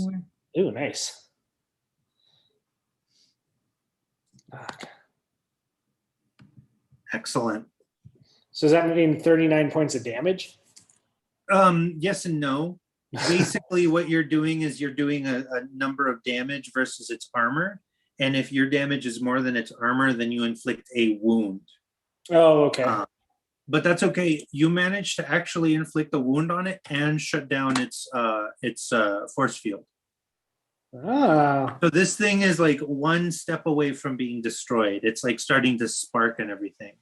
Ooh, nice. Fuck. Excellent. So does that mean 39 points of damage? Yes and no. Basically, what you're doing is you're doing a number of damage versus its armor. And if your damage is more than its armor, then you inflict a wound. Oh, okay. But that's okay. You managed to actually inflict a wound on it and shut down its force field. Ah, So this thing is like 1 step away from being destroyed. It's like starting to spark and everything.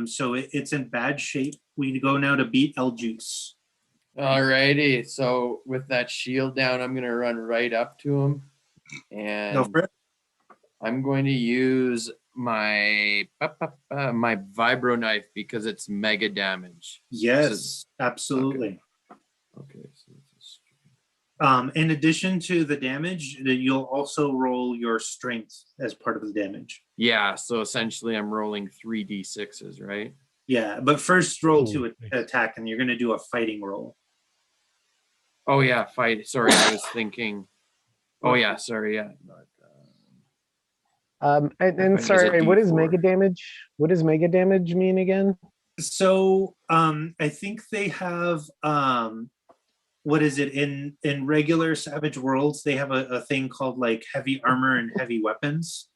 So it's in bad shape. We go now to beat El Juice. Alrighty. So with that shield down, I'm gonna run right up to him, and Go for it. I'm going to use my my vibro knife because it's mega damage. Yes, absolutely. Okay. So it's In addition to the damage, you'll also roll your strength as part of the damage. yeah. So essentially, I'm rolling 3d6s, right? Yeah, but first roll to Ooh, nice. attack, and you're going to do a fighting roll. Oh yeah, fight. Sorry, I was thinking. Oh yeah, sorry, yeah. And Mine is a sorry, what does D4. mega damage? What does mega damage mean again? So I think they have what is it in regular Savage Worlds? They have a thing called like heavy armor and heavy weapons,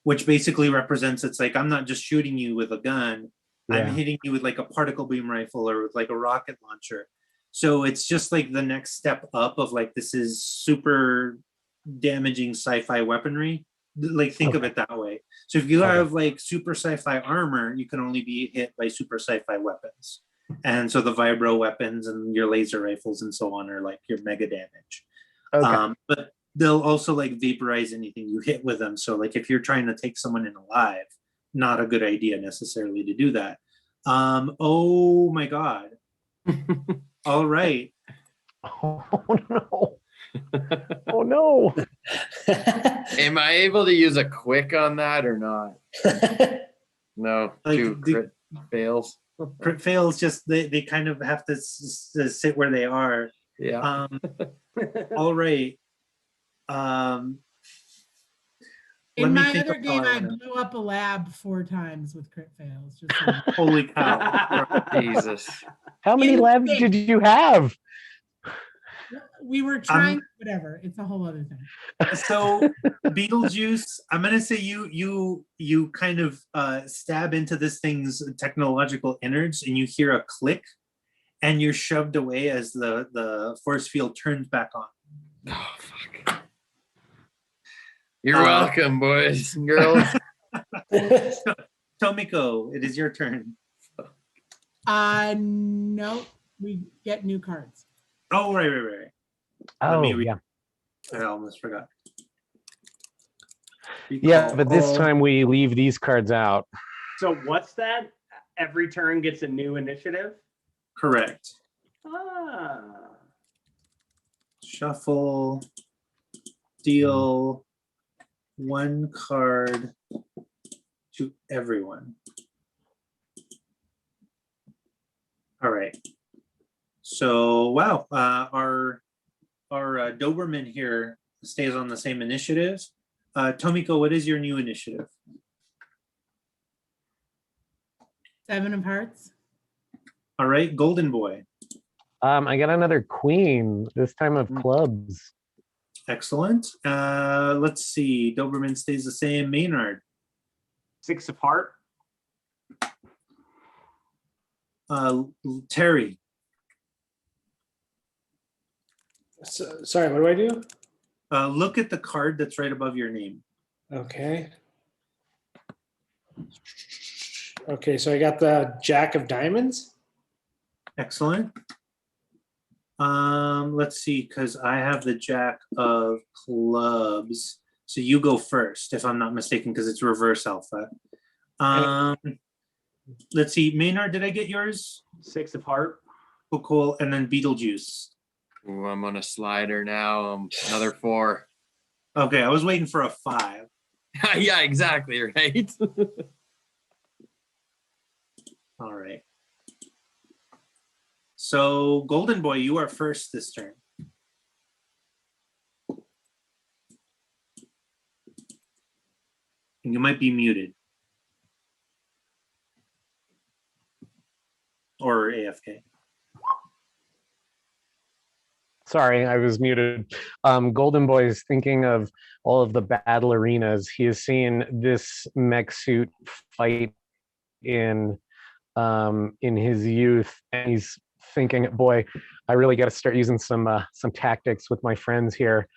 which basically represents it's like I'm not just shooting you with a gun, Yeah. I'm hitting you with like a particle beam rifle or with like a rocket launcher. So it's just like the next step up of like this is super damaging sci-fi weaponry. Like think of Okay. it that way. So if you Okay. have like super sci-fi armor, you can only be hit by super sci-fi weapons. And so the vibro weapons and your laser rifles and so on are like your mega damage. Okay. But they'll also like vaporize anything you hit with them. So like if you're trying to take someone in alive, not a good idea necessarily to do that. Oh my god. All right. Oh no. Oh no. Am I able to use a quick on that or not? No, Like, two crit fails. Crit fails just they kind of have to sit where they are. Yeah. All right. Let In me my think other of game, how I I wanna- blew up a lab 4 times with crit fails. Just so you know. Holy cow. Jesus. How many In labs space. did you have? We were trying, whatever. It's a whole other thing. So Beetlejuice, I'm gonna say you kind of stab into this thing's technological innards and you hear a click and you're shoved away as the force field turns back on. Oh, fuck. You're Uh, welcome, boys and girls. Tomiko, it is your turn. No, we get new cards. Oh, right. Let Oh me read. yeah. I almost forgot. Yeah, but this Oh. time we leave these cards out. So what's that? Every turn gets a new initiative? Correct. Ah. Shuffle, deal one card to everyone. All right. So wow, our Doberman here stays on the same initiative. Tomiko, what is your new initiative? 7 of Hearts. All right, Golden Boy. I got another queen, this time of clubs. Excellent. Let's see. Doberman stays the same. Maynard. 6 of heart. Terry. So, sorry, what do I do? Look at the card that's right above your name. Okay. Okay, so I got the Jack of Diamonds. Excellent. Let's see, because I have the Jack of Clubs. So you go first, if I'm not mistaken, because it's reverse alpha. Let's see, Maynard, did I get yours? 6 of heart. Cool. And then Beetlejuice. Ooh, I'm on a slider now. Another 4. Okay, I was waiting for a 5. Yeah, exactly, right? All right. So, Golden Boy, you are first this turn. And you might be muted. Or AFK. Sorry, I was muted. Golden Boy is thinking of all of the battle arenas. He has seen this mech suit fight in his youth, and he's thinking, "Boy, I really got to start using some tactics with my friends here."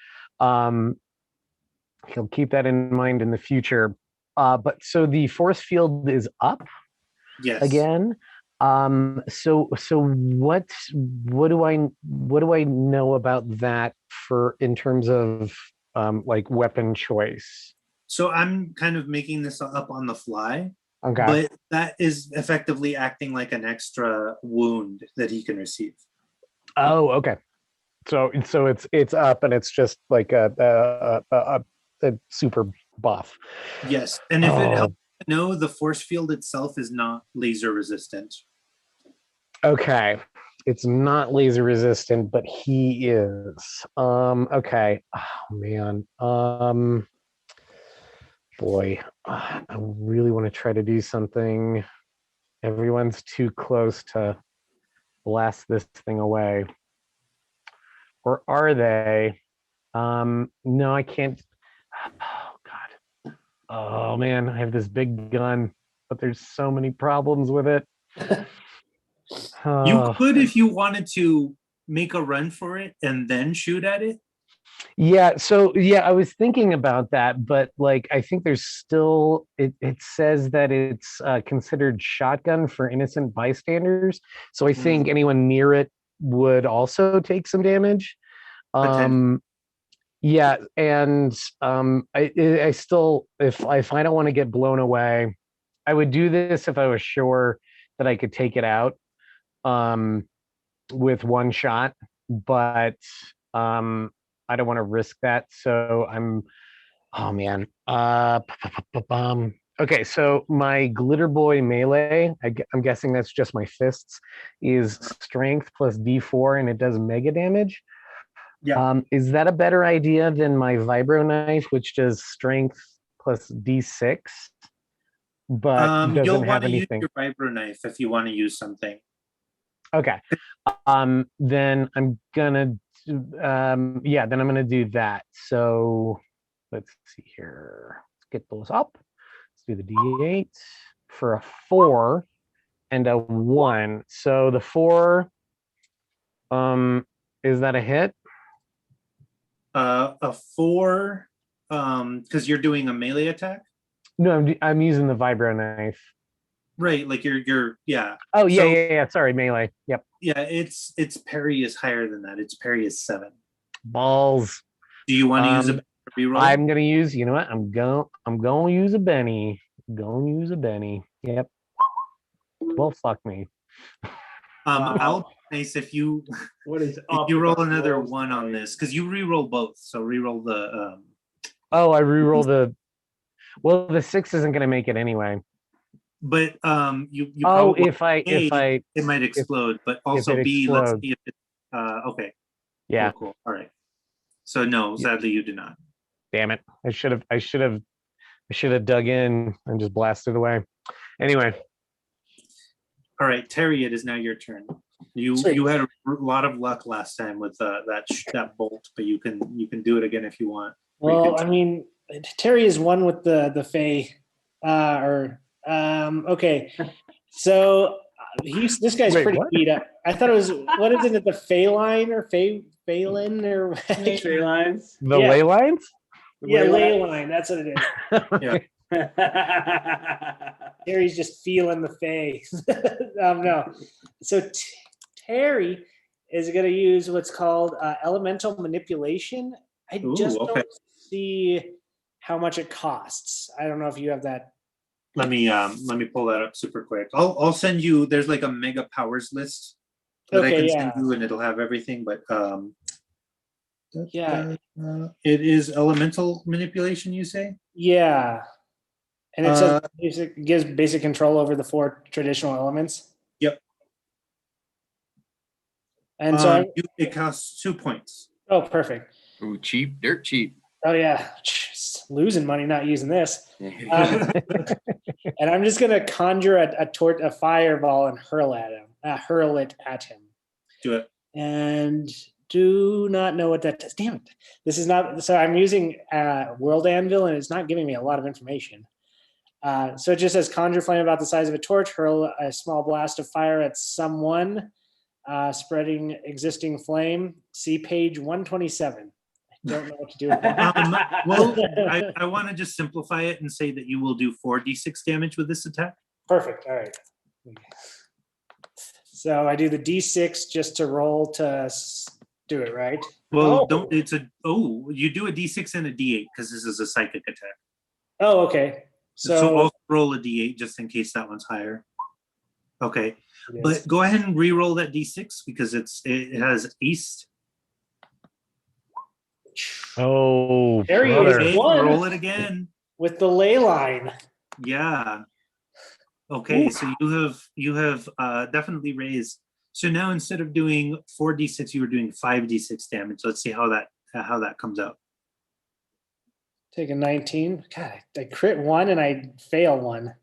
He'll keep that in mind in the future. But so the force field is up Yes. again. So what do I know about that for in terms of like weapon choice? So I'm kind of making this up on the fly, Okay. but that is effectively acting like an extra wound that he can receive. Oh, okay. So it's up and it's just like a super buff. Yes. And if it Oh. helps to know, the force field itself is not laser resistant. Okay. It's not laser resistant, but he is. Okay. Oh man. Boy, I really want to try to do something. Everyone's too close to blast this thing away. Or are they? No, I can't. Oh God. Oh man, I have this big gun, but there's so many problems with it. You Oh. could, if you wanted to, make a run for it and then shoot at it. Yeah, so yeah, I was thinking about that, but like I think there's still it says that it's considered shotgun for innocent bystanders. So I think anyone near it would also take some damage. Potentially. Yeah, and I still if I don't want to get blown away, I would do this if I was sure that I could take it out with one shot, but I don't want to risk that. So oh man. Okay, so my Glitter Boy melee, I'm guessing that's just my fists, is strength plus D4 and it does mega damage. Yeah. Is that a better idea than my Vibro Knife, which does strength plus D6, but You'll doesn't want have to use anything? your vibro knife if you want to use something. Okay. Then I'm gonna yeah, then I'm gonna do that. So let's see here. Let's get those up. Let's do the D8 for a 4 and a 1. So the 4, is that a hit? A 4, because you're doing a melee attack, No, I'm using the Vibro Knife. right? Like you're yeah. Oh yeah, So- yeah. Sorry, melee. Yep. Yeah, its parry is higher than that. Its parry is 7. Balls. Do you want to use a reroll? I'm gonna use. You know what? I'm going to use a Benny. Going to use a Benny. Yep. Well, fuck me. I'll be nice if you What is if you roll another 1 on this, because you reroll both. So reroll the Oh, I reroll the. Well, the 6 isn't gonna make it anyway. but you Oh, probably if I it might explode, but also it B, let's explodes. see if it okay. yeah. Cool. All right. So no, sadly you do not. Damn it! I should have dug in and just blasted away. Anyway, All right, Terry, it is now your turn. You Sweet. you had a lot of luck last time with that bolt, but you can do it again if you want. Or you Well, can- I mean, Terry is one with the Fae. Okay, so this guy's Wait, pretty what? beat up. I thought it was what is it? The Fae line or Phelan or Tree lines. the Yeah. ley lines. yeah, ley line. That's what it is. Yeah. Terry's just feeling the Fae. No, so Terry is going to use what's called elemental manipulation. I Ooh, just okay. don't see how much it costs. I don't know if you have that. Let me pull that up super quick. I'll send you. There's like a mega powers list that I Okay, can yeah. send you, and it'll have everything. But Yeah. it is elemental manipulation. You say? Yeah. And it says gives basic control over the 4 traditional elements. Yep. And so, it costs 2 points. oh, perfect. Ooh, cheap, dirt cheap. Oh, yeah. Just losing money not using this. And I'm just going to conjure a fireball and hurl it at him. Do it. And do not know what that does. Damn it. This is not, so I'm using World Anvil and it's not giving me a lot of information. So it just says conjure flame about the size of a torch, hurl a small blast of fire at someone, spreading existing flame. See page 127. I don't know what to do with that. Well, I want to just simplify it and say that you will do 4d6 damage with this attack. Perfect. All right. So I do the D6 just to roll to do it, right? Well, Oh. you do a d6 and a d8 because this is a psychic attack. Oh, okay. So So, also roll a d8 just in case that one's higher. Okay, yes. but go ahead and re-roll that d6 because it has east. Oh, There he brother. is. Okay, One. roll it again. With the ley line. Yeah. Okay, Ooh. so you have definitely raised. So now instead of doing 4d6, you were doing 5d6 damage. Let's see how that comes out. Take a 19. God, I crit 1 and I fail 1.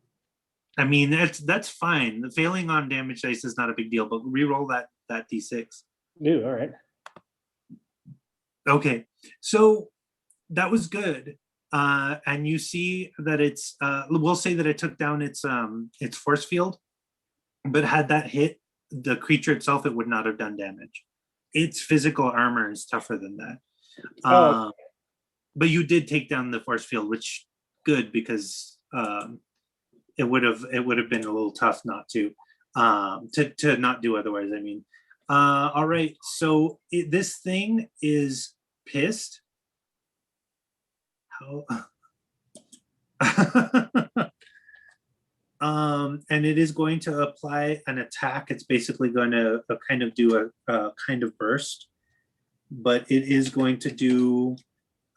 I mean, that's fine. The failing on damage dice is not a big deal, but re-roll that d6. Ooh, all right. Okay, so that was good. and you see that it's we'll say that it took down its force field, but had that hit the creature itself, it would not have done damage. Its physical armor is tougher than that. Oh. But you did take down the force field, which good, because it would have been a little tough not to not do otherwise. I mean, all right. So this thing is pissed. How? And it is going to apply an attack. It's basically going to kind of do a kind of burst, but it is going to do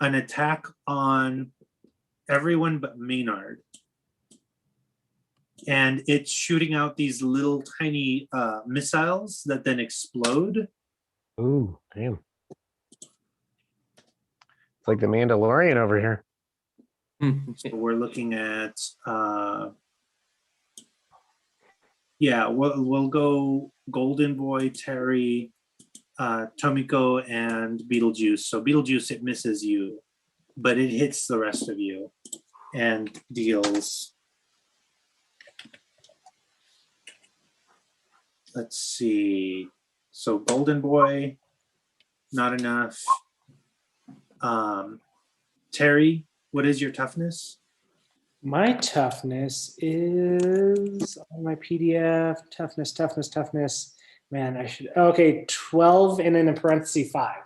an attack on everyone but Maynard. And it's shooting out these little tiny missiles that then explode. Ooh, damn. It's like the Mandalorian over here. So we're looking at yeah, we'll go Golden Boy, Terry, Tomiko, and Beetlejuice. So Beetlejuice, it misses you, but it hits the rest of you and deals. Let's see. So Golden Boy, not enough. Terry, what is your toughness? My toughness is on my PDF. Toughness. Man, I should. Okay, 12 and then in parentheses 5.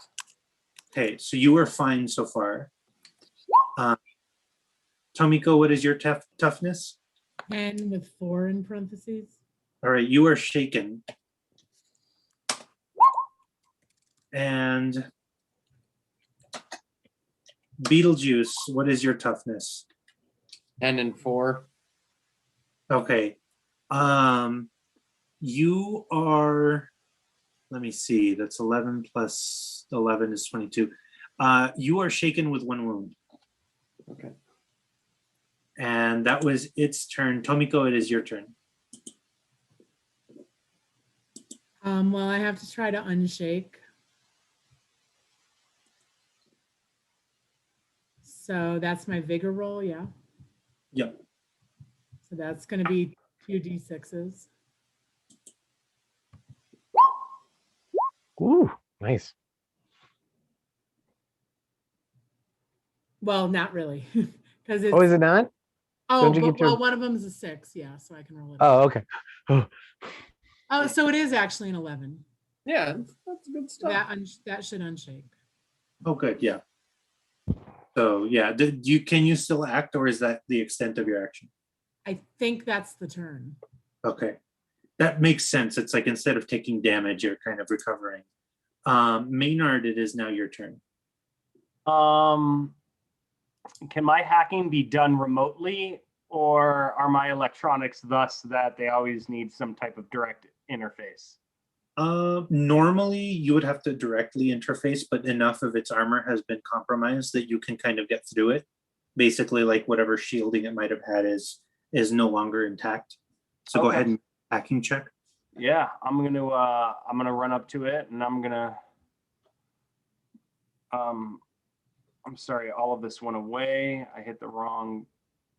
Okay, so you are fine so far. Tomiko, what is your toughness? 10 with 4 in parentheses. All right, you are shaken. And Beetlejuice, what is your toughness? 10 and 4. Okay. You are, let me see, that's 11 plus 11 is 22. You are shaken with 1 wound. Okay. And that was its turn. Tomiko, it is your turn. Well, I have to try to unshake. So that's my vigor roll, yeah. Yep. So that's going to be 2 d6s. Ooh, nice. Well, not really, because it's. Oh, is it not? Oh, Don't you but, get your- well, one of them is a 6, yeah, so I can roll it. Oh, okay. Oh, Oh, so it is actually an 11. Yeah, that's good So stuff. that should unshake. Oh, good. Yeah. So yeah, can you still act, or is that the extent of your action? I think that's the turn. Okay, that makes sense. It's like instead of taking damage, you're kind of recovering. Maynard, it is now your turn. Can my hacking be done remotely, or are my electronics thus that they always need some type of direct interface? Normally you would have to directly interface, but enough of its armor has been compromised that you can kind of get through it. Basically, like whatever shielding it might have had is no longer intact. So go Okay. ahead and hacking check. Yeah, I'm gonna run up to it, and I'm gonna. I'm sorry, all of this went away. I hit the wrong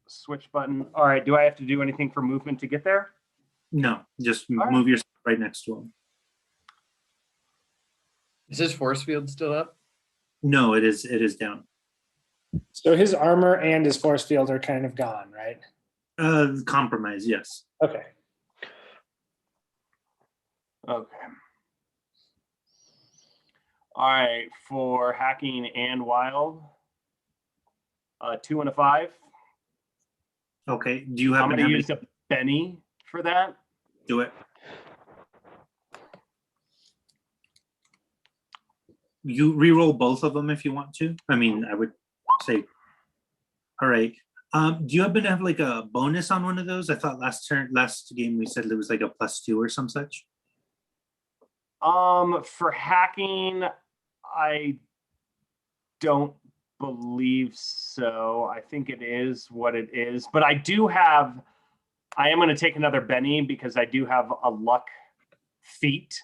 switch button. All right, do I have to do anything for movement to get there? No, just All right. move yourself right next to him. Is his force field still up? No, it is down. So his armor and his force field are kind of gone, right? Compromise, yes. Okay. Okay. All right, for hacking and wild, 2 and a 5. Okay. Do you I'm happen to gonna have use a Benny for that. do it? You re-roll both of them if you want to. I mean, I would say. All right. Do you happen to have like a bonus on one of those? I thought last game we said there was like a +2 or some such. For hacking, I don't believe so. I think it is what it is, but I am going to take another Benny because I do have a luck feat,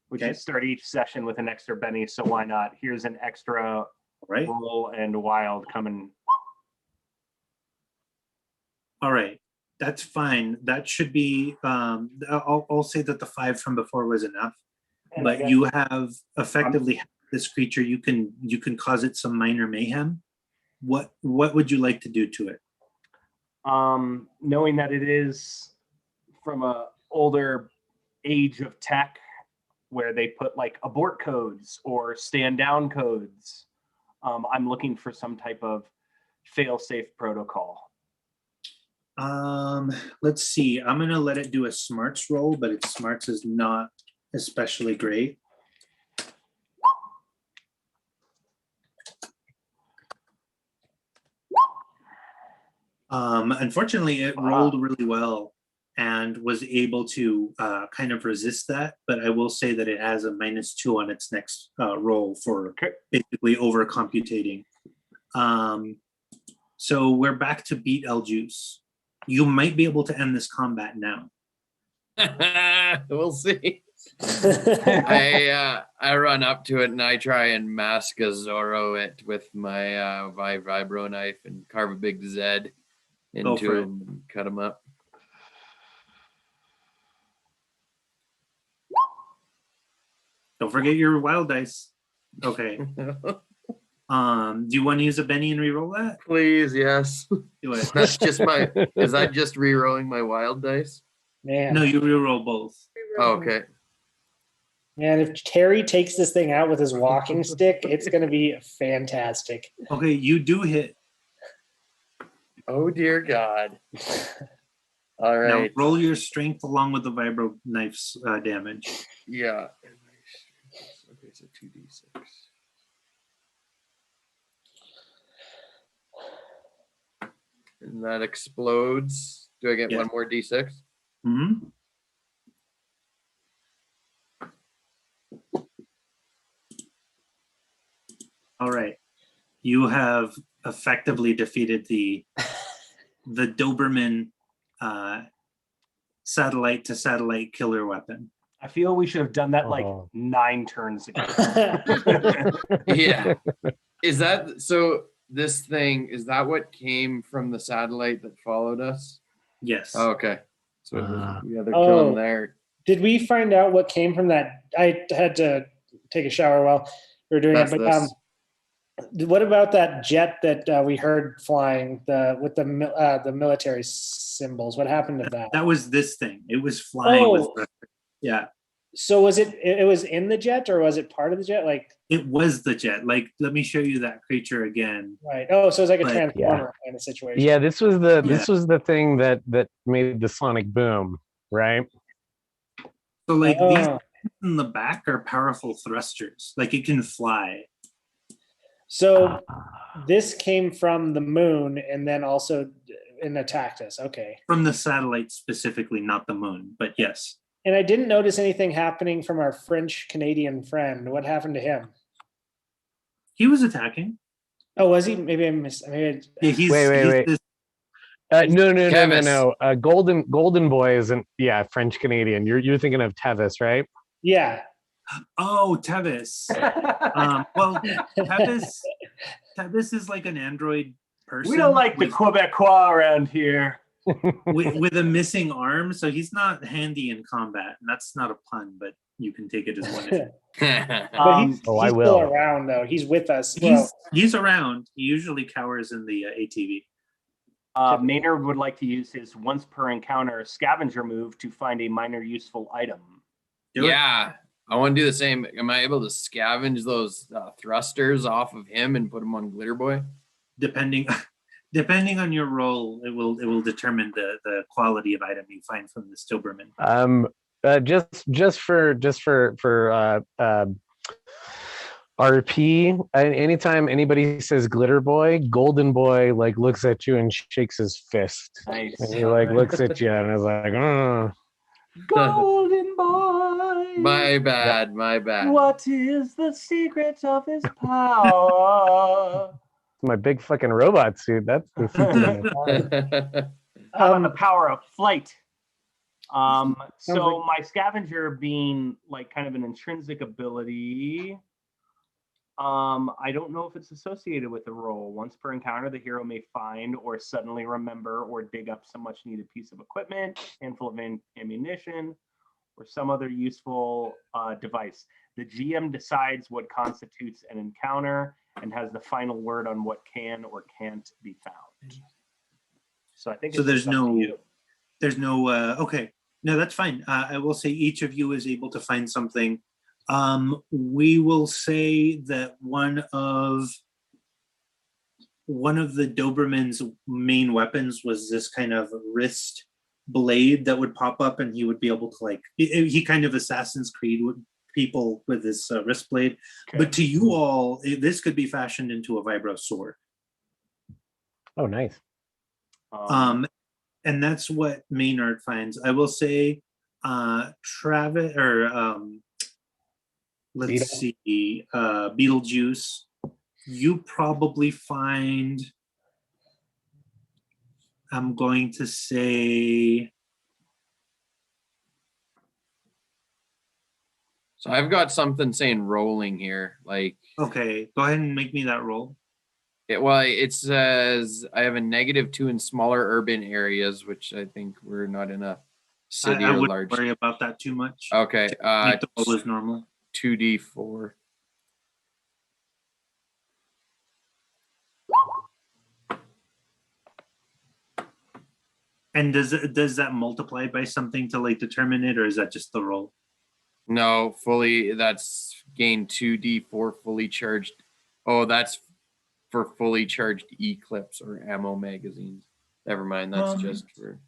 which Okay. is start each session with an extra Benny. So why not? Here's an extra Right. roll and wild coming All right, that's fine. That should be. I'll say that the 5 from before was enough. And I But guess- you have effectively this creature. You can cause it some minor mayhem. What would you like to do to it? Knowing that it is from a older age of tech where they put like abort codes or stand down codes, I'm looking for some type of fail-safe protocol. Let's see. I'm gonna let it do a smarts roll, but its smarts is not especially great. Unfortunately, it rolled really well and was able to kind of resist that. But I will say that it has a -2 on its next roll for basically over computating. So we're back to beat El Juice. You might be able to end this combat now. We'll see. I run up to it and I try and mask a Zorro it with my vibro knife and carve a big Z Go into for it. him and cut him up. Don't forget your wild dice. Okay. Do you want to use a Benny and re-roll that? Please, yes. Do it. That's just my. Is that just re-rolling my wild dice? Man, No, you re-roll both. Oh, okay. man, if Terry takes this thing out with his walking stick, it's gonna be fantastic. Okay, you do hit. Oh dear God. All Now right. roll your strength along with the vibro knife's damage. Yeah. Okay, so 2d6. And that explodes. Do I get Yeah. one more d6? Hmm. All right. You have effectively defeated the Doberman satellite to satellite killer weapon. I feel we should have done that like Oh. 9 turns ago. Yeah. Is that so? This thing, is that what came from the satellite that followed us? Yes. Oh, okay. So Ah. yeah, they're Oh. killing there. Did we find out what came from that? I had to take a shower while we were doing That's it, but this. what about that jet that we heard flying with the military symbols? What happened to that? That was this thing. It was flying with Oh. yeah. So was it was in the jet or was it part of the jet? Like, It was the jet. Like, let me show you that creature again. right? Oh, so it's like a Like, transformer kind of situation. Yeah, this was the thing that made the sonic boom, right? So like these Oh. in the back are powerful thrusters. Like it can fly. So this came from the moon and then also attacked us. Okay. From the satellite specifically, not the moon, but yes. And I didn't notice anything happening from our French Canadian friend. What happened to him? He was attacking. Oh, was he? Maybe I missed. Maybe Yeah, he's, Wait. this- No. Golden Boy isn't. Yeah, French Canadian. You're thinking of Tevis, right? yeah. oh, Tevis. Well, Tevis is like an android person. We don't like the with, Quebecois around here. with a missing arm, so he's not handy in combat. And that's not a pun, but you can take it as one. But he's, Oh, I he's still will. around though. He's with us. Well, He's around. He usually cowers in the ATV. Maynard would like to use his once per encounter scavenger move to find a minor useful item. Do it. Yeah. I want to do the same. Am I able to scavenge those thrusters off of him and put them on Glitter Boy? Depending on your role, it will determine the quality of item you find from the Doberman. Just for RP, anytime anybody says Glitter Boy, Golden Boy like looks at you and shakes his fist, Nice. and he like looks at you and is like, oh. Golden boy. My bad. My bad. What is the secret of his power? My big fucking robot suit. That's the secret. How about the power of flight? So like- my scavenger being like kind of an intrinsic ability. I don't know if it's associated with the role. Once per encounter, the hero may find or suddenly remember or dig up some much needed piece of equipment, handful of ammunition, or some other useful device. The GM decides what constitutes an encounter and has the final word on what can or can't be found. So I think So it's there's just up to no, you. there's no, okay, no, that's fine. I will say each of you is able to find something. We will say that one of the Doberman's main weapons was this kind of wrist blade that would pop up, and he would be able to like he kind of Assassin's Creed would people with this wrist blade. Okay. But to you all, this could be fashioned into a vibro sword. Oh, nice. And that's what Maynard finds. I will say, Travis or let's see, Beetlejuice. You probably find. I'm going to say. So I've got something saying rolling here. Like, Okay, go ahead and make me that roll. it says I have a -2 in smaller urban areas, which I think we're not in a city I or wouldn't large. worry about that too much. Okay, Make the roll as normal. 2d4. And does that multiply by something to like determine it, or is that just the roll? No, fully. That's gain 2d4 fully charged. Oh, that's for fully charged Eclipse or ammo magazines. Never mind. That's just for.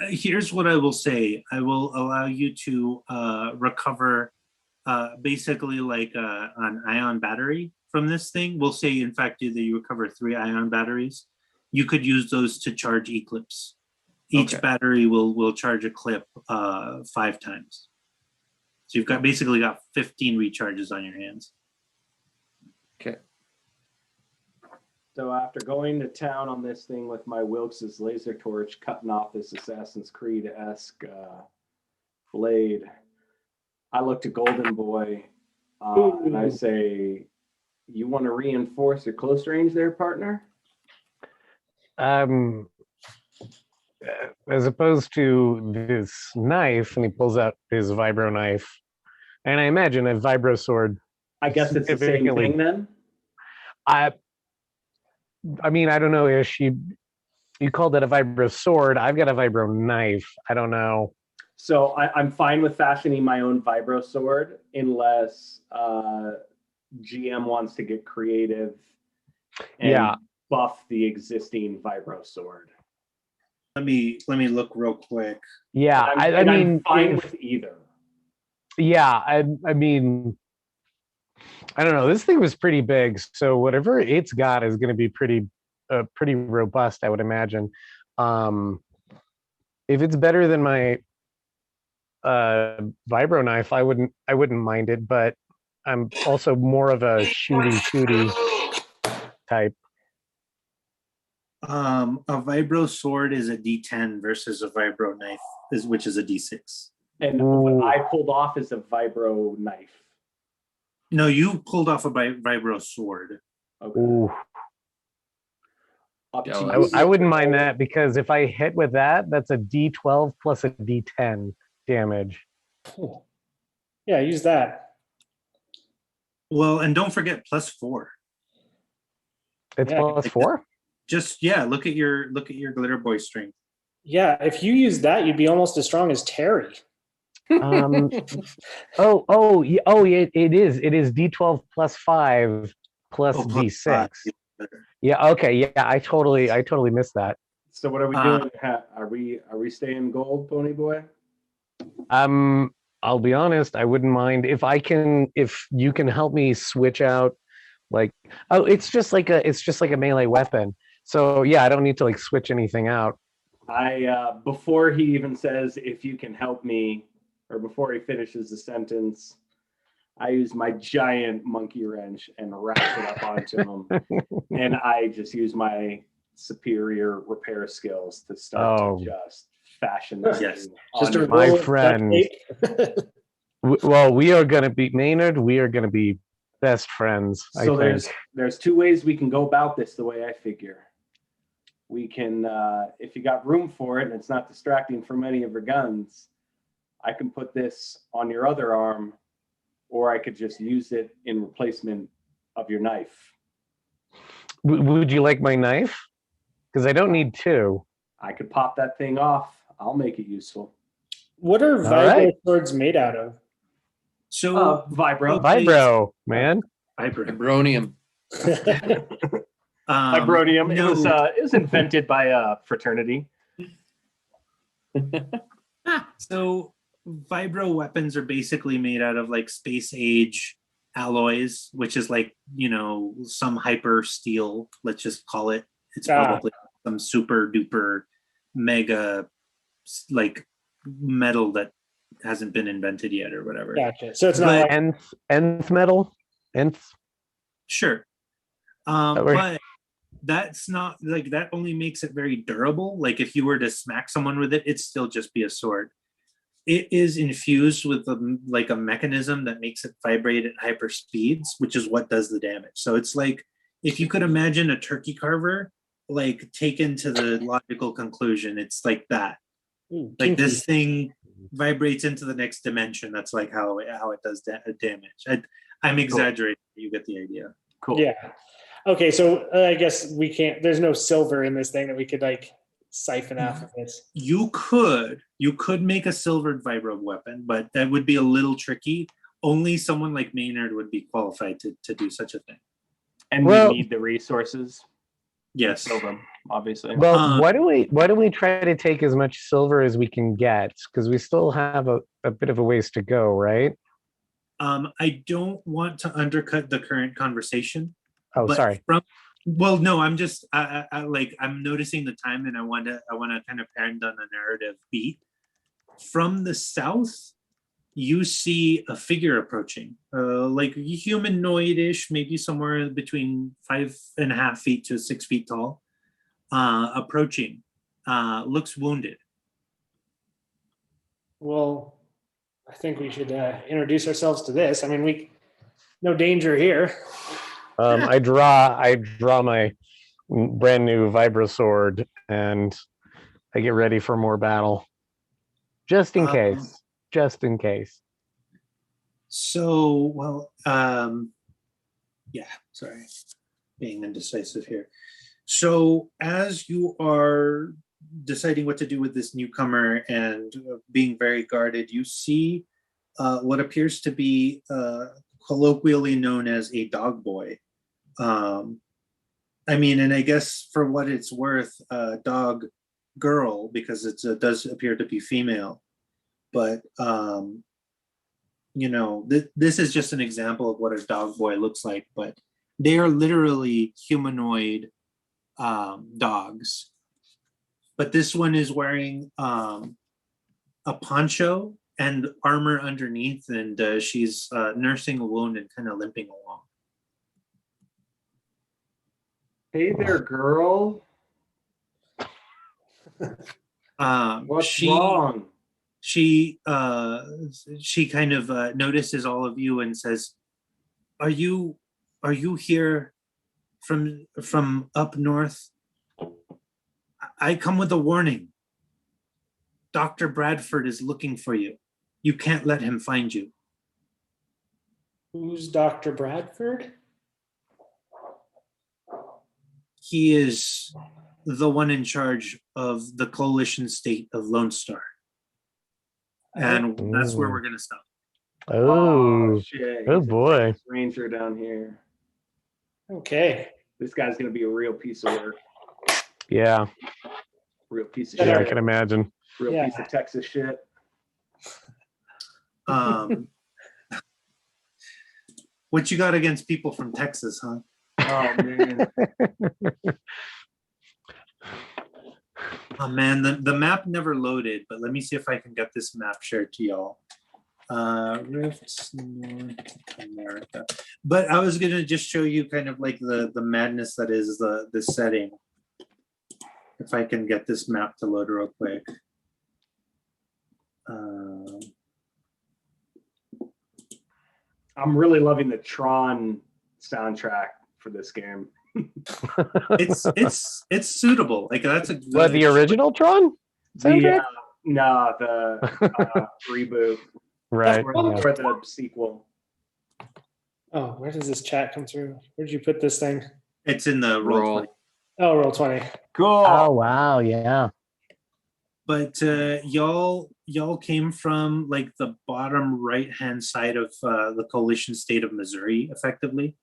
Here's what I will say. I will allow you to recover basically like an ion battery from this thing. We'll say, in fact, that you recover 3 ion batteries. You could use those to charge Eclipse. Each Okay. battery will charge a clip 5 times. So you've basically got 15 recharges on your hands. Okay. So after going to town on this thing with my Wilkes's laser torch, cutting off this Assassin's Creed-esque blade, I look to Golden Boy and I say, "You want to reinforce your close range there, partner?" As opposed to this knife, and he pulls out his vibro knife, and I imagine a vibro sword. I guess it's the same Significantly- thing then. I mean, I don't know, Ish. You called it a vibro sword. I've got a vibro knife. I don't know. So I'm fine with fashioning my own vibro sword unless GM wants to get creative and Yeah. buff the existing vibro sword. Let me look real quick. Yeah, I And I'm mean, fine if- with either. yeah, I mean, I don't know. This thing was pretty big, so whatever it's got is going to be pretty robust, I would imagine. If it's better than my vibro knife, I wouldn't mind it, but I'm also more of a shooty type. A vibro sword is a D10 versus a vibro knife, which is a D6. And Ooh. what I pulled off is a vibro knife. No, you pulled off a vibro sword. Okay. Ooh, Up to Yeah, you. I wouldn't mind that, because if I hit with that, that's a D12 plus a D10 damage. Yeah, use that. Well, and don't forget +4. It's Yeah, plus 4? Just look at your glitter boy strength. Yeah, if you use that, you'd be almost as strong as Terry. Yeah, it is. It is D12 plus 5 plus Oh, plus D6. 5. Yeah, okay. Yeah, I totally missed that. So what are we doing? Are we staying gold, Pony Boy? I'll be honest, I wouldn't mind if you can help me switch out, like, it's just like a melee weapon. So yeah, I don't need to like switch anything out. Before he even says if you can help me, or before he finishes the sentence, I use my giant monkey wrench and wrap it up onto him, and I just use my superior repair skills to start Oh. to just fashion this Yes. thing Just a onto My roll of duct friend. tape. Well, we are gonna be Maynard. We are gonna be best friends. I So think. there's two ways we can go about this. The way I figure, we can, if you got room for it and it's not distracting from any of your guns, I can put this on your other arm, or I could just use it in replacement of your knife. Would you like my knife? Because I don't need two. I could pop that thing off. I'll make it useful. What are vibro right. swords made out of? So Vibro. Vibro, man. Vibro. Vibronium. Vibronium. No, It was invented by a fraternity. so vibro weapons are basically made out of like space age alloys, which is like, some hyper steel, let's just call it. It's probably some super duper mega like metal that hasn't been invented yet or whatever. Gotcha. So it's not like Nth metal. Nth. Sure. But that's not like, that only makes it very durable. Like if you were to smack someone with it, it'd still just be a sword. It is infused with a mechanism that makes it vibrate at hyper speeds, which is what does the damage. So it's like, if you could imagine a turkey carver, like taken to the logical conclusion, it's like that. Like this thing vibrates into the next dimension. That's like how it does damage. I'm exaggerating. You get the idea. Cool. Yeah. Okay, so I guess we can't. There's no silver in this thing that we could like siphon off of this. You could make a silvered vibro weapon, but that would be a little tricky. Only someone like Maynard would be qualified to do such a thing. And Well- we need the resources. Yes. To fill them, obviously. Well, why don't we try to take as much silver as we can get? Because we still have a bit of a ways to go, right? I don't want to undercut the current conversation. Oh, but sorry. No, I'm just I'm noticing the time, and I want to kind of end on a narrative beat. From the south, you see a figure approaching, like humanoid-ish, maybe somewhere between 5.5 feet to 6 feet tall, approaching, looks wounded. Well, I think we should introduce ourselves to this. I mean, no danger here. I draw my brand new vibro sword and I get ready for more battle. Just in case. Just in case. So, well, yeah, sorry, being indecisive here. So, as you are deciding what to do with this newcomer and being very guarded, you see what appears to be colloquially known as a dog boy. I mean, and I guess for what it's worth, dog girl, because it does appear to be female. But this is just an example of what a dog boy looks like. But they are literally humanoid dogs. But this one is wearing a poncho and armor underneath, and she's nursing a wound and kind of limping along. Hey there, girl. What's wrong? She kind of notices all of you and says, "Are you here from up north? I come with a warning. Dr. Bradford is looking for you. You can't let him find you." Who's Dr. Bradford? He is the one in charge of the coalition state of Lone Star. And that's where we're going to stop. Oh, shit. oh He's a boy. ranger down here. Okay. This guy's gonna be a real piece of work. Yeah. Real piece of Yeah, I shit. can imagine. Real Yeah. piece of Texas shit. What you got against people from Texas, huh? Oh man. Oh man, the map never loaded, but let me see if I can get this map shared to y'all. Rifts, North America. But I was gonna just show you kind of like the madness that is the setting. If I can get this map to load real quick. I'm really loving the Tron soundtrack for this game. It's suitable. Like that's a good What, the original Tron soundtrack? The reboot Right. or, yeah. or the sequel. Oh, where does this chat come through? Where did you put this thing? It's in the Roll. roll. Oh, roll 20. Cool. Oh wow, yeah. But y'all came from like the bottom right hand side of the coalition state of Missouri, effectively.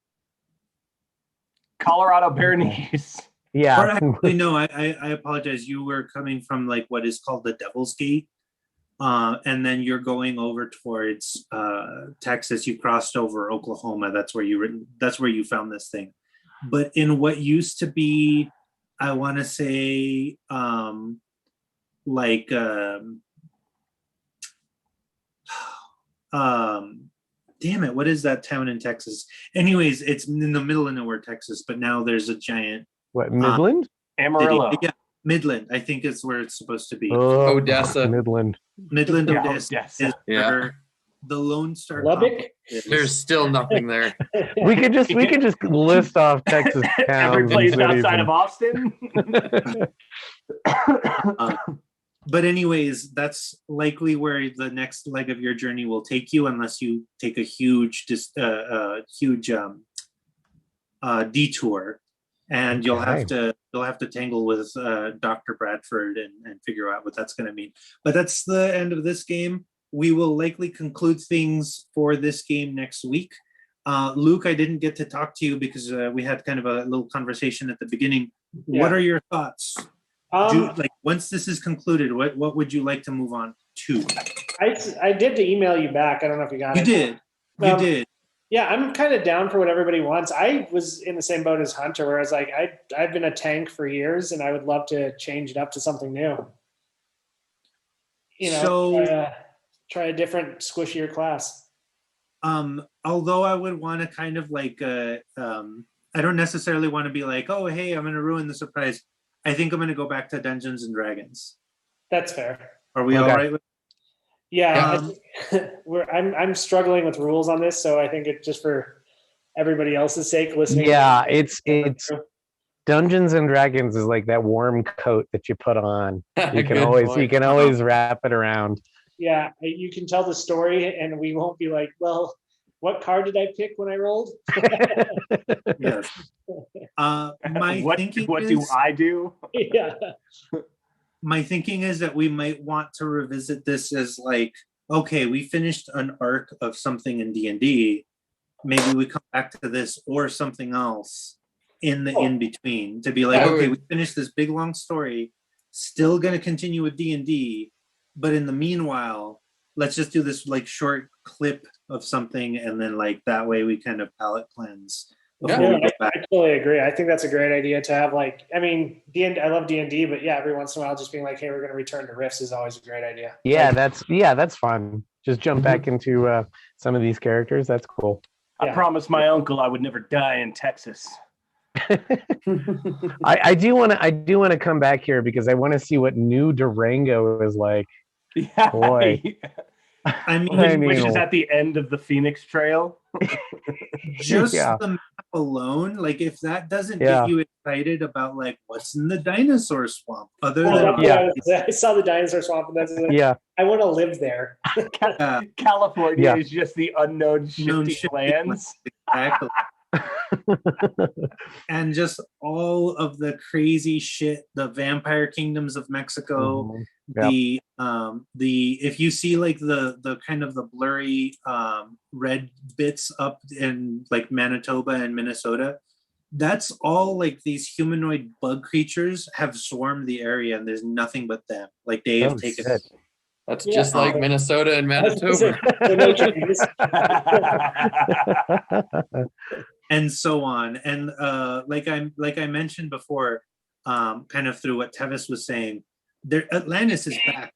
Colorado Pyrenees. Or Yeah. actually, no, I apologize. You were coming from like what is called the Devil's Gate, and then you're going over towards Texas. You crossed over Oklahoma. That's where you found this thing. But in what used to be, I want to say, damn it, what is that town in Texas? Anyways, it's in the middle of nowhere, Texas, but now there's a giant What, Midland? Amarillo. city. Yeah, Midland, I think is where it's supposed to be. Oh, Odessa. Midland. Midland, Yeah, Odessa Odessa. is Yeah. where the Lone Star Lubbock? Complex is. There's still nothing there. We could just list off Texas towns. Every and place cities outside and- of Austin. But anyways, that's likely where the next leg of your journey will take you, unless you take a huge detour, and you'll have to tangle with Dr. Bradford and figure out what that's going to mean. But that's the end of this game. We will likely conclude things for this game next week. Luke, I didn't get to talk to you because we had kind of a little conversation at the beginning. What Yeah. are your thoughts? Once this is concluded, what would you like to move on to? I did to email you back. I don't know if you got You it. did. You Um, did. Yeah, I'm kind of down for what everybody wants. I was in the same boat as Hunter, where I was like, I've been a tank for years, and I would love to change it up to something new. You know, So- try a different, squishier class. Although I would want to kind of like, I don't necessarily want to be like, oh, hey, I'm going to ruin the surprise. I think I'm going to go back to Dungeons and Dragons. That's fair. Are we Okay. all right with? Yeah, I'm struggling with rules on this, so I think it just for everybody else's sake, listening. Yeah, it's Dungeons and Dragons is like that warm coat that you put on. You can always wrap it around. Yeah, you can tell the story, and we won't be like, well, what card did I pick when I rolled? Yes. My what thinking what is, do I do? Yeah. my thinking is that we might want to revisit this as like, okay, we finished an arc of something in D&D. Maybe we come back to this or something else in the in between to be like, Yeah. okay, we finished this big long story, still going to continue with D&D, but in the meanwhile, let's just do this like short clip of something, and then like that way we kind of palate cleanse before Yeah, we go I back. totally agree. I think that's a great idea to have like, I mean, I love D&D, but yeah, every once in a while just being like, hey, we're going to return to Rifts is always a great idea. Yeah, Like, that's fun. Just jump back into some of these characters. That's cool. I Yeah. promised my uncle I would never die in Texas. I do want to come back here because I want to see what New Durango is like. Yeah. Boy. I mean, I mean, Which is at the end of the Phoenix Trail. just Yeah. the map alone, like if that doesn't Yeah. get you excited about like what's in the dinosaur swamp, other well, than that's what I saw the dinosaur swamp, and that's like, Yeah, I want to live there. California Yeah. is just the unknown Known shifting shifting lands. exactly. And just all of the crazy shit, the vampire kingdoms of Mexico, Mhm. Yep. the if you see like the kind of the blurry red bits up in like Manitoba and Minnesota, that's all like these humanoid bug creatures have swarmed the area, and there's nothing but them. Like they have Oh, taken shit. That's Yeah. just like Minnesota and I was gonna say, Manitoba. the no Chinese. and so on. And like I mentioned before, kind of through what Tevis was saying, there Atlantis is back,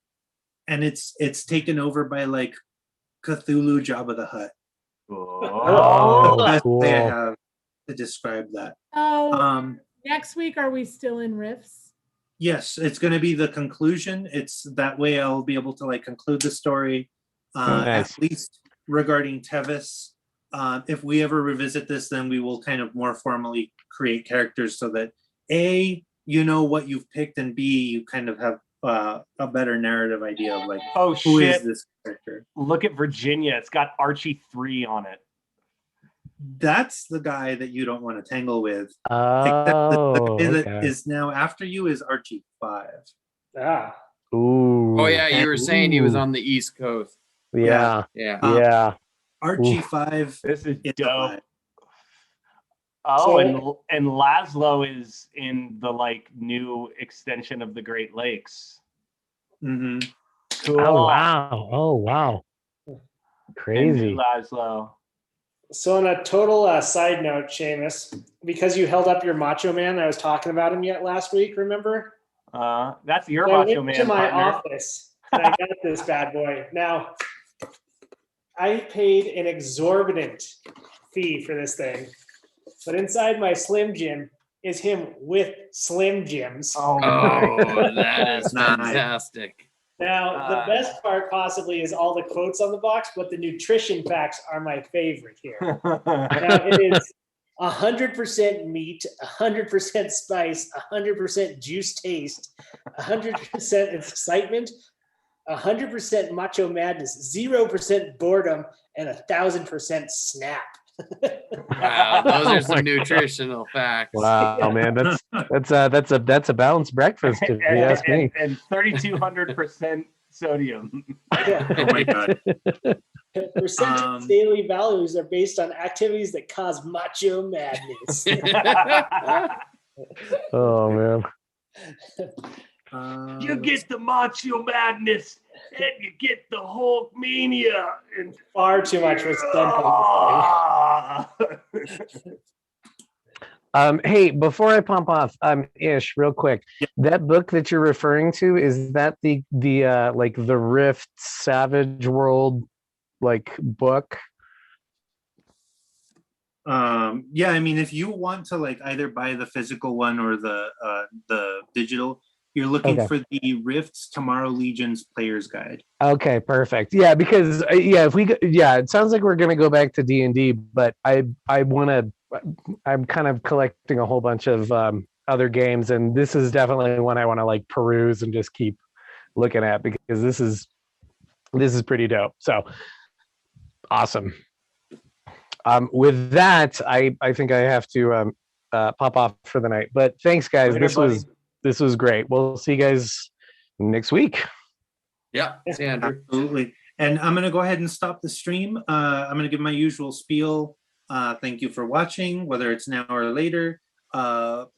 and it's taken over by like Cthulhu Jabba the Hutt. Oh. The best cool. way I have to describe that. So next week, are we still in Rifts? Yes, it's going to be the conclusion. It's that way I'll be able to like conclude the story, Nice. at least regarding Tevis. if we ever revisit this, then we will kind of more formally create characters so that you know what you've picked, and B, you kind of have a better narrative idea of like, Oh who is shit! this character? Look at Virginia. It's got Archie 3 on it. That's the guy that you don't want to tangle with. Except the guy that okay. is now after you is Archie 5. Ah. Ooh. Oh yeah, you were saying he was Ooh. on the East Coast. Yeah. Yeah. Yeah. Archie Oof. 5 This is is dope. alive. Oh, and Laszlo is in the like new extension of the Great Lakes. Mhm. Cool. Oh wow. Oh wow. And Crazy. new Laszlo. So on a total side note, Seamus, because you held up your Macho Man, I was talking about him yet last week. Remember? That's your So I Macho went Man to my partner. office and I got this bad boy. Now, I paid an exorbitant fee for this thing, but inside my Slim Jim is him with Slim Jims. Oh, Oh, that is Nice. fantastic. Now, the best part possibly is all the quotes on the box, but the nutrition facts are my favorite here. Now, it is 100% meat, 100% spice, 100% juice taste, 100% excitement, 100% macho madness, 0% boredom, and 1,000% snap. Wow, those Oh are my some nutritional facts. Wow, man, that's a balanced breakfast if you ask me. And 3,200% sodium. Oh my god. Percentage daily values are based on activities that cause macho madness. Oh man. You get the macho madness, and you get the Hulk mania, and Far too much was spent on this thing. Hey, before I pump off, Ish, real quick, that book that you're referring to, is that the like the Rift Savage World like book? Yeah, I mean, if you want to like either buy the physical one or the digital, you're looking Okay. for the Rift's Tomorrow Legion's Player's Guide. Okay, perfect. Yeah, because if we it sounds like we're gonna go back to D&D, but I'm kind of collecting a whole bunch of other games, and this is definitely one I want to like peruse and just keep looking at, because this is pretty dope. So awesome. With that, I think I have to pop off for the night. But thanks, guys. Later, This was great. We'll see you guys next week. Yeah, see you, Andrew. Absolutely. And I'm going to go ahead and stop the stream. I'm going to give my usual spiel. Thank you for watching, whether it's now or later.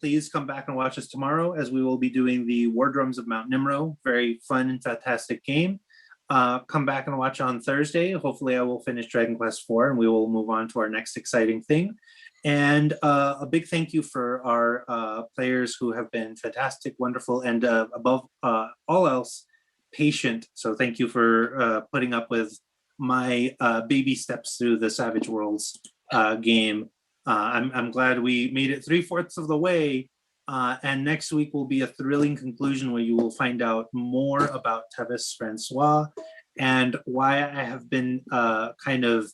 Please come back and watch us tomorrow, as we will be doing the War Drums of Mount Nimro. Very fun and fantastic game. Come back and watch on Thursday. Hopefully I will finish Dragon Quest IV and we will move on to our next exciting thing. And a big thank you for our players who have been fantastic, wonderful, and above all else, patient. So thank you for putting up with my baby steps through the Savage Worlds game. I'm glad we made it 3/4 of the way. And next week will be a thrilling conclusion where you will find out more about Tevis Francois and why I have been kind of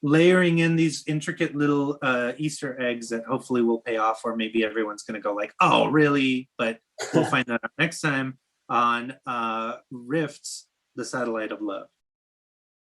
layering in these intricate little Easter eggs that hopefully will pay off, or maybe everyone's going to go like, oh, really? But we'll find that out next time on Rifts, the Satellite of Love.